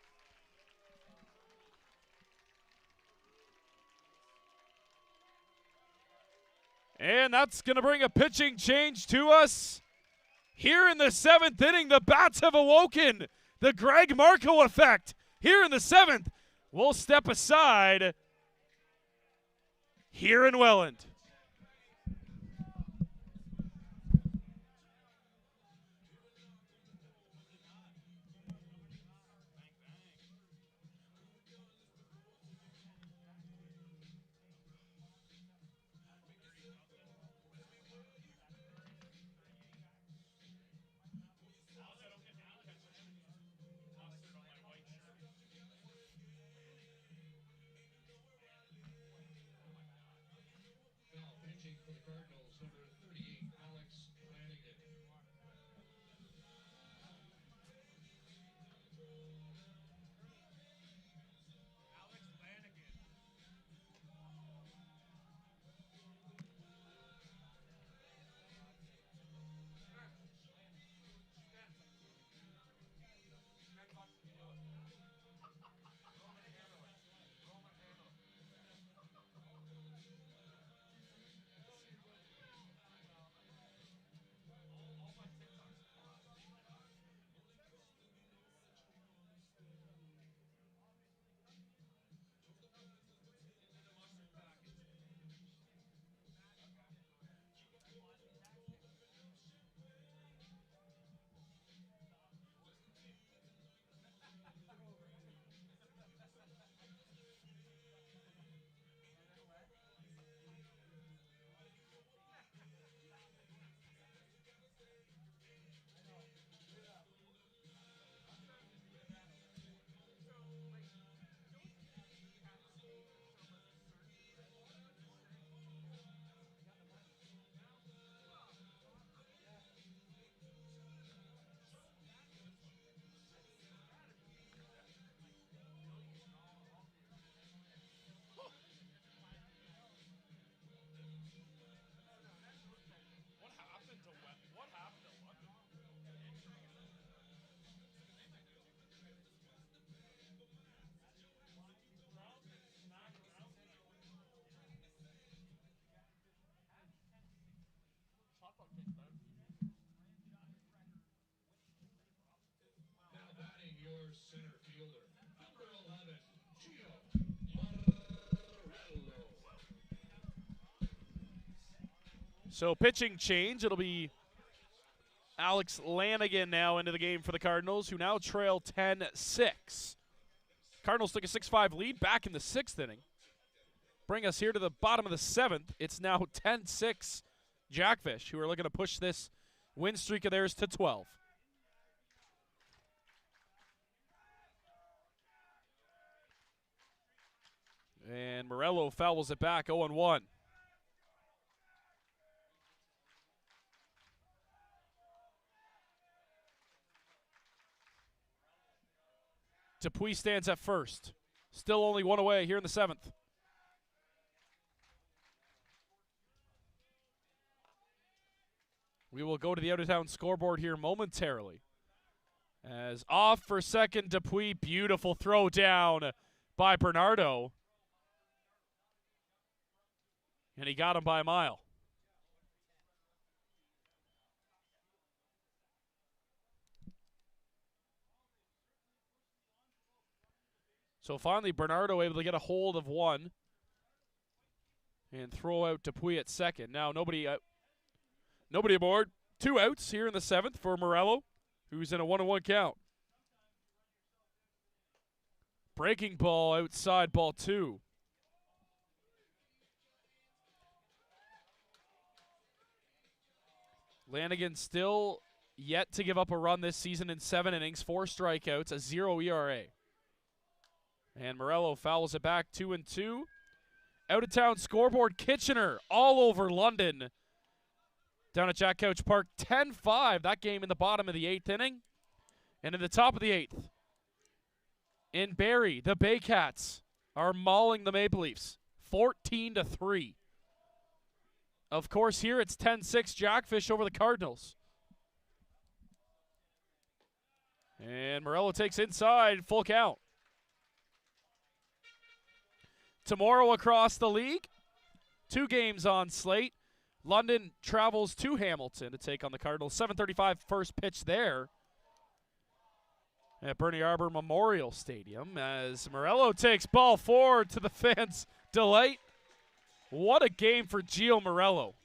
And that's going to bring a pitching change to us. Here in the 7th inning, the bats have awoken. The Greg Marco effect. Here in the 7th, we'll step aside here in Welland. Now pitching for the Cardinals, number 38, Alex Flanagan. Now batting your center fielder, number 11, Gio Morello. So pitching change. It'll be Alex Flanagan now into the game for the Cardinals, who now trail 10-6. Cardinals took a 6-5 lead back in the 6th inning. Bring us here to the bottom of the 7th. It's now 10-6 Jackfish, who are looking to push this win streak of theirs to 12. And Morello fouls it back, 0-1. Dupuis stands at first. Still only one away here in the 7th. We will go to the out-of-town scoreboard here momentarily As off for second, Dupuis. Beautiful throw down by Bernardo. And he got him by a mile. So finally, Bernardo able to get a hold of one and throw out Dupuis at second. Now nobody aboard. 2 outs here in the 7th for Morello, who's in a 1-1 count. Breaking ball outside, ball 2. Lanigan still yet to give up a run this season in 7 innings, 4 strikeouts, a 0 ERA. And Morello fouls it back 2-2. Out of town scoreboard, Kitchener all over London. Down at Jack Couch Park, 10-5. That game in the bottom of the 8th inning. And in the top of the 8th, in Barrie, the Baycats are mauling the Maple Leafs, 14-3. Of course, here it's 10-6 Jackfish over the Cardinals. And Morello takes inside, full count. Tomorrow across the league, 2 games on slate. London travels to Hamilton to take on the Cardinals. 7:35 first pitch there at Bernie Arbor Memorial Stadium as Morello takes ball 4 to the fans' delight. What a game for Gio Morello.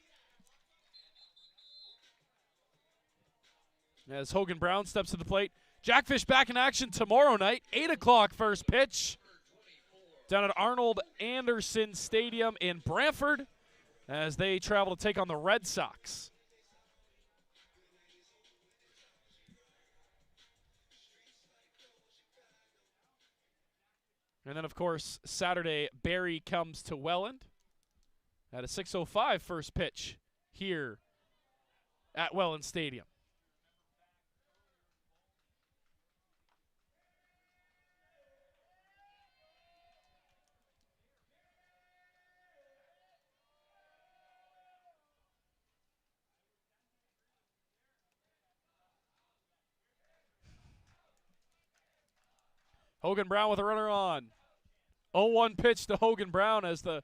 As Hogan Brown steps to the plate. Jackfish back in action tomorrow night, 8 o'clock first pitch. Down at Arnold Anderson Stadium in Brantford as they travel to take on the Red Sox. And then, of course, Saturday, Barrie comes to Welland at a 6:05 first pitch here at Welland Stadium. Hogan Brown with a runner on. 0-1 pitch to Hogan Brown as the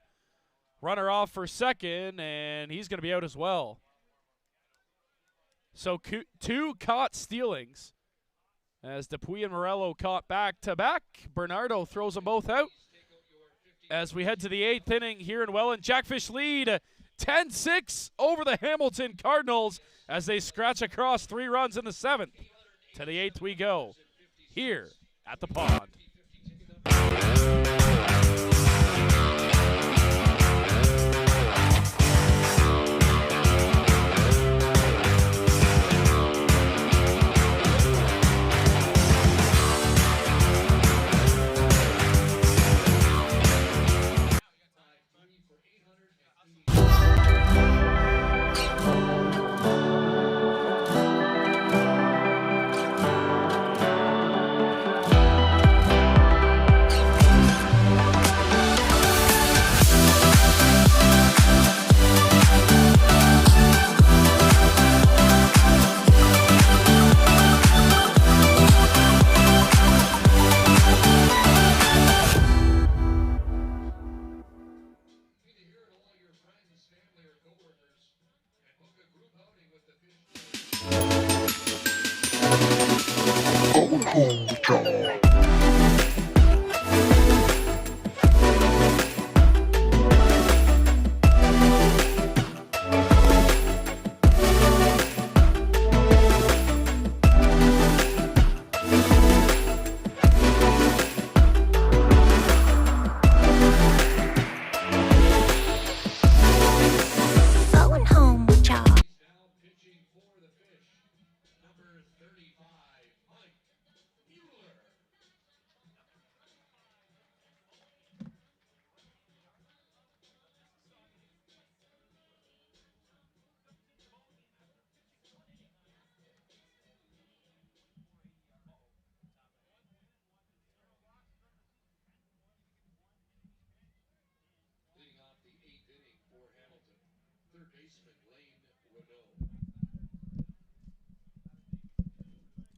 runner off for second, and he's going to be out as well. So 2 caught stealings as Dupuis and Morello caught back-to-back. Bernardo throws them both out as we head to the 8th inning here in Welland. Jackfish lead 10-6 over the Hamilton Cardinals as they scratch across 3 runs in the 7th. To the 8th we go here at the pond.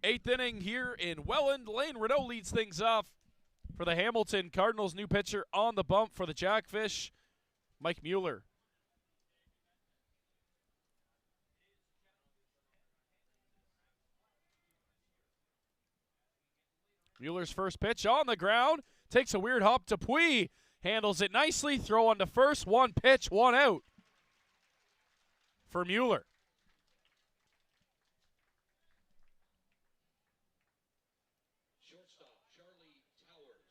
Eighth inning here in Welland. Lane Renault leads things off for the Hamilton Cardinals. New pitcher on the bump for the Jackfish, Mike Mueller. Mueller's first pitch on the ground. Takes a weird hop. Dupuis handles it nicely. Throw on to first. One pitch, one out for Mueller. Shortstop, Charlie Towers.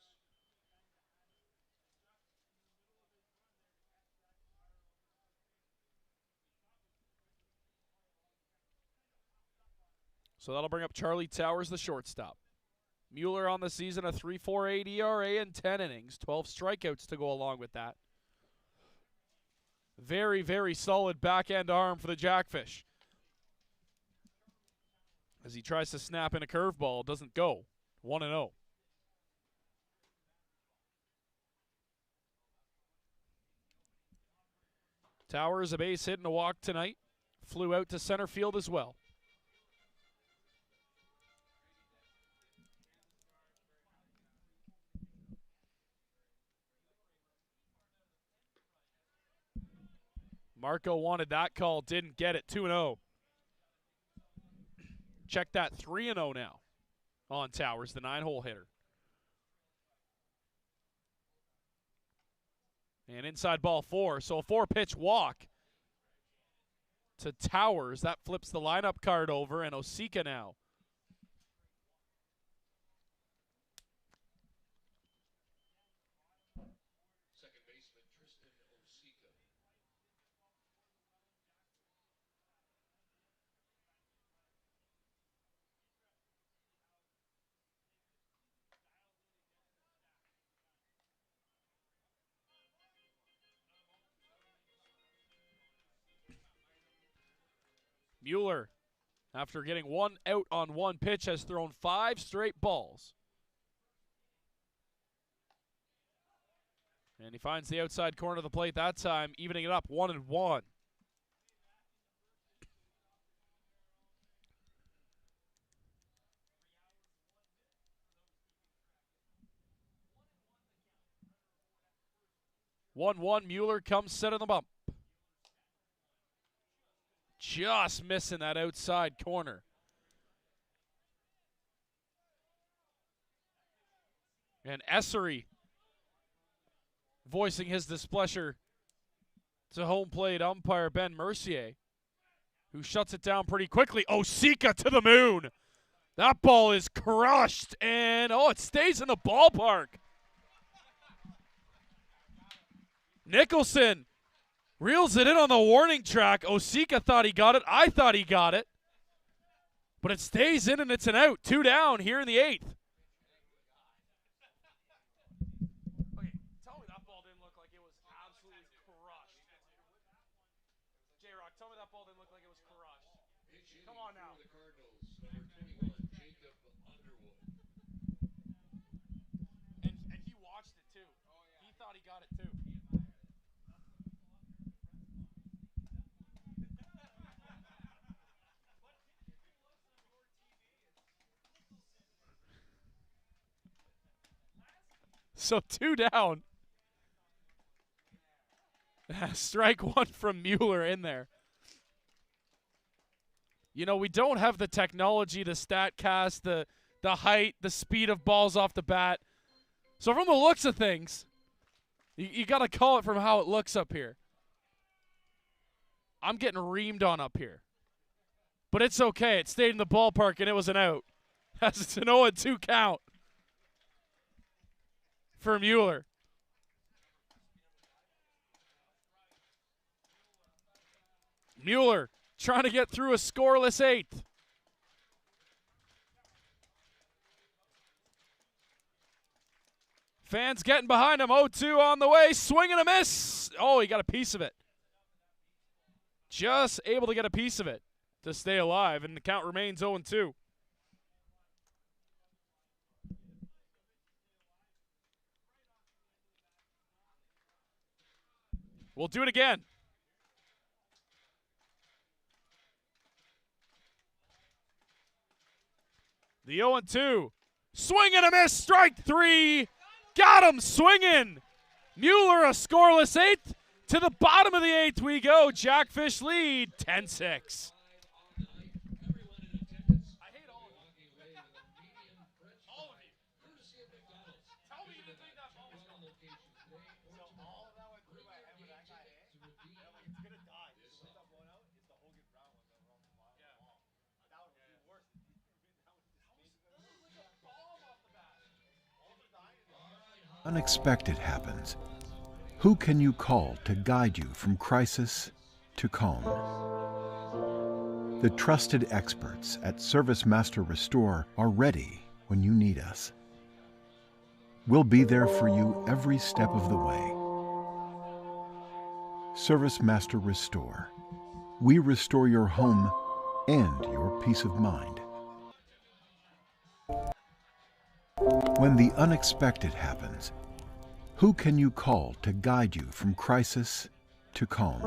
So that'll bring up Charlie Towers, the shortstop. Mueller on the season, a 3.48 ERA in 10 innings. 12 strikeouts to go along with that. Very, very solid back-end arm for the Jackfish. As he tries to snap in a curveball, doesn't go. 1-0. Towers, a base hit and a walk tonight. Flew out to center field as well. Marco wanted that call, didn't get it. 2-0. Check that, 3-0 now on Towers, the 9-hole hitter. And inside ball 4, so a 4-pitch walk to Towers. That flips the lineup card over, and Osika now. Second baseman, Tristan Osika. Mueller, after getting one out on one pitch, has thrown 5 straight balls. And he finds the outside corner of the plate that time, evening it up 1-1. Mueller comes set on the bump. Just missing that outside corner. And Essery voicing his displeasure to home plate umpire Ben Mercier, who shuts it down pretty quickly. Osika to the moon. That ball is crushed, and it stays in the ballpark. Nicholson reels it in on the warning track. Osika thought he got it. I thought he got it. But it stays in, and it's an out. 2 down here in the 8th. Okay, tell me that ball didn't look like it was absolutely crushed. J-Rock, tell me that ball didn't look like it was crushed. Come on now. For the Cardinals, number 21, Jacob Underwood. And he watched it, too. He thought he got it, too. So 2 down. Strike 1 from Mueller in there. You know, we don't have the technology, the StatCast, the height, the speed of balls off the bat. So from the looks of things, you got to call it from how it looks up here. I'm getting reamed on up here. But it's okay. It stayed in the ballpark, and it was an out. That's an 0-2 count for Mueller. Mueller trying to get through a scoreless 8th. Fans getting behind him. 0-2 on the way. Swing and a miss. Oh, he got a piece of it. Just able to get a piece of it to stay alive, and the count remains 0-2. We'll do it again. The 0-2. Swing and a miss. Strike 3. Got him swinging. Mueller a scoreless 8th. To the bottom of the 8th we go. Jackfish lead 10-6. Unexpected happens. Who can you call to guide you from crisis to calm? The trusted experts at ServiceMaster Restore are ready when you need us. We'll be there for you every step of the way. ServiceMaster Restore. We restore your home and your peace of mind. When the unexpected happens, who can you call to guide you from crisis to calm?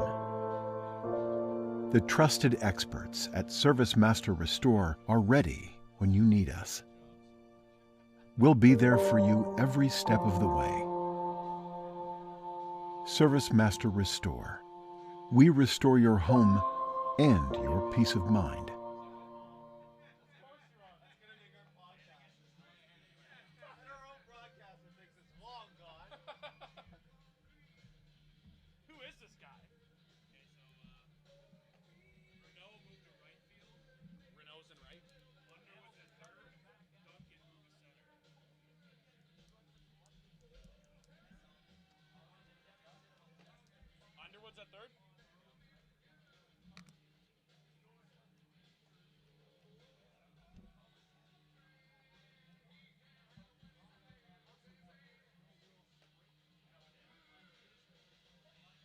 The trusted experts at ServiceMaster Restore are ready when you need us. We'll be there for you every step of the way. ServiceMaster Restore. We restore your home and your peace of mind. Who is this guy? Renault moved to right field. Renault's in right. Under was at third. Duncan moved to center. Underwood's at third.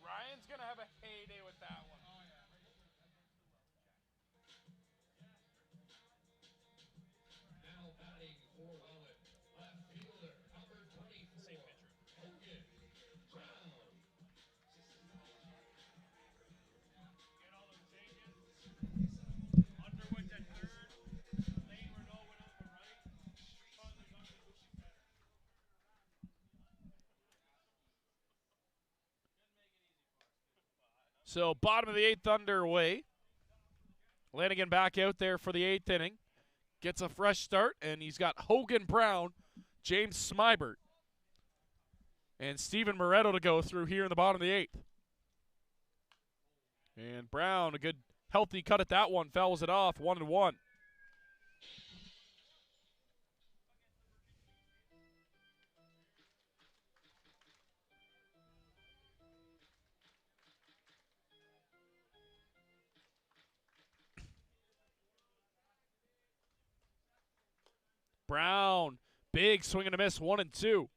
Ryan's gonna have a heyday with that one. Now batting for Welland, left fielder, number 24, Hogan Brown. Underwood's at third. Lane Renault went out to right. Conley's under the movie center. So bottom of the 8th underway. Lanigan back out there for the 8th inning. Gets a fresh start, and he's got Hogan Brown, James Smybert, and Steven Moretto to go through here in the bottom of the 8th. And Brown, a good healthy cut at that one, fouls it off, 1-1. Brown, big swing and a miss, 1-2.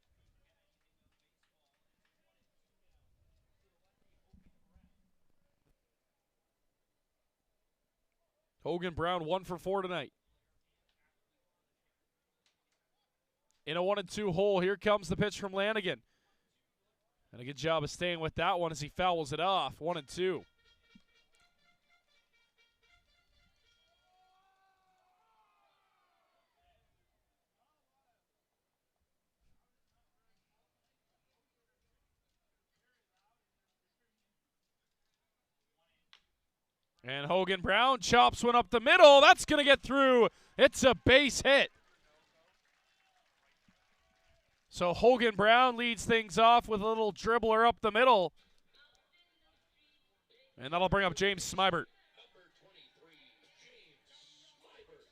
Hogan Brown 1 for 4 tonight. In a 1-2 hole, here comes the pitch from Lanigan. And a good job of staying with that one as he fouls it off, 1-2. And Hogan Brown chops one up the middle. That's going to get through. It's a base hit. So Hogan Brown leads things off with a little dribbler up the middle. And that'll bring up James Smybert. Number 23, James Smybert.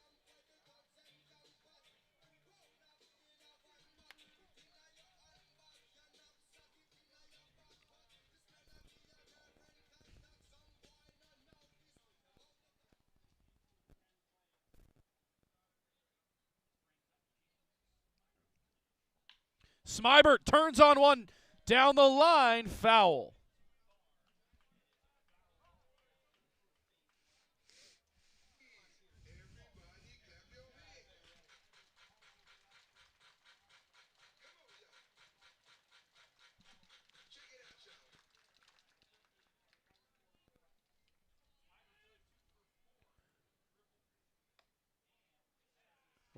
Smybert turns on one down the line, foul.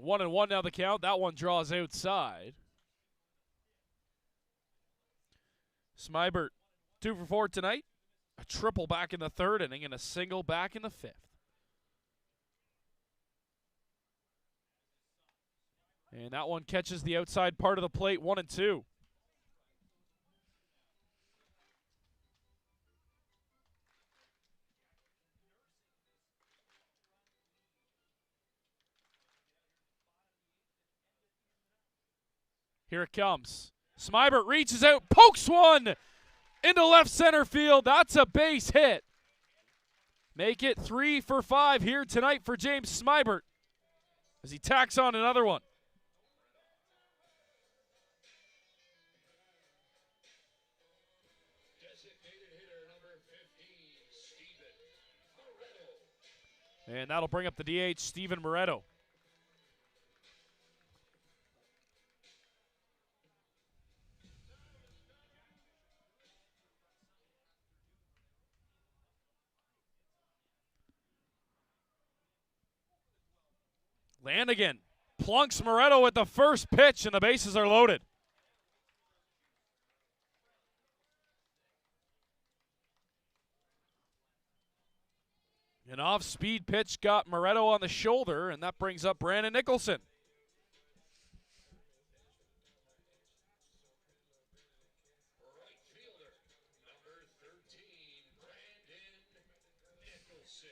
1-1 now the count. That one draws outside. Smybert, 2 for 4 tonight. A triple back in the third inning and a single back in the fifth. And that one catches the outside part of the plate, 1-2. Here it comes. Smybert reaches out, pokes one into left center field. That's a base hit. Make it 3 for 5 here tonight for James Smybert as he tacks on another one. Designated hitter number 15, Steven Moretto. And that'll bring up the DH, Steven Moretto. Lanigan plunks Moretto at the first pitch, and the bases are loaded. An off-speed pitch got Moretto on the shoulder, and that brings up Brandon Nicholson. Right fielder number 13, Brandon Nicholson.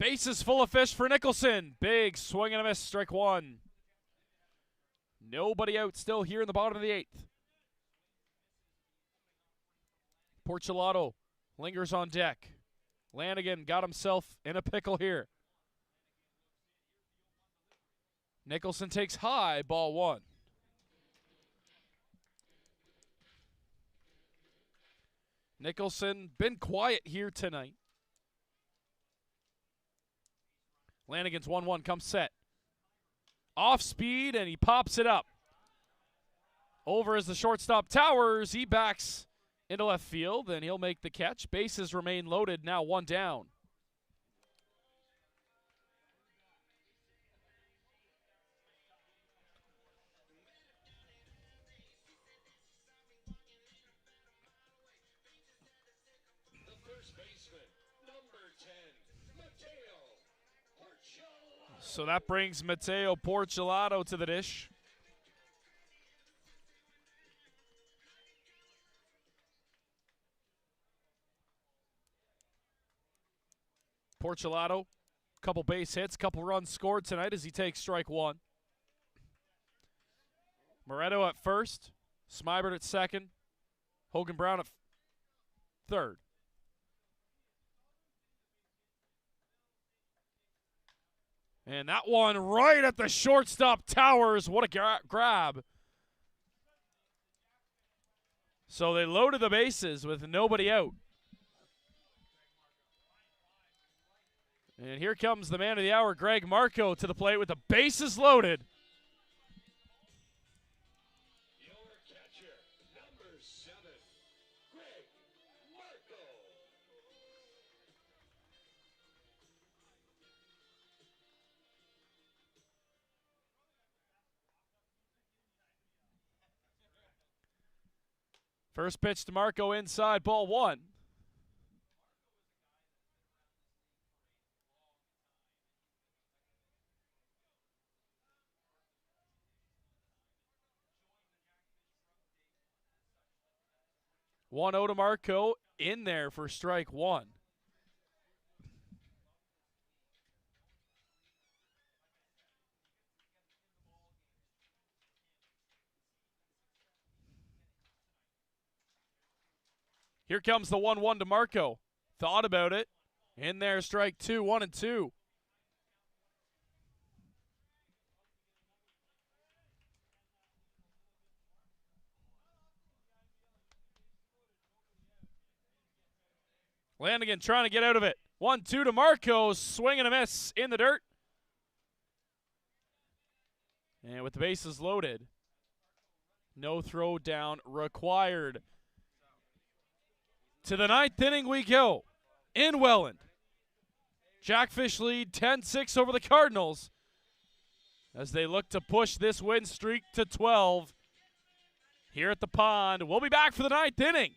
Bases full of fish for Nicholson. Big swing and a miss, strike one. Nobody out still here in the bottom of the 8th. Porcelato lingers on deck. Lanigan got himself in a pickle here. Nicholson takes high, ball 1. Nicholson been quiet here tonight. Lanigan's 1-1, comes set. Off speed, and he pops it up. Over is the shortstop Towers. He backs into left field, and he'll make the catch. Bases remain loaded, now 1 down. The first baseman, number 10, Mateo Porcelato. So that brings Mateo Porcelato to the dish. Porcelato, couple base hits, couple runs scored tonight as he takes strike 1. Moretto at first, Smybert at second, Hogan Brown at third. And that one right at the shortstop Towers. What a grab. So they loaded the bases with nobody out. And here comes the man of the hour, Greg Marco, to the plate with the bases loaded. Your catcher, number 7, Greg Marco. First pitch to Marco inside, ball 1. One 0 to Marco, in there for strike 1. Here comes the 1-1 to Marco. Thought about it. In there, strike 2, 1-2. Lanigan trying to get out of it. 1-2 to Marco. Swing and a miss in the dirt. And with the bases loaded, no throw down required. To the 9th inning we go in Welland. Jackfish lead 10-6 over the Cardinals as they look to push this win streak to 12 here at the pond. We'll be back for the 9th inning.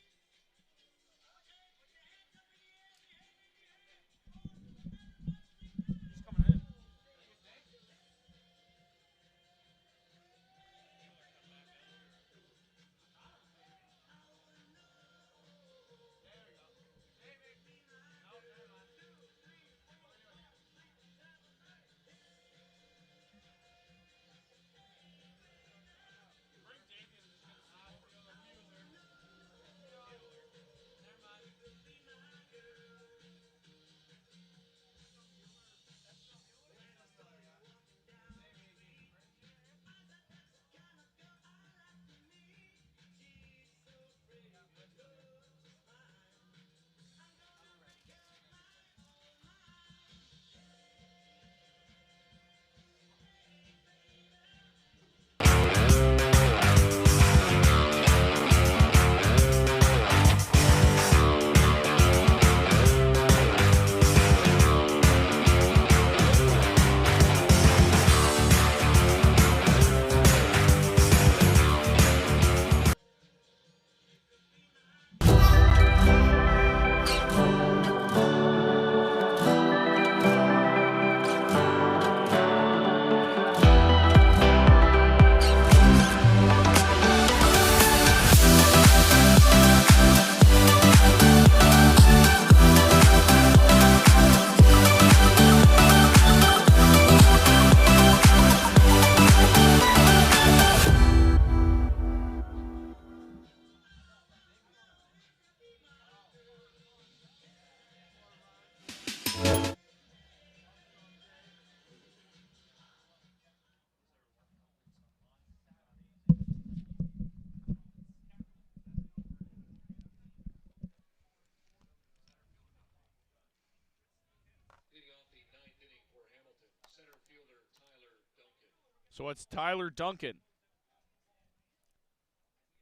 So it's Tyler Duncan.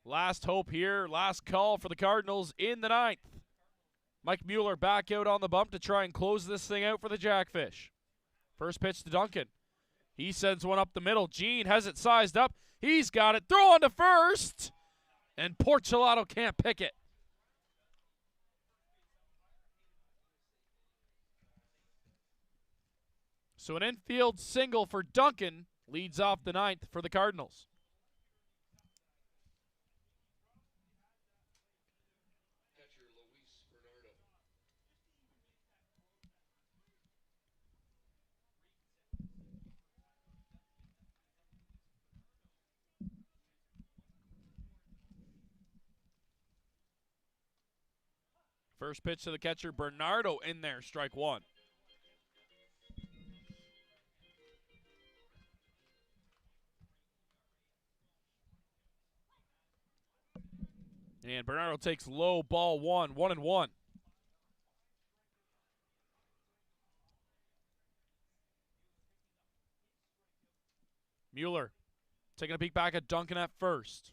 Last hope here, last call for the Cardinals in the 9th. Mike Mueller back out on the bump to try and close this thing out for the Jackfish. First pitch to Duncan. He sends one up the middle. Gene has it sized up. He's got it. Throw on to first. And Porcelato can't pick it. So an infield single for Duncan leads off the 9th for the Cardinals. First pitch to the catcher, Bernardo in there, strike one. And Bernardo takes low, ball one, 1-1. Mueller taking a peek back at Duncan at first.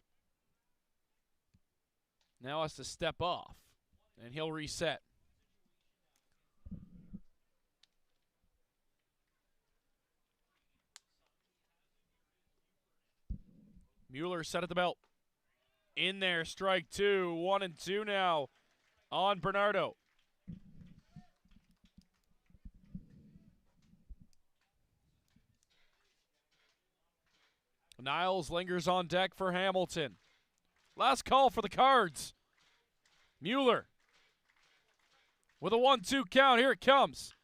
Now has to step off, and he'll reset. Mueller set at the belt. In there, strike two, 1-2 now on Bernardo. Niles lingers on deck for Hamilton. Last call for the Cards. Mueller with a 1-2 count. Here it comes.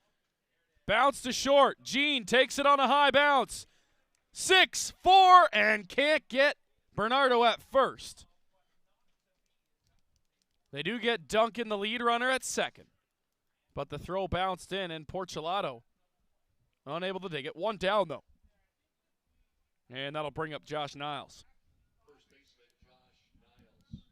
Bounce to short. Gene takes it on a high bounce. 6-4 and can't get Bernardo at first. They do get Duncan, the lead runner, at second. But the throw bounced in, and Porcelato unable to dig it. One down, though. And that'll bring up Josh Niles. First baseman Josh Niles.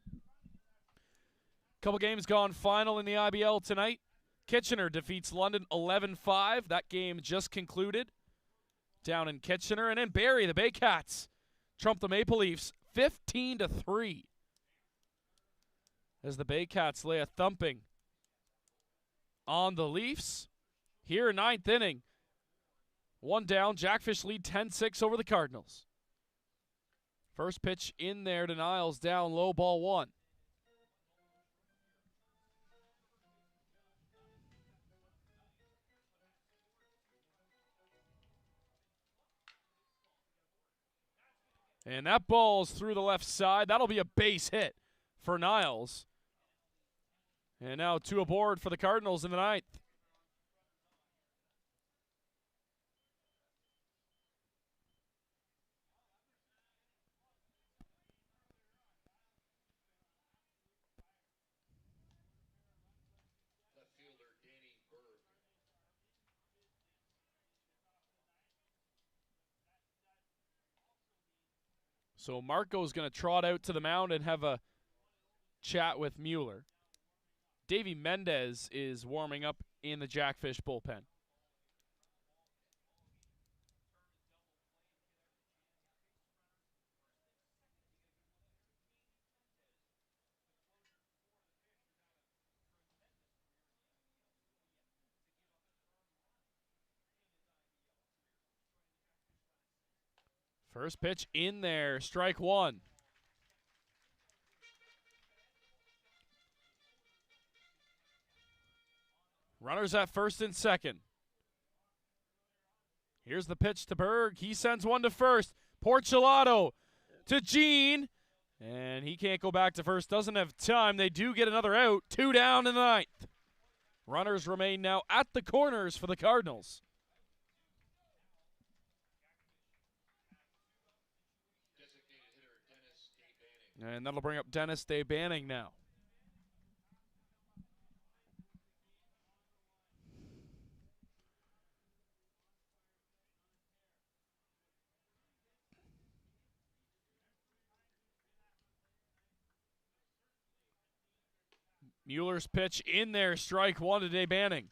Couple games gone final in the IBL tonight. Kitchener defeats London 11-5. That game just concluded. down in Kitchener. And in Barrie, the Baycats trump the Maple Leafs 15-3. As the Baycats lay a thumping on the Leafs. Here, 9th inning. 1 down. Jackfish lead 10-6 over the Cardinals. First pitch in there to Niles, down low, ball 1. And that ball's through the left side. That'll be a base hit for Niles. And now 2 aboard for the Cardinals in the 9th. So Marco's going to trot out to the mound and have a chat with Mueller. Davey Mendez is warming up in the Jackfish bullpen. First pitch in there, strike 1. Runners at first and second. Here's the pitch to Berg. He sends one to first. Porcelato to Jean. And he can't go back to first. Doesn't have time. They do get another out. 2 down in the 9th. Runners remain now at the corners for the Cardinals. And that'll bring up Dennis Day Banning now. Mueller's pitch in there, strike 1 to Day Banning.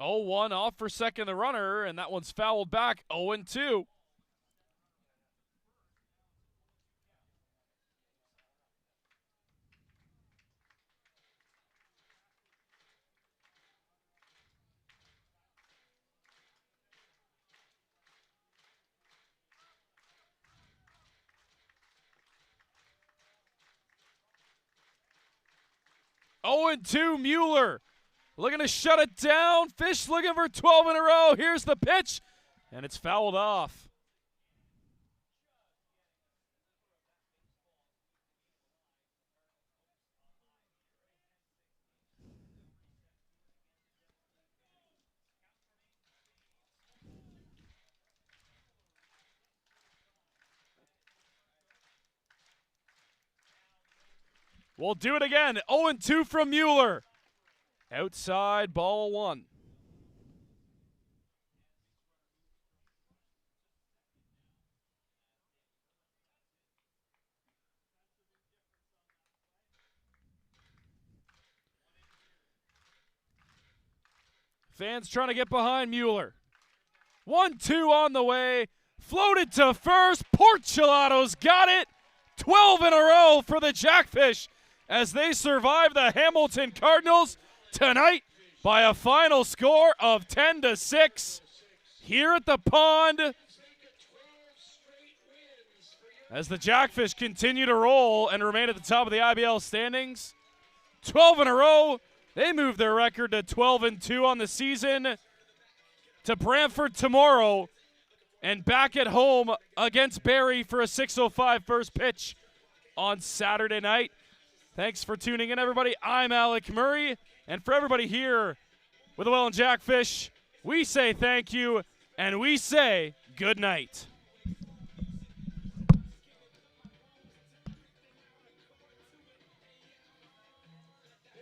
Oh, 1 off for second the runner, and that one's fouled back. 0-2. Oh, and 2, Mueller. Looking to shut it down. Fish looking for 12 in a row. Here's the pitch, and it's fouled off. We'll do it again. 0-2 from Mueller. Outside, ball 1. Fans trying to get behind Mueller. 1-2 on the way. Floated to first. Porcelato's got it. 12 in a row for the Jackfish as they survive the Hamilton Cardinals tonight by a final score of 10-6 here at the Pond as the Jackfish continue to roll and remain at the top of the IBL standings. 12 in a row. They move their record to 12-2 on the season to Brantford tomorrow and back at home against Barrie for a 6:05 first pitch on Saturday night. Thanks for tuning in, everybody. I'm Alec Murray. And for everybody here with the Welland Jackfish, we say thank you and we say good night.